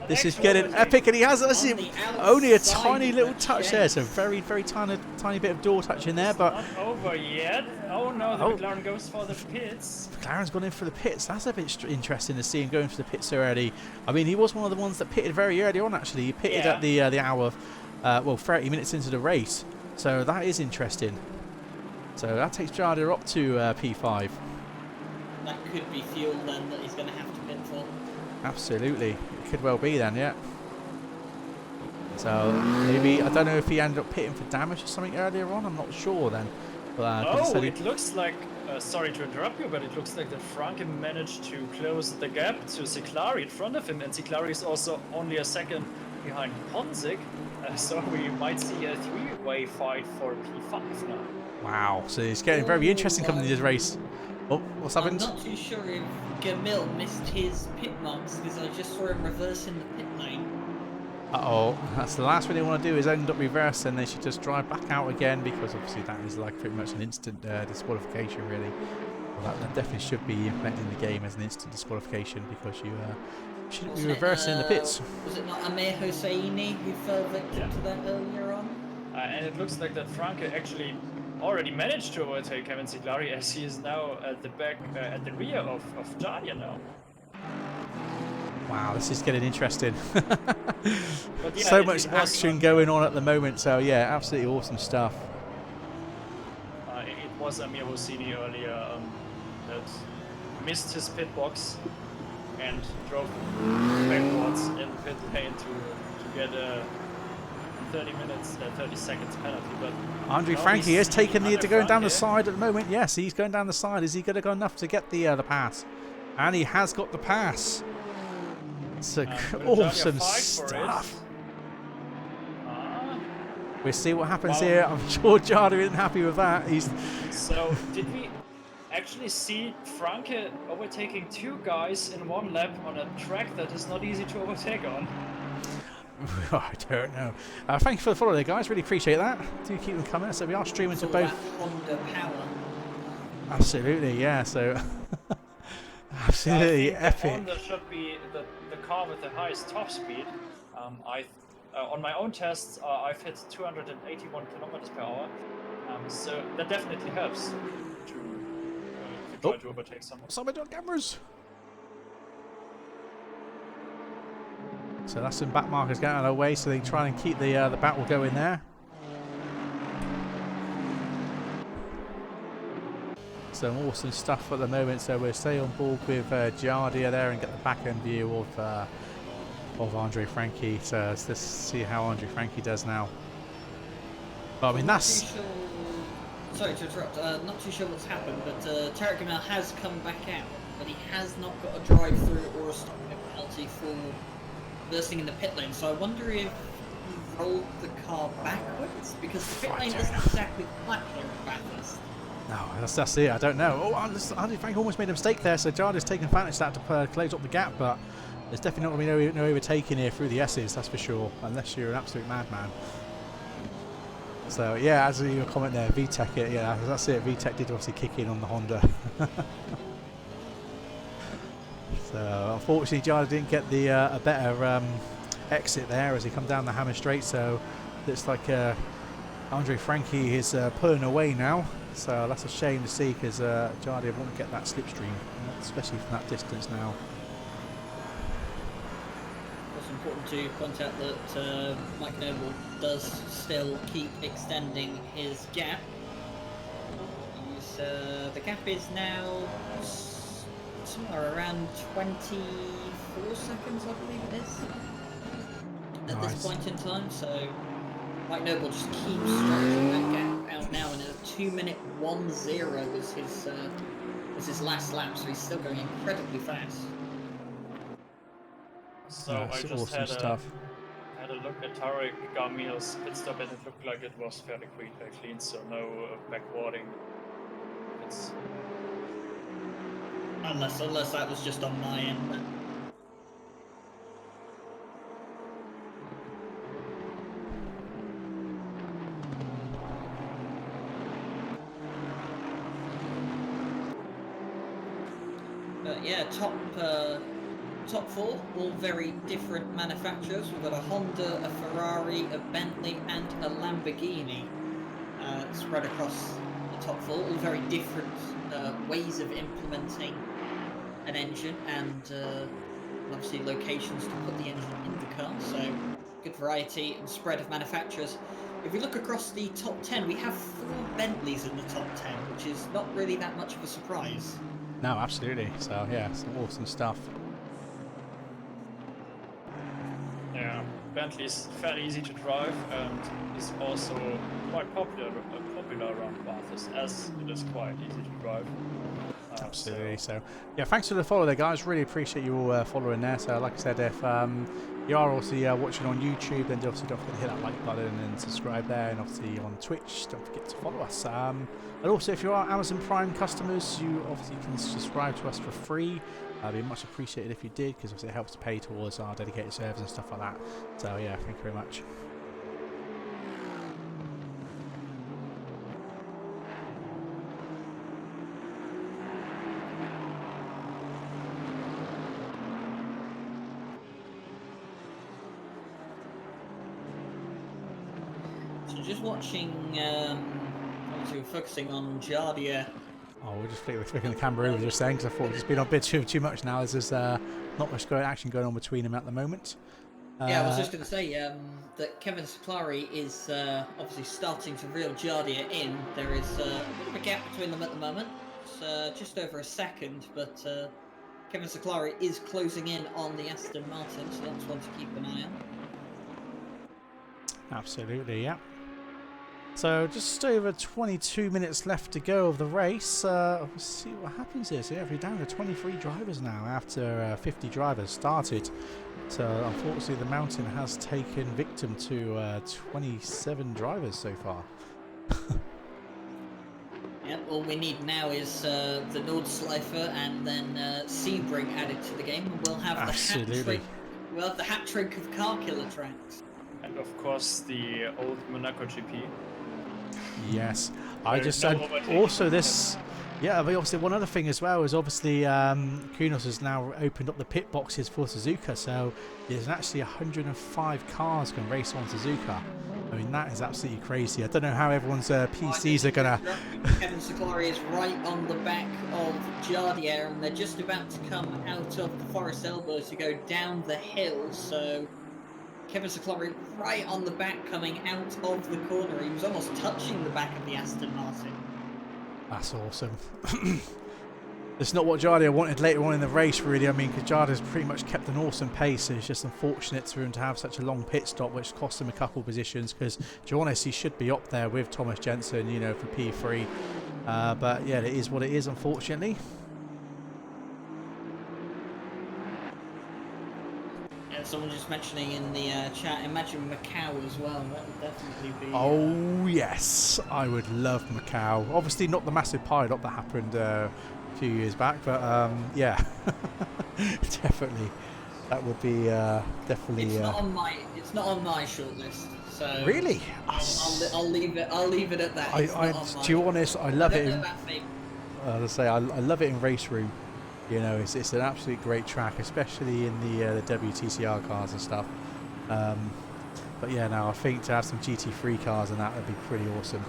[SPEAKER 1] This is getting epic, and he has only a tiny little touch there, so very, very tiny bit of door touch in there, but...
[SPEAKER 3] Not over yet. Oh no, the McLaren goes for the pits.
[SPEAKER 1] McLaren's gone in for the pits. That's a bit interesting to see him going for the pits so early. I mean, he was one of the ones that pitted very early on, actually. He pitted at the hour, 30 minutes into the race, so that is interesting. So that takes Jada up to P5.
[SPEAKER 2] That could be fuel then that he's going to have to pit for.
[SPEAKER 1] Absolutely. It could well be then, yeah. So maybe, I don't know if he ended up pitting for damage or something earlier on. I'm not sure then. But,
[SPEAKER 3] it looks like, sorry to interrupt you, but it looks like that Franke managed to close the gap to Ciclari in front of him, and Ciclari is also only a second behind Honzik. So we might see a three-way fight for P5 now.
[SPEAKER 1] Wow, so it's getting very interesting coming into this race. Oh, what's happened?
[SPEAKER 2] I'm not too sure if Gamil missed his pit marks, because I just saw him reversing the pit lane.
[SPEAKER 1] Uh-oh, that's the last thing they want to do is end up reverse, and they should just drive back out again, because obviously that is like pretty much an instant disqualification, really. Well, that definitely should be implemented in the game as an instant disqualification, because you shouldn't be reversing in the pits.
[SPEAKER 2] Was it not Amir Hosseini who fell victim to that earlier on?
[SPEAKER 3] And it looks like that Franke actually already managed to overtake Kevin Siglari, as he is now at the back, at the rear of Jadia now.
[SPEAKER 1] Wow, this is getting interesting.
[SPEAKER 3] But yeah,
[SPEAKER 1] so much action going on at the moment, so yeah, absolutely awesome stuff.
[SPEAKER 3] It was Amir Hosseini earlier that missed his pit box and drove backwards in the pit lane to get a 30 seconds penalty. But
[SPEAKER 1] Andre Franke is taking the going down the side at the moment. Yes, he's going down the side. Is he going to go enough to get the pass? And he has got the pass. It's awesome stuff. We'll see what happens here. I'm sure Jada isn't happy with that.
[SPEAKER 3] So, did we actually see Franke overtaking two guys in one lap on a track that is not easy to overtake on?
[SPEAKER 1] I don't know. Thank you for the follow there, guys. Really appreciate that. Do keep them coming. So we are streaming to both.
[SPEAKER 2] Honda power.
[SPEAKER 1] Absolutely, yeah. So absolutely epic.
[SPEAKER 3] Honda should be the car with the highest top speed. On my own tests, I've hit 281 kilometers per hour. So that definitely helps to try to overtake someone.
[SPEAKER 1] Somebody on cameras. So that's some back markers getting out of the way, so they try and keep the battle going there. Some awesome stuff at the moment. So we'll stay on board with Giardia there and get the back end view of Andre Franke. So let's see how Andre Franke does now. But, I mean, that's.
[SPEAKER 2] Sorry to interrupt. Not too sure what's happened, but Tarek Gamal has come back out, but he has not got a drive-through or a stop penalty for bursting in the pit lane. So I wonder if he rolled the car backwards, because the pit lane isn't exactly flat here at Bathurst.
[SPEAKER 1] No, that's it. I don't know. Oh, Andre Franke almost made a mistake there, so Jardia's taking advantage of that to close up the gap, but there's definitely not going to be no overtaking here through the S's, that's for sure, unless you're an absolute madman. So yeah, as you comment there, VTEC, yeah, that's it. VTEC did obviously kick in on the Honda. So unfortunately, Jardia didn't get the a better exit there as he come down the Hammer Straight. So looks like Andre Franke is pulling away now. So that's a shame to see, because Jardia won't get that slipstream, especially from that distance now.
[SPEAKER 2] It's important to point out that Mike Noble does still keep extending his gap. The gap is now somewhere around 24 seconds, I believe it is, at this point in time. So Mike Noble just keeps stretching that gap out now, and a 2-minute 1-0 was his last lap, so he's still going incredibly fast.
[SPEAKER 3] So
[SPEAKER 1] yeah,
[SPEAKER 3] I just
[SPEAKER 1] awesome
[SPEAKER 3] had a look at Tarek Gamil's pit stop, and it looked like it was fairly clean, so no backwarding.
[SPEAKER 2] Unless that was just on my end. But yeah, top four, all very different manufacturers. We've got a Honda, a Ferrari, a Bentley, and a Lamborghini spread across the top four. All very different ways of implementing an engine, and obviously locations to put the engine in the car. So good variety and spread of manufacturers. If we look across the top 10, we have 4 Bentleys in the top 10, which is not really that much of a surprise.
[SPEAKER 1] No, absolutely. So yeah, some awesome stuff.
[SPEAKER 3] Yeah, Bentley's fairly easy to drive, and is also quite popular around Bathurst, as it is quite easy to drive.
[SPEAKER 1] Absolutely. So yeah, thanks for the follow there, guys. Really appreciate you all following there. So like I said, if you are also watching on YouTube, then obviously don't forget to hit that like button and subscribe there, and obviously on Twitch, don't forget to follow us. And also, if you are Amazon Prime customers, you obviously can subscribe to us for free It'd be much appreciated if you did, because obviously it helps to pay towards our dedicated servers and stuff like that. So yeah, thank you very much.
[SPEAKER 2] So just watching, obviously we're focusing on Jardia.
[SPEAKER 1] Oh, we're flicking the camera over just saying, because I thought it's been on a bit too much now. There's not much action going on between them at the moment.
[SPEAKER 2] Yeah, I was just going to say that Kevin Saklari is obviously starting to reel Jardia in. There is a bit of a gap between them at the moment. It's just over a second, but Kevin Saklari is closing in on the Aston Martin, so that's one to keep an eye on.
[SPEAKER 1] Absolutely, yeah. So just over 22 minutes left to go of the race. We'll see what happens here. So yeah, we're down to 23 drivers now after 50 drivers started. So unfortunately the mountain has taken victim to 27 drivers so far.
[SPEAKER 2] Yep, all we need now is the Nordschleifer and then Sebring added to the game, and we'll have
[SPEAKER 1] Absolutely.
[SPEAKER 2] the hat trick. We'll have the hat trick of car killer tracks.
[SPEAKER 3] And of course the old Monaco GP.
[SPEAKER 1] Yes, I just said also this. Yeah, but obviously one other thing as well is obviously Kunos has now opened up the pit boxes for Suzuka, so there's actually 105 cars can race on Suzuka. I mean, that is absolutely crazy. I don't know how everyone's PCs are gonna.
[SPEAKER 2] Kevin Saklari is right on the back of Jardia, and they're just about to come out of the Forest Elbow to go down the hill. So Kevin Saklari right on the back, coming out of the corner. He was almost touching the back of the Aston Martin.
[SPEAKER 1] That's awesome. It's not what Jardia wanted later on in the race, really. I mean, because Jardia's pretty much kept an awesome pace. It's just unfortunate for him to have such a long pit stop, which cost him a couple of positions. Because, to be honest, he should be up there with Thomas Jensen, you know, for P3. But yeah, it is what it is, unfortunately.
[SPEAKER 2] Yeah, someone just mentioning in the chat, imagine Macau as well. That would definitely be.
[SPEAKER 1] Oh yes, I would love Macau. Obviously, not the massive pileup that happened a few years back, but yeah, definitely, that would be definitely.
[SPEAKER 2] It's not on my. It's not on my shortlist. So
[SPEAKER 1] really,
[SPEAKER 2] I'll leave it. I'll leave it at that.
[SPEAKER 1] To be honest, I love it. As I say, I love it in Race Room. You know, it's an absolute great track, especially in the WTCR cars and stuff. But yeah, no, I think to have some GT3 cars and that would be pretty awesome.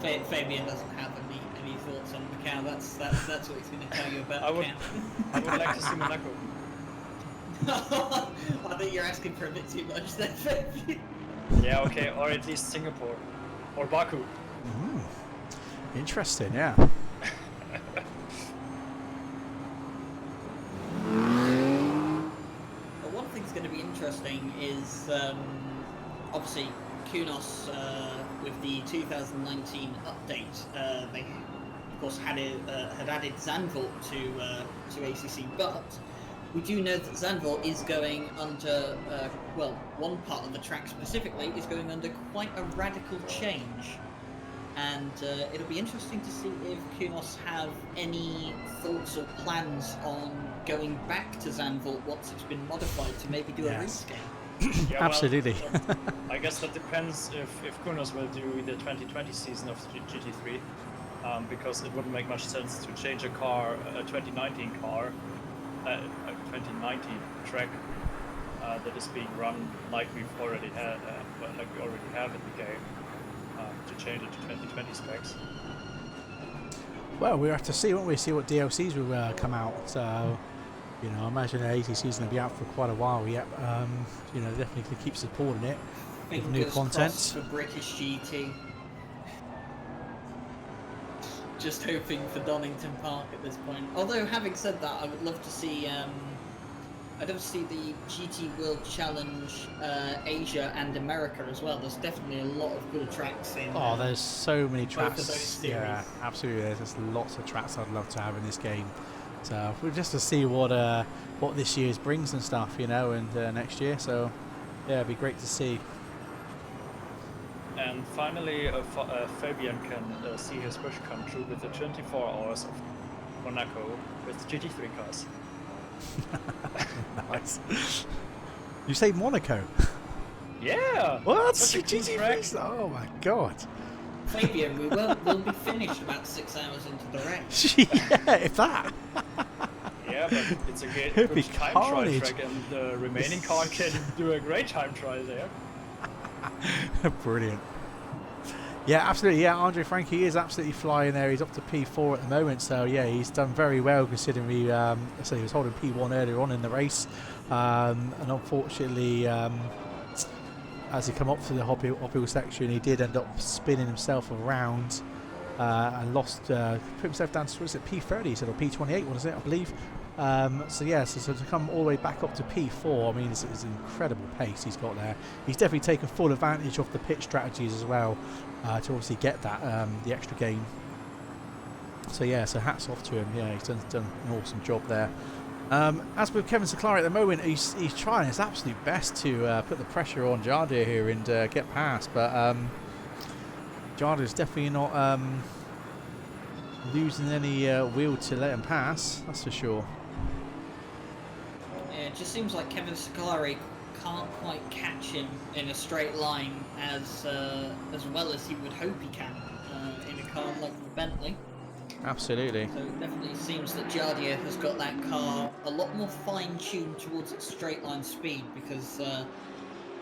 [SPEAKER 2] Fabian doesn't have any thoughts on Macau. That's what he's going to tell you about
[SPEAKER 3] I would like to see Monaco.
[SPEAKER 2] I think you're asking for a bit too much there, Fabian.
[SPEAKER 3] Yeah, okay, or at least Singapore or Baku.
[SPEAKER 1] Interesting, yeah.
[SPEAKER 2] But one thing's going to be interesting is obviously Kunos with the 2019 update. They of course had added Zandvoort to ACC, but we do know that Zandvoort is going under well, one part of the track specifically is going under quite a radical change. And it'll be interesting to see if Kunos have any thoughts or plans on going back to Zandvoort once it's been modified to maybe do a rescale.
[SPEAKER 3] Yeah,
[SPEAKER 1] absolutely.
[SPEAKER 3] Well, I guess that depends if Kunos will do the 2020 season of the GT3, because it wouldn't make much sense to change a 2019 car, a 2019 track that is being run like we've already had, like we already have in the game. To change it to 2020 specs.
[SPEAKER 1] Well, we have to see, won't we? See what DLCs will come out. So, you know, I imagine the ATC is going to be out for quite a while yet. You know, definitely keep supporting it with new content.
[SPEAKER 2] For British GT. Just hoping for Donington Park at this point. Although, having said that, I would love to see. I'd love to see the GT World Challenge Asia and America as well. There's definitely a lot of good tracks in.
[SPEAKER 1] Oh, there's so many
[SPEAKER 2] both
[SPEAKER 1] tracks.
[SPEAKER 2] of those series.
[SPEAKER 1] Yeah, absolutely. There's lots of tracks I'd love to have in this game. So just to see what this year's brings and stuff, you know, and next year. So yeah, it'd be great to see.
[SPEAKER 3] And finally, Fabian can see his wish come true with the 24 hours of Monaco with GT3 cars.
[SPEAKER 1] Nice. You say Monaco?
[SPEAKER 3] Yeah!
[SPEAKER 1] What?
[SPEAKER 3] Such a cool track.
[SPEAKER 1] Oh my god.
[SPEAKER 2] Fabian, we'll be finished about 6 hours into the race.
[SPEAKER 1] Yeah, if that.
[SPEAKER 3] Yeah, but it's a
[SPEAKER 1] It'd be
[SPEAKER 3] good time trial
[SPEAKER 1] carnage.
[SPEAKER 3] track, and the remaining car can do a great time trial there.
[SPEAKER 1] Brilliant. Yeah, absolutely. Yeah, Andre Frankie is absolutely flying there. He's up to P4 at the moment, so yeah, he's done very well considering he was holding P1 earlier on in the race, and unfortunately, as he come up to the uphill section, he did end up spinning himself around and lost, put himself down to, was it P30, he said, or P28, was it, I believe. So yeah, so to come all the way back up to P4, I mean, it's an incredible pace he's got there. He's definitely taken full advantage of the pit strategies as well to obviously get that the extra gain. So yeah, so hats off to him. Yeah, he's done an awesome job there. As with Kevin Seclari at the moment, he's trying his absolute best to put the pressure on Jardir here and get past, but Jardir's definitely not losing any wheel to let him pass, that's for sure.
[SPEAKER 2] Yeah, it just seems like Kevin Seclari can't quite catch him in a straight line as well as he would hope he can in a car like the Bentley.
[SPEAKER 1] Absolutely.
[SPEAKER 2] So it definitely seems that Jardir has got that car a lot more fine-tuned towards its straight line speed, because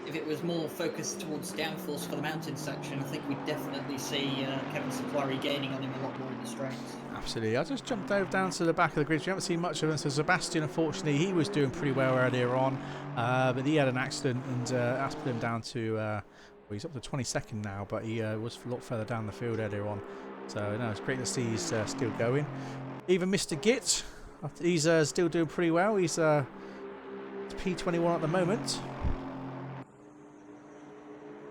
[SPEAKER 2] if it was more focused towards downforce for the mountain section, I think we'd definitely see Kevin Seclari gaining on him a lot more in the straights.
[SPEAKER 1] Absolutely. I just jumped down to the back of the grid. We haven't seen much of him. So Sebastian, unfortunately, he was doing pretty well earlier on, but he had an accident and that's put him down to, well, he's up to 22nd now, but he was a lot further down the field earlier on. So no, it's great to see he's still going. Even Mr. Git, he's still doing pretty well. He's P21 at the moment.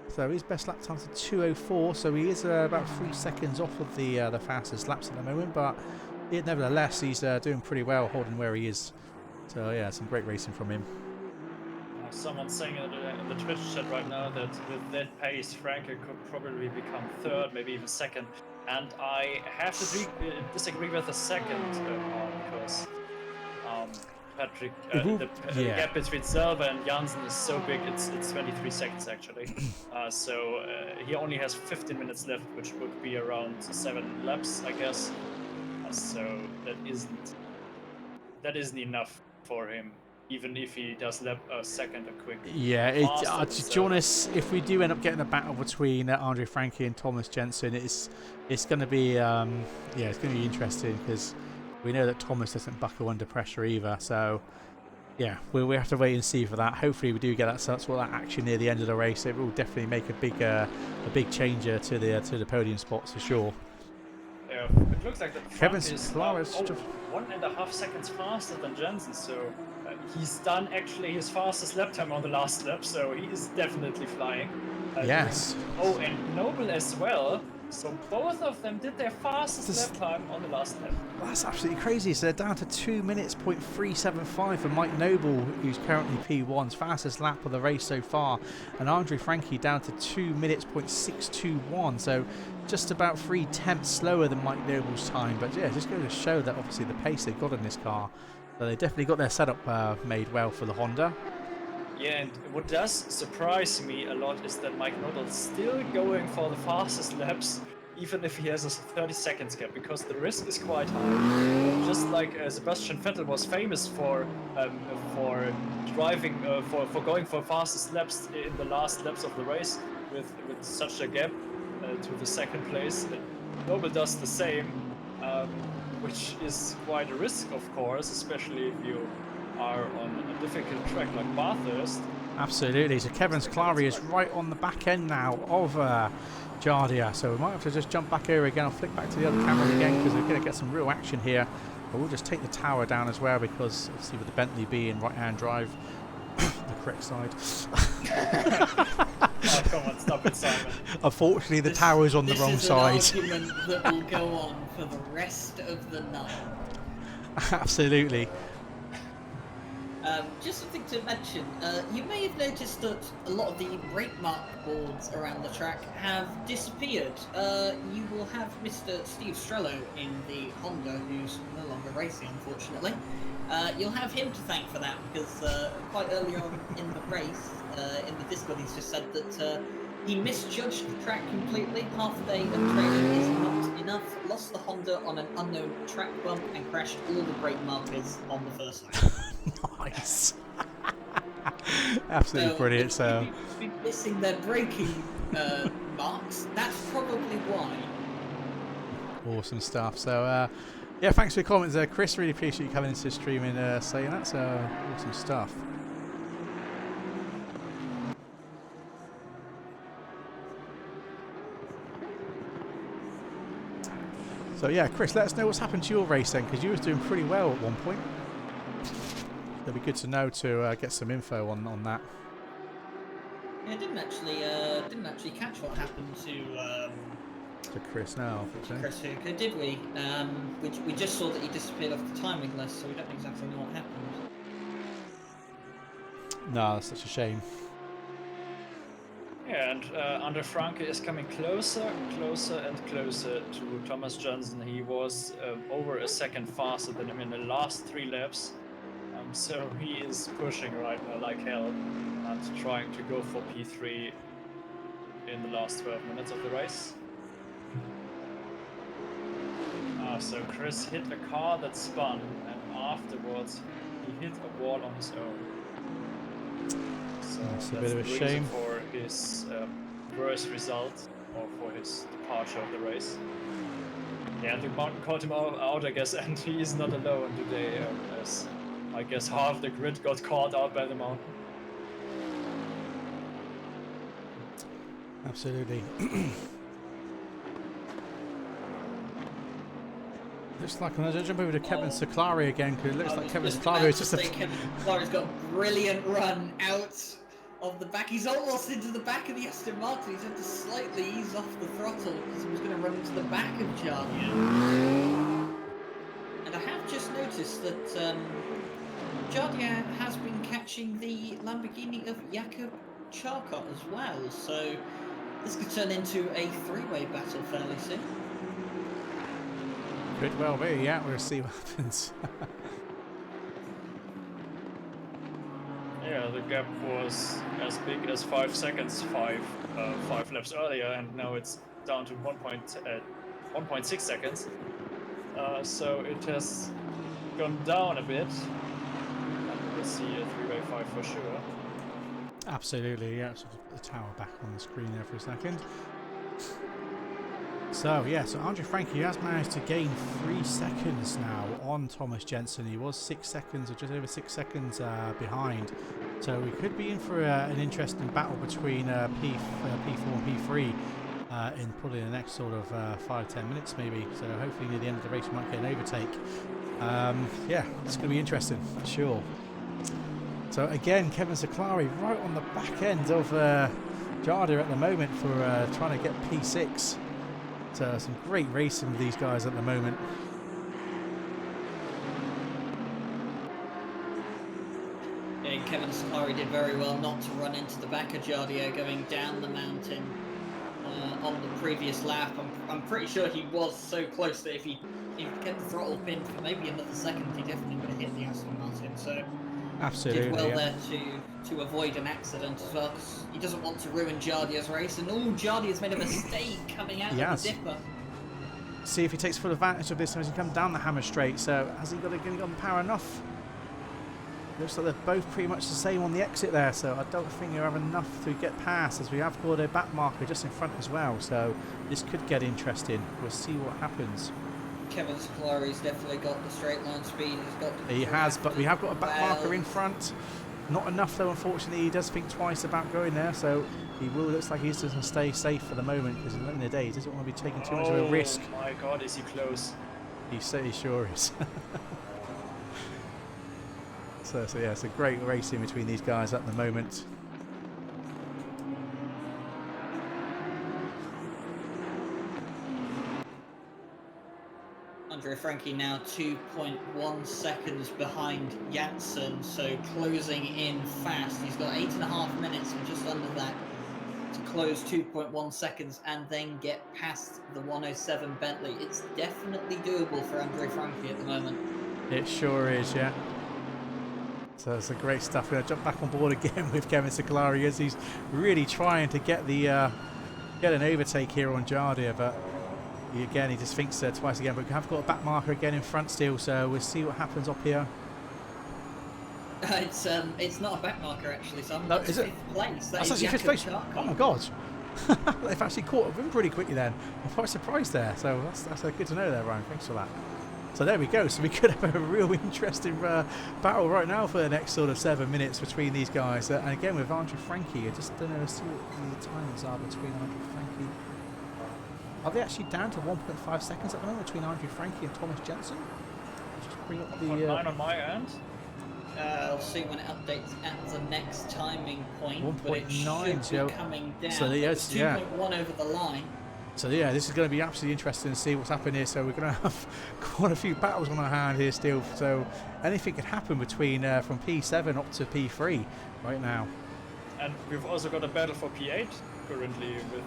[SPEAKER 1] So his best lap time's a 2:04, so he is about 3 seconds off of the fastest laps at the moment, but nevertheless he's doing pretty well holding where he is. So yeah, some great racing from him.
[SPEAKER 3] Someone's saying in the Twitch chat right now that with that pace, Franke could probably become third, maybe even second. And I have to disagree with the second part, because Patrick, the gap between Silva and Janssen is so big, it's 23 seconds actually. So he only has 15 minutes left, which would be around 7 laps, I guess. So that isn't enough for him, even if he does lap a second a quick.
[SPEAKER 1] Yeah, to be honest, if we do end up getting a battle between Andre Frankie and Thomas Jensen, it's going to be it's going to be interesting, because we know that Thomas doesn't buckle under pressure either. So yeah, we have to wait and see for that. Hopefully we do get that sort of action near the end of the race. It will definitely make a big changer to the podium spots for sure.
[SPEAKER 3] Yeah, it looks like the
[SPEAKER 1] Kevin
[SPEAKER 3] front is 1.5 seconds faster than Jensen, so he's done actually his fastest lap time on the last lap, so he is definitely flying.
[SPEAKER 1] Yes.
[SPEAKER 3] Oh, and Noble as well. So both of them did their fastest lap time on the last lap.
[SPEAKER 1] That's absolutely crazy. So they're down to 2 minutes, .375 for Mike Noble, who's currently P1's fastest lap of the race so far. And Andre Frankie down to 2 minutes, .621. So just about 3/10 slower than Mike Noble's time. But yeah, just going to show that obviously the pace they've got in this car. So they definitely got their setup made well for the Honda.
[SPEAKER 3] Yeah, and what does surprise me a lot is that Mike Noble's still going for the fastest laps, even if he has a 30 seconds gap, because the risk is quite high. Just like Sebastian Vettel was famous for driving, for going for fastest laps in the last laps of the race with such a gap to the second place. Noble does the same, which is quite a risk, of course, especially if you are on a difficult track like Bathurst.
[SPEAKER 1] Absolutely. So Kevin Seclari is right on the back end now of Jardia. So we might have to just jump back here again. I'll flick back to the other cameras again, because we're going to get some real action here. But we'll just take the tower down as well, because obviously with the Bentley being right-hand drive, the correct side.
[SPEAKER 3] Oh, come on, stop it, Simon.
[SPEAKER 1] Unfortunately, the tower's on the wrong side.
[SPEAKER 2] This is an argument that will go on for the rest of the night.
[SPEAKER 1] Absolutely.
[SPEAKER 2] Just something to mention. You may have noticed that a lot of the brake mark boards around the track have disappeared. You will have Mr. Steve Strello in the Honda, who's no longer racing, unfortunately. You'll have him to thank for that because quite early on in the race, in the Discord, he's just said that he misjudged the track completely. Half a day of training is not enough. Lost the Honda on an unknown track bump and crashed all the brake markers on the first lap.
[SPEAKER 1] Nice. Absolutely brilliant. So
[SPEAKER 2] if you've been missing their braking marks, that's probably why.
[SPEAKER 1] awesome stuff. So yeah, thanks for your comments there, Chris. Really appreciate you coming into the stream and saying that. So awesome stuff. So yeah, Chris, let us know what's happened to your race then, because you was doing pretty well at one point. It'd be good to know to get some info on that.
[SPEAKER 2] Yeah, didn't actually catch what happened
[SPEAKER 1] To Chris now,
[SPEAKER 2] Chris Hooker, did we? We just saw that he disappeared off the timing list, so we don't exactly know what happened.
[SPEAKER 1] No, that's such a shame.
[SPEAKER 3] Yeah, and Andre Franke is coming closer and closer to Thomas Johnson. He was over a second faster than him in the last 3 laps. So he is pushing right now like hell and trying to go for P3 in the last 12 minutes of the race. So Chris hit a car that spun, and afterwards he hit a wall on his own. So
[SPEAKER 1] that's a
[SPEAKER 3] that's
[SPEAKER 1] bit of a
[SPEAKER 3] the
[SPEAKER 1] shame
[SPEAKER 3] reason for his worst result, or for his departure of the race. Yeah, the mountain caught him out, I guess, and he is not alone today, as I guess half the grid got caught out by the mountain.
[SPEAKER 1] Absolutely. Looks like I'm going to jump over to Kevin Saklari again, because it looks like Kevin Saklari is just
[SPEAKER 2] Kevin Saklari's got a brilliant run out of the back. He's almost into the back of the Aston Martin. He's had to slightly ease off the throttle because he was going to run into the back of Jardia. And I have just noticed that Jardia has been catching the Lamborghini of Jakub Charcot as well, so this could turn into a 3-way battle fairly soon.
[SPEAKER 1] Could well be, yeah, we'll see what happens.
[SPEAKER 3] Yeah, the gap was as big as 5 seconds 5 laps earlier, and now it's down to 1.6 seconds. So it has gone down a bit. And we'll see a 3-way fight for sure.
[SPEAKER 1] Absolutely, yeah. So put the tower back on the screen there for a second. So yeah, so Andre Franke has managed to gain 3 seconds now on Thomas Jensen. He was 6 seconds, or just over 6 seconds behind. So we could be in for an interesting battle between P4 and P3 in probably the next sort of 5-10 minutes maybe. So hopefully near the end of the race we might get an overtake. Yeah, it's going to be interesting for sure. So again, Kevin Saklari right on the back end of Jardia at the moment for trying to get P6. So some great racing with these guys at the moment.
[SPEAKER 2] Yeah, Kevin Saklari did very well not to run into the back of Jardia going down the mountain on the previous lap. I'm pretty sure he was so close that if he kept the throttle pinned for maybe another second, he definitely would have hit the Aston Martin. So
[SPEAKER 1] absolutely
[SPEAKER 2] did well there to avoid an accident as well, because he doesn't want to ruin Jardia's race. And Jardia's made a mistake coming out of the dipper.
[SPEAKER 1] See if he takes full advantage of this as he comes down the hammer straight. So has he got the power enough? Looks like they're both pretty much the same on the exit there, so I don't think you have enough to get past, as we have got a back marker just in front as well. So this could get interesting. We'll see what happens.
[SPEAKER 2] Kevin Saklari's definitely got the straight line speed.
[SPEAKER 1] He has, but we have got a back marker in front. Not enough though, unfortunately. He does think twice about going there, so he will. Looks like he's just going to stay safe for the moment, because at the end of the day he doesn't want to be taking too much of a risk.
[SPEAKER 3] Oh my god, is he close?
[SPEAKER 1] He sure is. So yeah, it's a great racing between these guys at the moment.
[SPEAKER 2] Andre Frankie now 2.1 seconds behind Janssen, so closing in fast. He's got 8.5 minutes and just under that to close 2.1 seconds and then get past the 107 Bentley. It's definitely doable for Andre Frankie at the moment.
[SPEAKER 1] It sure is, yeah. So it's a great stuff. We're going to jump back on board again with Kevin Siclari as he's really trying to get the get an overtake here on Jardia, but again he just thinks twice again. But we have got a back marker again in front still, so we'll see what happens up here.
[SPEAKER 2] It's not a back marker actually, so I'm
[SPEAKER 1] No,
[SPEAKER 2] that's
[SPEAKER 1] is it?
[SPEAKER 2] fifth place.
[SPEAKER 1] That's actually fifth place. Oh my god. They've actually caught up with him pretty quickly then. I'm quite surprised there, so that's good to know there, Ryan. Thanks for that. So there we go. So we could have a real interesting battle right now for the next sort of 7 minutes between these guys. And again with Andre Frankie, I just don't know, see what the timings are between Andre Frankie. Are they actually down to 1.5 seconds at the moment between Andre Frankie and Thomas Jensen? Just bring up the
[SPEAKER 3] 1.9 on my end.
[SPEAKER 2] I'll see when it updates at the next timing point.
[SPEAKER 1] 1.9,
[SPEAKER 2] so coming down.
[SPEAKER 1] So yes,
[SPEAKER 2] 2.1 over the line.
[SPEAKER 1] So yeah, this is going to be absolutely interesting to see what's happening here. So we're going to have quite a few battles on our hand here still. So anything could happen between from P7 up to P3 right now.
[SPEAKER 3] And we've also got a battle for P8 currently with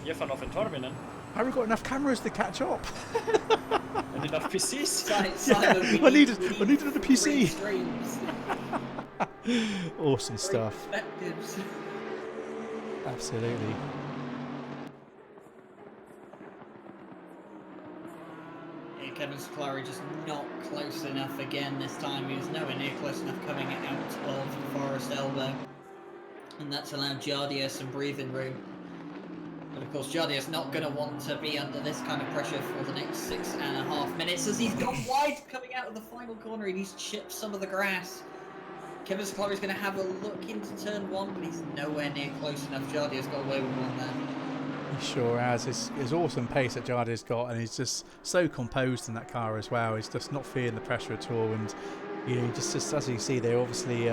[SPEAKER 3] Jefanov and Torvinen.
[SPEAKER 1] Have we got enough cameras to catch up?
[SPEAKER 3] And enough PCs.
[SPEAKER 2] Simon,
[SPEAKER 1] I needed another PC.
[SPEAKER 2] Streams.
[SPEAKER 1] Awesome stuff.
[SPEAKER 2] Perspectives.
[SPEAKER 1] Absolutely.
[SPEAKER 2] Kevin Siclari just not close enough again this time. He was nowhere near close enough coming out of the Forest Elbow. And that's allowed Jardia some breathing room. But of course Jardia's not going to want to be under this kind of pressure for the next 6.5 minutes as he's gone wide coming out of the final corner and he's chipped some of the grass. Kevin Siclari's going to have a look into turn 1, but he's nowhere near close enough. Jardia's got away with one there.
[SPEAKER 1] He sure has. His awesome pace that Jardia's got, and he's just so composed in that car as well. He's just not feeling the pressure at all, and you know, just as you see, they're obviously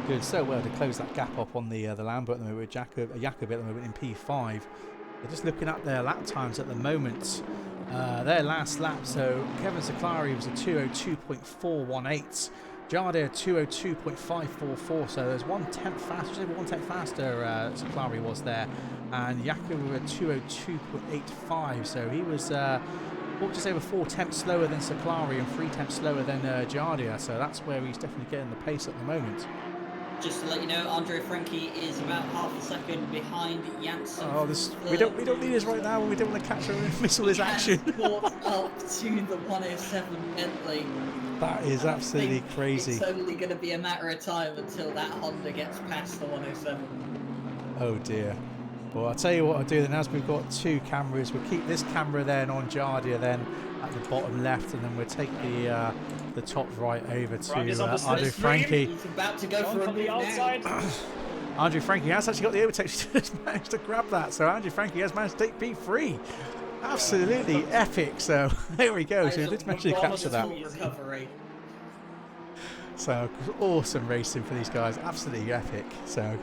[SPEAKER 1] doing so well to close that gap up on the Lambo at the moment with Jacob at the moment in P5. They're just looking at their lap times at the moment. Their last lap, so Kevin Siclari was a 2:02.418. Jardia 2:02.544, so there's 1/10 faster, just over 1/10 faster Siclari was there, and Jakob were 2:02.85, so he was just over 4/10 slower than Siclari and 3/10 slower than Jardia, so that's where he's definitely getting the pace at the moment.
[SPEAKER 2] Just to let you know, Andre Frankie is about half a second behind Janssen.
[SPEAKER 1] Oh, we don't need this right now. We don't want to catch him and missile his action.
[SPEAKER 2] Caught up to the 107 Bentley.
[SPEAKER 1] That is absolutely crazy.
[SPEAKER 2] It's only going to be a matter of time until that Honda gets past the 107.
[SPEAKER 1] Oh dear. Well, I'll tell you what I'll do then, as we've got 2 cameras, we'll keep this camera then on Jardia then at the bottom left, and then we'll take the top right over to Andre Frankie.
[SPEAKER 2] He's about to go for
[SPEAKER 3] the outside.
[SPEAKER 1] Andre Frankie has actually got the overtake. He just managed to grab that. So Andre Frankie has managed to take P3. Absolutely epic. So there we go. So he did manage to capture that.
[SPEAKER 2] Recovery.
[SPEAKER 1] So awesome racing for these guys. Absolutely epic. So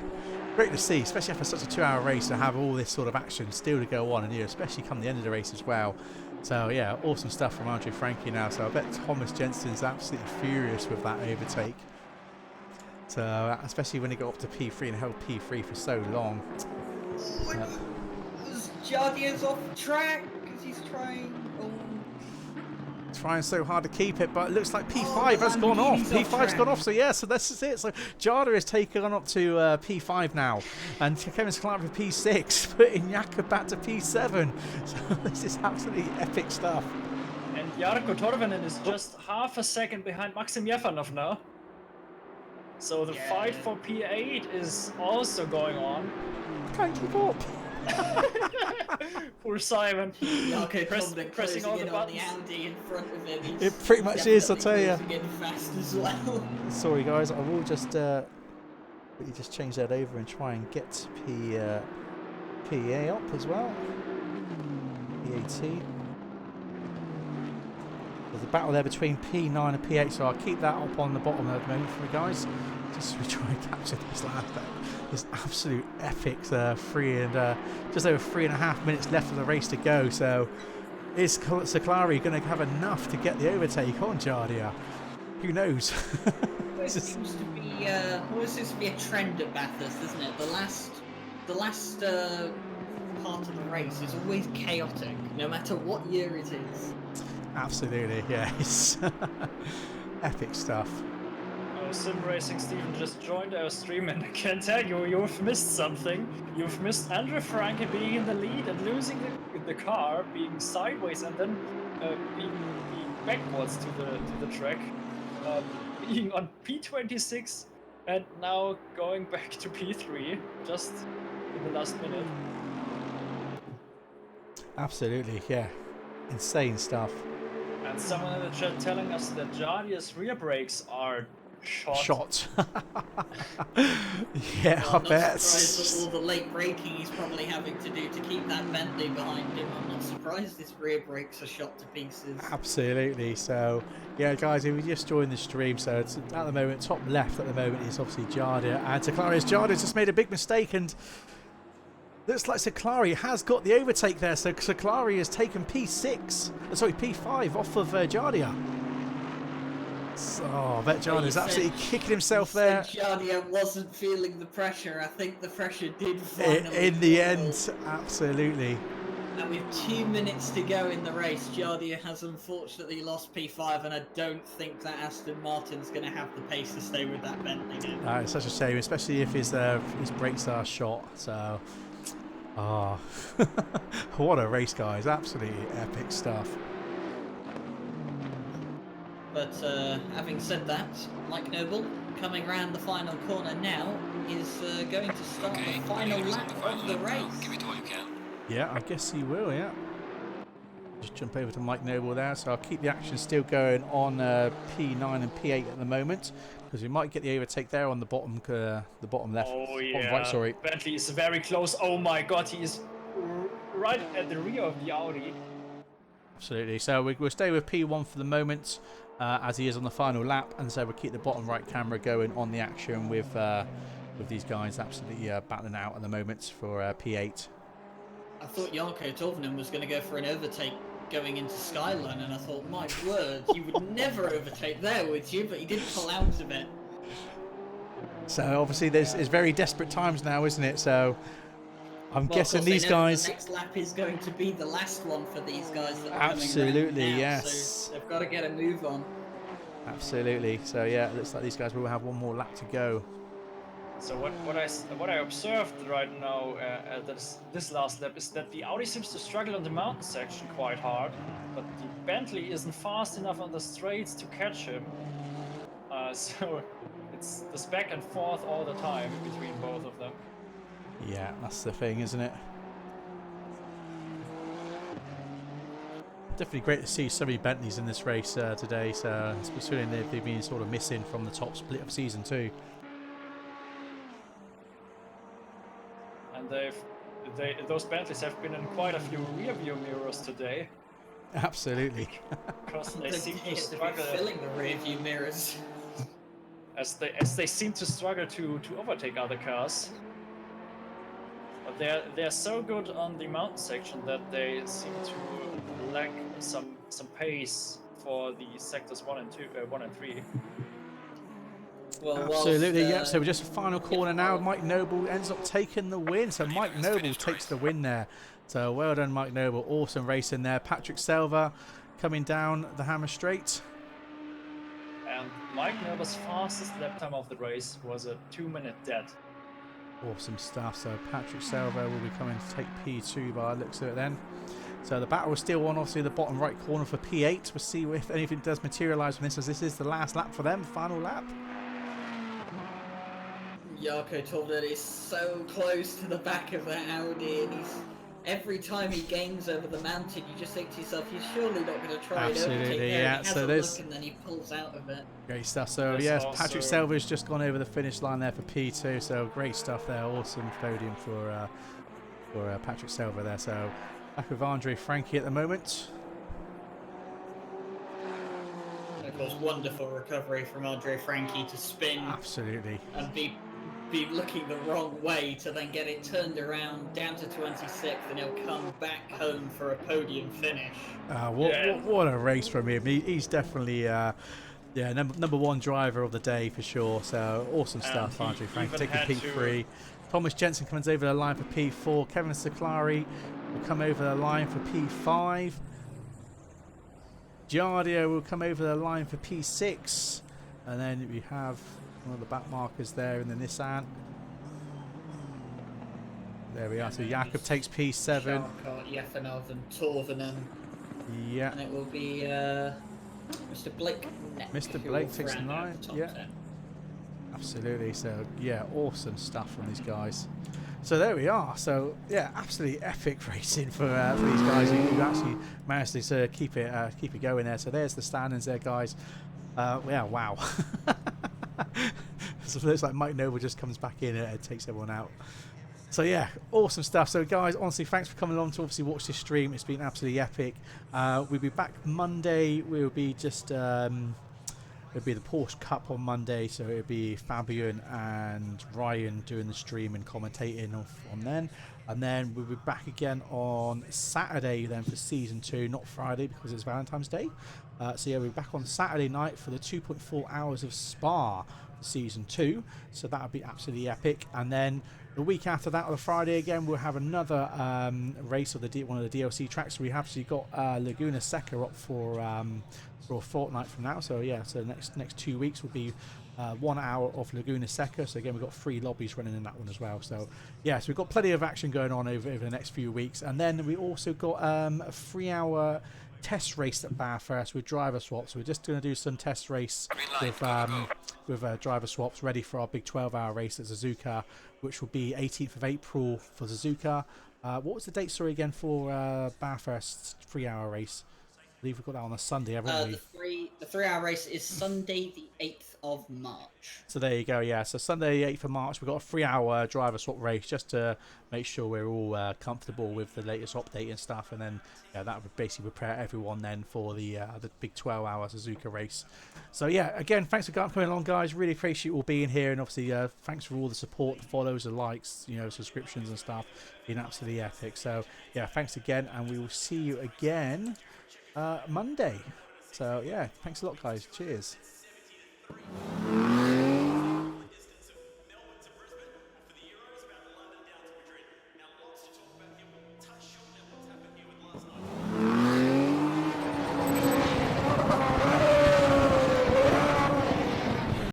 [SPEAKER 1] great to see, especially after such a 2-hour race, to have all this sort of action still to go on, and especially come the end of the race as well. So yeah, awesome stuff from Andre Frankie now. So I bet Thomas Jensen's absolutely furious with that overtake. So especially when he got up to P3 and held P3 for so long.
[SPEAKER 2] Jardia's off track because he's trying.
[SPEAKER 1] Trying so hard to keep it, but it looks like P5 has gone off. P5's gone off, so yeah, so this is it. So Jardia is taken on up to P5 now, and Kevin Siclari for P6, putting Jakob back to P7. So this is absolutely epic stuff.
[SPEAKER 3] And Jarkko Torvinen is just half a second behind Maxim Jefanov now. So the fight for P8 is also going on.
[SPEAKER 1] Can't keep up.
[SPEAKER 3] Poor Simon.
[SPEAKER 2] Okay,
[SPEAKER 3] pressing all the buttons.
[SPEAKER 2] On the Audi in front of him.
[SPEAKER 1] It pretty much is, I'll tell you.
[SPEAKER 2] Fast as well.
[SPEAKER 1] Sorry guys, I will just quickly just change that over and try and get PA up as well. PAT. There's a battle there between P9 and P8, so I'll keep that up on the bottom at the moment for you guys. Just to try and capture this absolute epic just over 3.5 minutes left of the race to go. So Is Seclari going to have enough to get the overtake on Jardia? Who knows?
[SPEAKER 2] Well, it seems to be always seems to be a trend at Bathurst, isn't it? The last part of the race is always chaotic, no matter what year it is.
[SPEAKER 1] Absolutely, yes. Epic stuff.
[SPEAKER 3] Oh, Sim Racing Steven just joined our stream, and I can tell you, you've missed something. You've missed Andre Franke being in the lead and losing the car, being sideways, and then being backwards to the track, being on P26, and now going back to P3 just in the last minute.
[SPEAKER 1] Absolutely, yeah. Insane stuff.
[SPEAKER 3] And someone in the chat telling us that Jardia's rear brakes are shot.
[SPEAKER 1] Yeah,
[SPEAKER 2] Well,
[SPEAKER 1] I
[SPEAKER 2] I'm not
[SPEAKER 1] bet.
[SPEAKER 2] surprised that all the late braking he's probably having to do to keep that Bentley behind him. I'm not surprised his rear brakes are shot to pieces.
[SPEAKER 1] Absolutely. So, yeah, guys, if you just joined the stream, so it's at the moment, top left at the moment is obviously Jardia. And Seclari's just made a big mistake, and looks like Seclari has got the overtake there. So Seclari has taken P5 off of Jardia. So, I bet Jardia's absolutely kicking himself there.
[SPEAKER 2] Jardia wasn't feeling the pressure. I think the pressure did finally
[SPEAKER 1] In the
[SPEAKER 2] fall.
[SPEAKER 1] end, absolutely.
[SPEAKER 2] And with 2 minutes to go in the race, Jardia has unfortunately lost P5, and I don't think that Aston Martin's going to have the pace to stay with that Bentley now.
[SPEAKER 1] It's such a shame, especially if his brakes are shot. So, what a race, guys! Absolutely epic stuff.
[SPEAKER 2] But having said that, Mike Noble, coming around the final corner now, is going to start the final lap of the race.
[SPEAKER 4] Give it all you can.
[SPEAKER 1] Yeah, I guess he will, yeah. Just jump over to Mike Noble there, so I'll keep the action still going on P9 and P8 at the moment, because we might get the overtake there on the bottom left.
[SPEAKER 3] Oh yeah,
[SPEAKER 1] bottom right, sorry.
[SPEAKER 3] Bentley is very close. Oh my god, he is right at the rear of the Audi.
[SPEAKER 1] Absolutely, so we'll stay with P1 for the moment, as he is on the final lap, and so we'll keep the bottom right camera going on the action with these guys absolutely battling out at the moment for P8.
[SPEAKER 2] I thought Jarkko Torvinen was going to go for an overtake going into Skyline, and I thought, my word, you would never overtake there, would you? But he did pull out of it.
[SPEAKER 1] So obviously it's very desperate times now, isn't it? So I'm guessing these guys.
[SPEAKER 2] The next lap is going to be the last one for these guys. That are
[SPEAKER 1] Absolutely,
[SPEAKER 2] coming now,
[SPEAKER 1] yes.
[SPEAKER 2] So they've got to get a move on.
[SPEAKER 1] Absolutely. So yeah, it looks like these guys will have one more lap to go.
[SPEAKER 3] So what I observed right now at this last lap is that the Audi seems to struggle on the mountain section quite hard, but the Bentley isn't fast enough on the straights to catch him. So it's this back and forth all the time between both of them.
[SPEAKER 1] Yeah, that's the thing, isn't it? Definitely great to see so many Bentleys in this race today. So especially they've been sort of missing from the top split of season 2.
[SPEAKER 3] And those Bentleys have been in quite a few rear view mirrors today.
[SPEAKER 1] Absolutely.
[SPEAKER 3] Because they seem to
[SPEAKER 2] be
[SPEAKER 3] struggle
[SPEAKER 2] filling the rear view mirrors.
[SPEAKER 3] as they seem to struggle to overtake other cars. But they're so good on the mountain section that they seem to lack some pace for the sectors 1 and 3.
[SPEAKER 2] Well,
[SPEAKER 1] Absolutely, yep. So we're just final corner now. Mike Noble ends up taking the win. So Mike Noble takes the win there. So well done, Mike Noble. Awesome racing there. Patrick Selva coming down the Hammer Straight.
[SPEAKER 3] And Mike Noble's fastest lap time of the race was a 2-minute dead.
[SPEAKER 1] Awesome stuff. So Patrick Selva will be coming to take P2 by the looks of it then. So the battle is still on, obviously, the bottom right corner for P8. We'll see if anything does materialise from this, as this is the last lap for them, final lap.
[SPEAKER 2] Jarkko Torvinen is so close to the back of that Audi, and every time he gains over the mountain, you just think to yourself, you're surely not going to try and overtake there.
[SPEAKER 1] Yeah.
[SPEAKER 2] He has a look and then he pulls out of it.
[SPEAKER 1] Great stuff. So yes, Patrick Selva's just gone over the finish line there for P2. So great stuff there. Awesome podium for Patrick Selva there. So back with Andre Franke at the moment.
[SPEAKER 2] And of course, wonderful recovery from Andre Franke to spin.
[SPEAKER 1] Absolutely.
[SPEAKER 2] And be be looking the wrong way to then get it turned around down to 26th, and he'll come back home for a podium finish.
[SPEAKER 1] What a race from him. He's definitely yeah, number one driver of the day for sure. So awesome stuff, Andrew Frank taking P3. Thomas Jensen comes over the line for P4. Kevin Siclari will come over the line for P5. Giardio will come over the line for P6. And then we have one of the back markers there in the Nissan. There we are. So Jakob takes P7.
[SPEAKER 2] Sharkart, Yefanov and Torvinen.
[SPEAKER 1] Yeah.
[SPEAKER 2] And it will be Mr. Blake Neck.
[SPEAKER 1] Mr. Blake takes 9. Yeah. 10. Absolutely. So yeah, awesome stuff from these guys. So there we are. So yeah, absolutely epic racing for these guys who actually managed to keep it going there. So there's the standings there, guys. Yeah, wow. So it looks like Mike Noble just comes back in and takes everyone out. So yeah, awesome stuff. So guys, honestly, thanks for coming along to obviously watch this stream. It's been absolutely epic. We'll be back Monday. We'll be just it'll be the Porsche Cup on Monday, so it'll be Fabian and Ryan doing the stream and commentating on then. And then we'll be back again on Saturday then for season 2, not Friday because it's Valentine's Day. So yeah, we'll be back on Saturday night for the 2.4 hours of Spa for season 2. So that'll be absolutely epic. And then the week after that, on the Friday again, we'll have another race of one of the DLC tracks. We have actually got Laguna Seca up for a fortnight from now. So yeah, so the next 2 weeks will be 1 hour of Laguna Seca. So again, we've got 3 lobbies running in that one as well. So yeah, so we've got plenty of action going on over the next few weeks. And then we also got a 3-hour test race at Bathurst with driver swaps. So we're just going to do some test race with driver swaps ready for our big 12-hour race at Suzuka, which will be 18th of April for Suzuka. What was the date, sorry, again, for Bathurst 3-hour race? I believe we've got that on a Sunday, haven't we?
[SPEAKER 2] The 3-hour race is Sunday the 8th of March.
[SPEAKER 1] So there you go, yeah. So Sunday the 8th of March, we've got a 3-hour driver swap race just to make sure we're all comfortable with the latest update and stuff. And then yeah, that would basically prepare everyone then for the big 12-hour Suzuka race. So yeah, again, thanks for coming along, guys. Really appreciate you all being here. And obviously, thanks for all the support, the follows, the likes, subscriptions and stuff. Been absolutely epic. So yeah, thanks again. And we will see you again Monday. So yeah, thanks a lot, guys. Cheers.